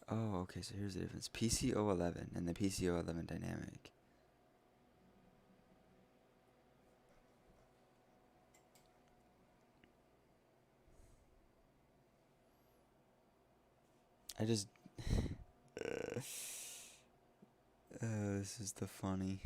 Oh, okay, so here's the difference. PCO11 and the PCO11 dynamic. I just. This is the funny.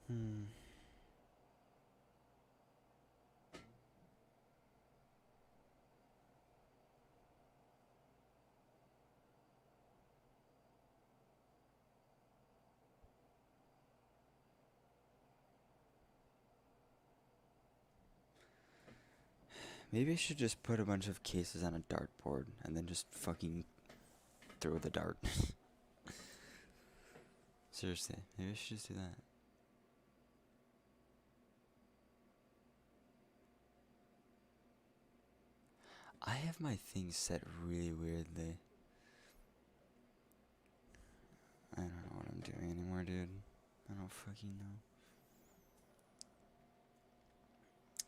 Hmm. Maybe I should just put a bunch of cases on a dartboard and then just fucking throw the dart. Seriously, maybe I should just do that. I have my things set really weirdly. I don't know what I'm doing anymore, dude. I don't fucking know.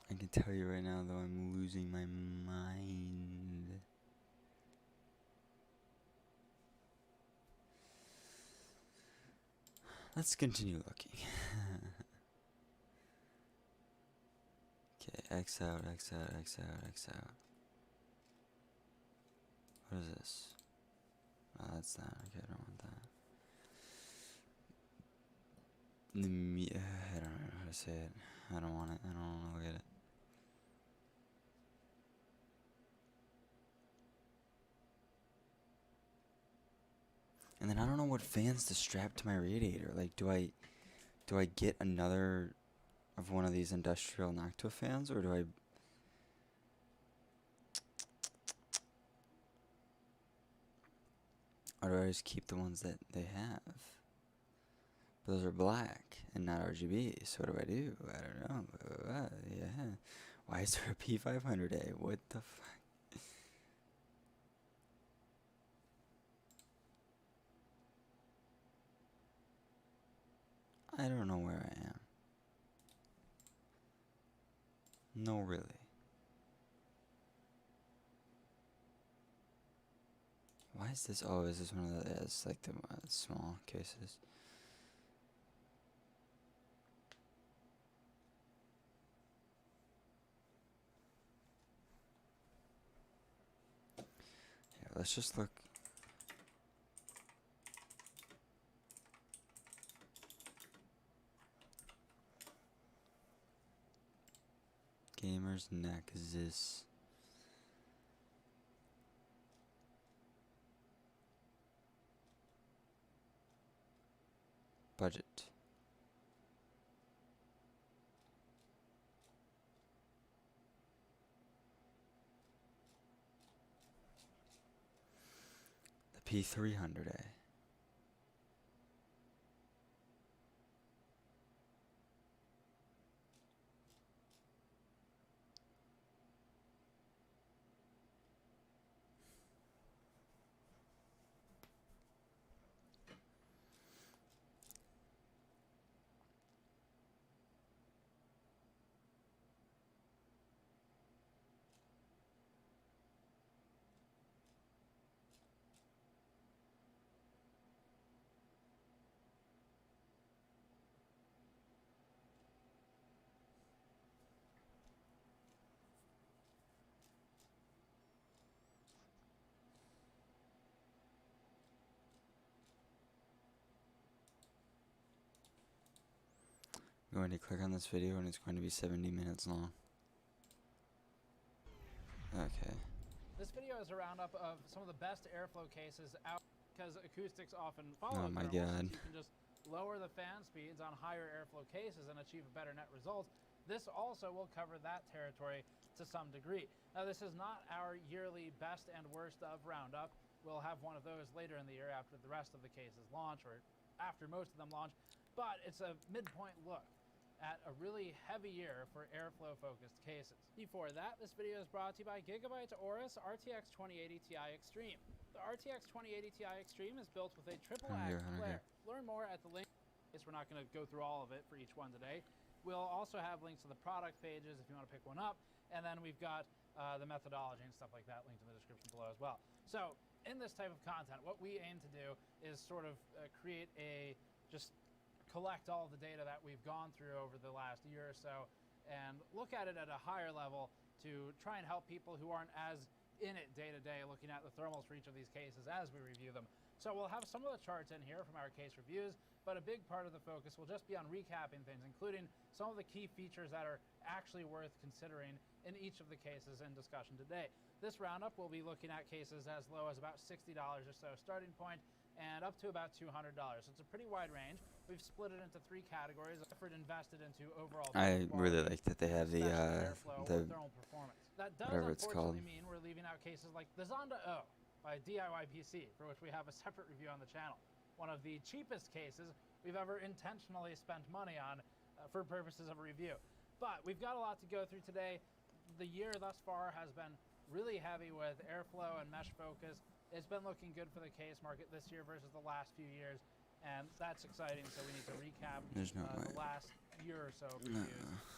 I can tell you right now, though, I'm losing my mind. Let's continue looking. Okay, X out, X out, X out, X out. What is this? Oh, that's that. Okay, I don't want that. I don't know how to say it. I don't want it. I don't want to look at it. And then I don't know what fans to strap to my radiator. Like, do I get another of one of these industrial Noctua fans, or do I just keep the ones that they have? But those are black and not RGB. So what do? I don't know. Yeah. Why is there a P500A? What the fuck? I don't know where I am. No, really. Why is this? Oh, is this one of the? It's like the small cases. let's just look. Gamer's Nexus. Budget. The P300A. I'm going to click on this video and it's going to be 70 minutes long. Okay. This video is a roundup of some of the best airflow cases out because acoustics often follow Oh my thermals, God. since you can just lower the fan speeds on higher airflow cases and achieve a better net result. This also will cover that territory to some degree. Now, this is not our yearly best and worst of roundup. We'll have one of those later in the year after the rest of the cases launch, or after most of them launch, but it's a midpoint look at a really heavy year for airflow-focused cases. Before that, this video is brought to you by Gigabyte's Aorus RTX 2080 Ti Extreme. The RTX 2080 Ti Extreme is built with a triple Here, act here. flare. Learn more at the link. We're not going to go through all of it for each one today. We'll also have links to the product pages if you want to pick one up, and then we've got the methodology and stuff like that linked in the description below as well. So, in this type of content, what we aim to do is sort of create a collect all of the data that we've gone through over the last year or so and look at it at a higher level to try and help people who aren't as in it day to day looking at the thermals for each of these cases as we review them. So we'll have some of the charts in here from our case reviews, but a big part of the focus will just be on recapping things, including some of the key features that are actually worth considering in each of the cases in discussion today. This roundup will be looking at cases as low as about $60 or so starting point and up to about $200. So it's a pretty wide range. We've split it into three categories. Effort invested into overall I really quality, like that they have the airflow, or the thermal performance. That does whatever it's unfortunately called. mean we're leaving out cases like the Zonda O by DIY PC, for which we have a separate review on the channel. One of the cheapest cases we've ever intentionally spent money on for purposes of a review. But we've got a lot to go through today. The year thus far has been really heavy with airflow and mesh focus. It's been looking good for the case market this year versus the last few years, and that's exciting, so we need to recap There's no the way. last year or so of reviews,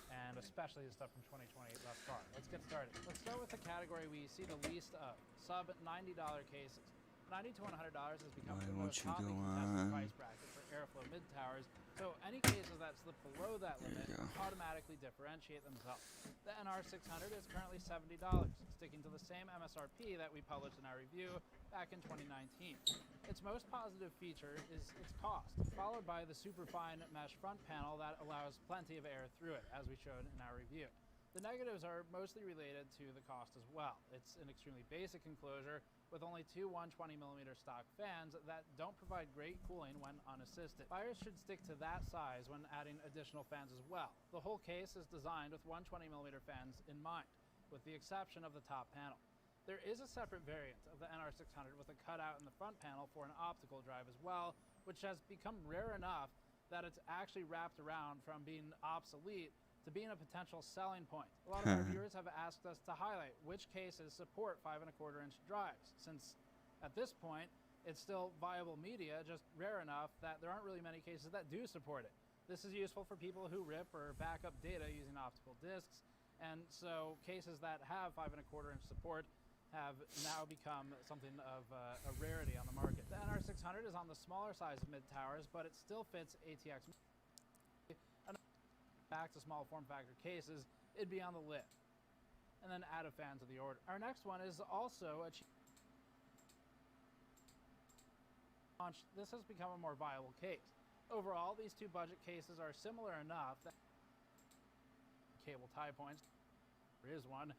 and especially the stuff from 2020 thus far. Let's get started. Let's start with the category we see the least of, sub $90 cases. $90 to $100 has become Why the won't most you hotly go contested on? price bracket for airflow mid-towers, so any cases that slip below that There limit you go. automatically differentiate themselves. The NR600 is currently $70, sticking to the same MSRP that we published in our review back in 2019. Its most positive feature is its cost, followed by the superfine mesh front panel that allows plenty of air through it, as we showed in our review. The negatives are mostly related to the cost as well. It's an extremely basic enclosure with only two 120mm stock fans that don't provide great cooling when unassisted. Buyers should stick to that size when adding additional fans as well. The whole case is designed with 120mm fans in mind, with the exception of the top panel. There is a separate variant of the NR600 with a cutout in the front panel for an optical drive as well, which has become rare enough that it's actually wrapped around from being obsolete to being a potential selling point. A lot of our viewers have asked us to highlight which cases support 5¼ inch drives, since at this point it's still viable media, just rare enough that there aren't really many cases that do support it. This is useful for people who rip or back up data using optical discs, and so cases that have 5¼ inch support have now become something of a rarity on the market. The NR600 is on the smaller size of mid-towers, but it still fits ATX. Back to small form factor cases, it'd be on the lid. And then add a fan to the order. Our next one is also a cheap launch, this has become a more viable case. Overall, these two budget cases are similar enough that cable tie points, there is one,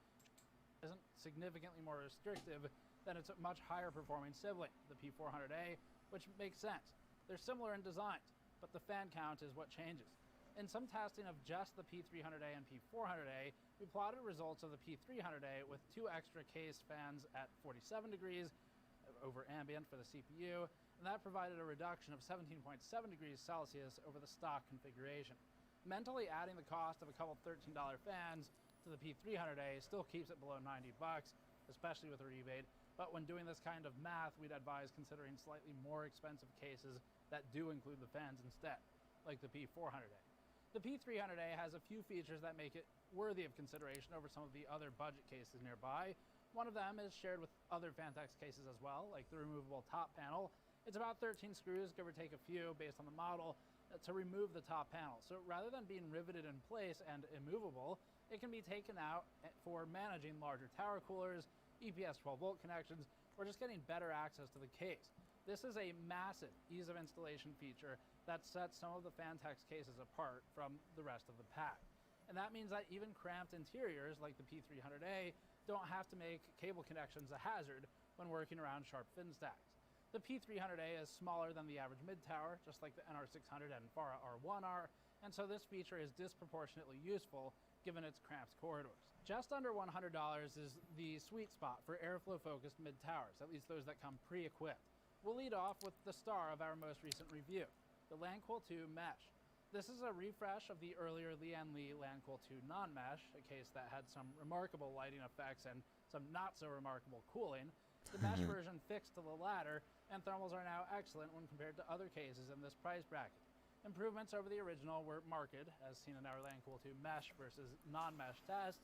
isn't significantly more restrictive than its much higher performing sibling, the P400A, which makes sense. They're similar in designs, but the fan count is what changes. In some testing of just the P300A and P400A, we plotted results of the P300A with 2 extra case fans at 47 degrees over ambient for the CPU, and that provided a reduction of 17.7 degrees Celsius over the stock configuration. Mentally adding the cost of a couple $13 fans to the P300A still keeps it below 90 bucks, especially with a rebate, but when doing this kind of math, we'd advise considering slightly more expensive cases that do include the fans instead, like the P400A. The P300A has a few features that make it worthy of consideration over some of the other budget cases nearby. One of them is shared with other Fantex cases as well, like the removable top panel. It's about 13 screws, give or take a few, based on the model, to remove the top panel. So rather than being riveted in place and immovable, it can be taken out for managing larger tower coolers, EPS 12-volt connections, or just getting better access to the case. This is a massive ease of installation feature that sets some of the Fantex cases apart from the rest of the pack. And that means that even cramped interiors like the P300A don't have to make cable connections a hazard when working around sharp fin stacks. The P300A is smaller than the average mid-tower, just like the NR600 and Farah R1 are, and so this feature is disproportionately useful given its cramped corridors. Just under $100 is the sweet spot for airflow-focused mid-towers, at least those that come pre-equipped. We'll lead off with the star of our most recent review, the LANQUIL 2 Mesh. This is a refresh of the earlier Lian Li LANQUIL 2 non-mesh, a case that had some remarkable lighting effects and some not so remarkable cooling. The mesh version fixed to the latter, and thermals are now excellent when compared to other cases in this price bracket. Improvements over the original were marked, as seen in our LANQUIL 2 mesh versus non-mesh tests,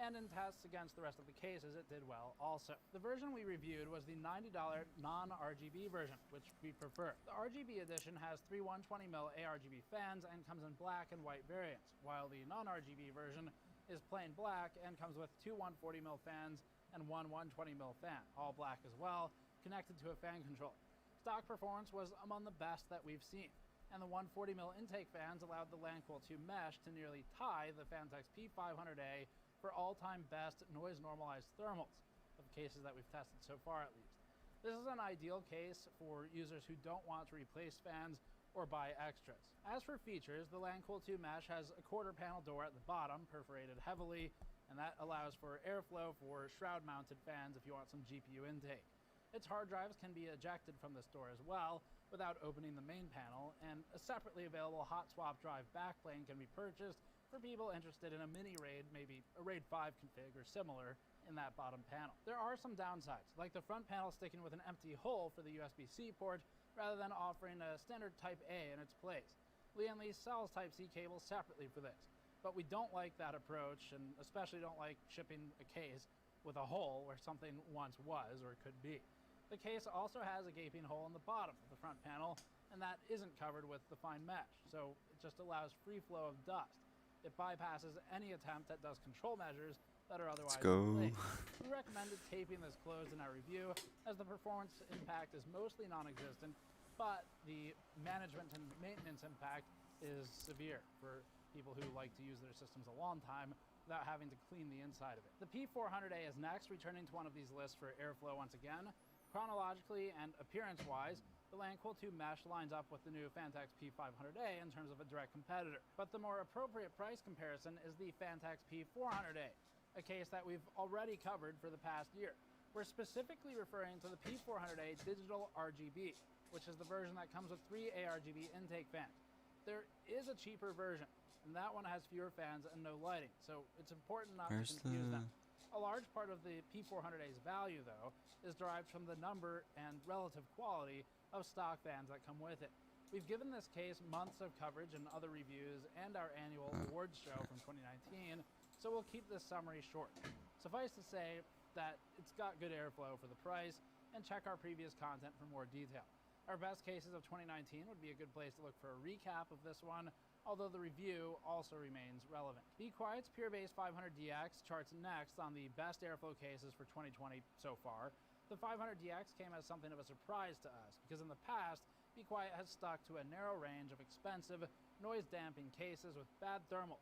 and in tests against the rest of the cases it did well also. The version we reviewed was the $90 non-RGB version, which we prefer. The RGB edition has 3 120mm ARGB fans and comes in black and white variants, while the non-RGB version is plain black and comes with 2 140mm fans and 1 120mm fan, all black as well, connected to a fan controller. Stock performance was among the best that we've seen, and the 140mm intake fans allowed the LANQUIL 2 mesh to nearly tie the Fantex P500A for all-time best noise-normalized thermals, of cases that we've tested so far at least. This is an ideal case for users who don't want to replace fans or buy extras. As for features, the LANQUIL 2 mesh has a quarter panel door at the bottom, perforated heavily, and that allows for airflow for shroud-mounted fans if you want some GPU intake. Its hard drives can be ejected from this door as well, without opening the main panel, and a separately available hot swap drive backplane can be purchased for people interested in a mini RAID, maybe a RAID 5 config or similar, in that bottom panel. There are some downsides, like the front panel sticking with an empty hole for the USB-C port rather than offering a standard Type A in its place. Lian Li sells Type-C cables separately for this, but we don't like that approach, and especially don't like shipping a case with a hole where something once was or could be. The case also has a gaping hole in the bottom of the front panel, and that isn't covered with the fine mesh, so it just allows free flow of dust. It bypasses any attempt at dust control measures that are otherwise in place. We recommended taping this closed in our review, as the performance impact is mostly non-existent, but the management and maintenance impact is severe for people who like to use their systems a long time without having to clean the inside of it. The P400A is next, returning to one of these lists for airflow once again. Chronologically and appearance-wise, the LANQUIL 2 mesh lines up with the new Fantex P500A in terms of a direct competitor, but the more appropriate price comparison is the Fantex P400A, a case that we've already covered for the past year. We're specifically referring to the P400A Digital RGB, which is the version that comes with 3 ARGB intake fans. There is a cheaper version, and that one has fewer fans and no lighting, so it's important not to confuse them. A large part of the P400A's value, though, is derived from the number and relative quality of stock fans that come with it. We've given this case months of coverage in other reviews and our annual awards show from 2019, so we'll keep this summary short. Suffice to say that it's got good airflow for the price, and check our previous content for more detail. Our best cases of 2019 would be a good place to look for a recap of this one, although the review also remains relevant. Be Quiet's Pure Base 500DX charts next on the best airflow cases for 2020 so far. The 500DX came as something of a surprise to us, because in the past, Be Quiet has stuck to a narrow range of expensive, noise-damping cases with bad thermals,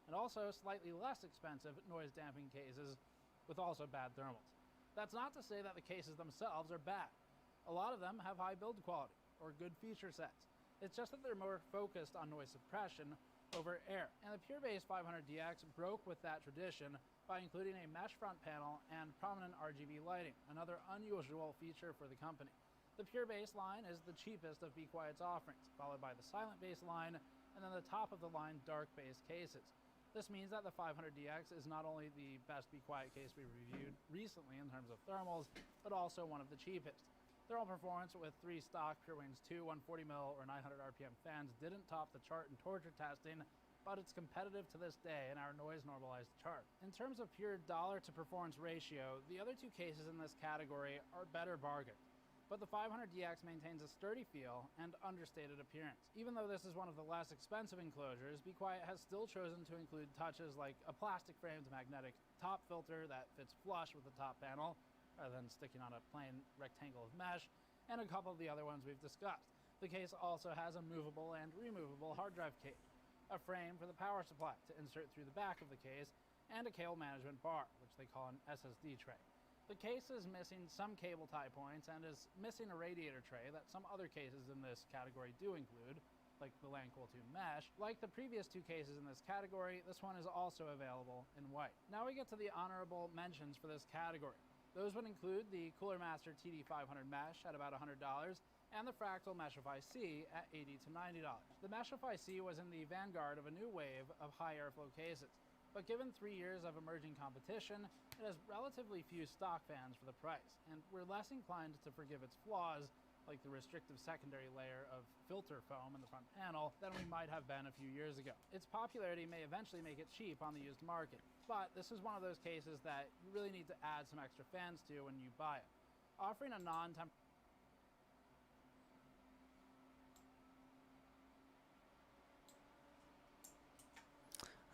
and also slightly less expensive noise-damping cases with also bad thermals. That's not to say that the cases themselves are bad. A lot of them have high build quality, or good feature sets. It's just that they're more focused on noise suppression over air. And the Pure Base 500DX broke with that tradition by including a mesh front panel and prominent RGB lighting, another unusual feature for the company. The Pure Base line is the cheapest of Be Quiet's offerings, followed by the Silent Base line, and then the top of the line Dark Base cases. This means that the 500DX is not only the best Be Quiet case we reviewed recently in terms of thermals, but also one of the cheapest. Thermal performance with 3 stock PureWings 2 140mm or 900 RPM fans didn't top the chart in torture testing, but it's competitive to this day in our noise normalized chart. In terms of pure dollar to performance ratio, the other 2 cases in this category are better bargains. But the 500DX maintains a sturdy feel and understated appearance. Even though this is one of the less expensive enclosures, Be Quiet has still chosen to include touches like a plastic framed magnetic top filter that fits flush with the top panel, rather than sticking on a plain rectangle of mesh, and a couple of the other ones we've discussed. The case also has a movable and removable hard drive cage, a frame for the power supply to insert through the back of the case, and a cable management bar, which they call an SSD tray. The case is missing some cable tie points and is missing a radiator tray that some other cases in this category do include, like the LAN Cool 2 Mesh. Like the previous 2 cases in this category, this one is also available in white. Now we get to the honorable mentions for this category. Those would include the Cooler Master TD500 Mesh at about $100, and the Fractal Meshify C at $80 to $90. The Meshify C was in the vanguard of a new wave of high airflow cases, but given 3 years of emerging competition, it has relatively few stock fans for the price, and we're less inclined to forgive its flaws, like the restrictive secondary layer of filter foam in the front panel, than we might have been a few years ago. Its popularity may eventually make it cheap on the used market, but this is one of those cases that you really need to add some extra fans to when you buy it. Offering a non-temp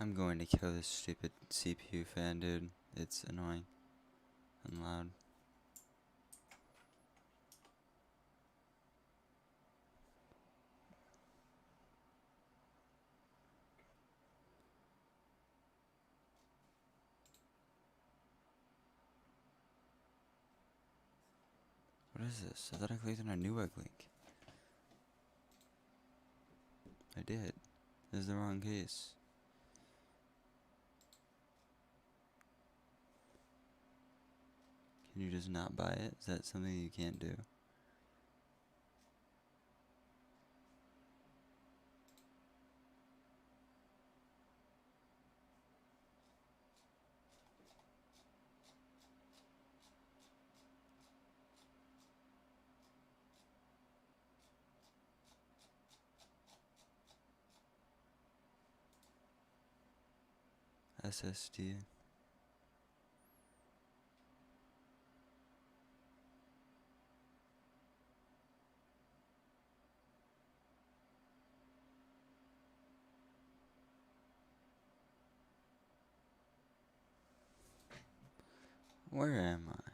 I'm going to kill this stupid CPU fan, dude. It's annoying and loud. What is this? I thought I clicked on a new web link. I did. This is the wrong case. Can you just not buy it? Is that something you can't do? SSD. Where am I?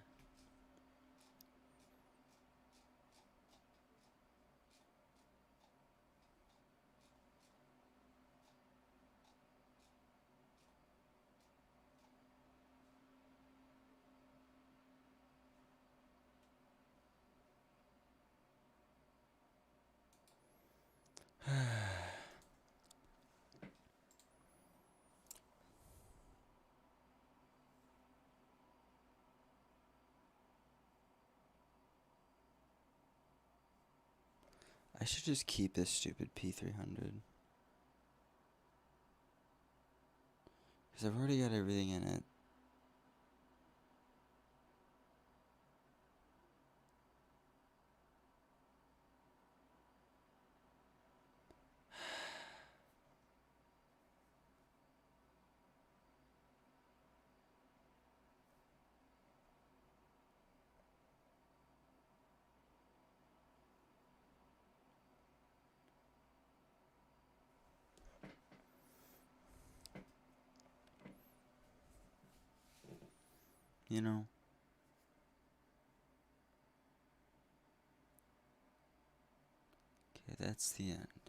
I should just keep this stupid P300. Because I've already got everything in it. You know, Okay, that's the end.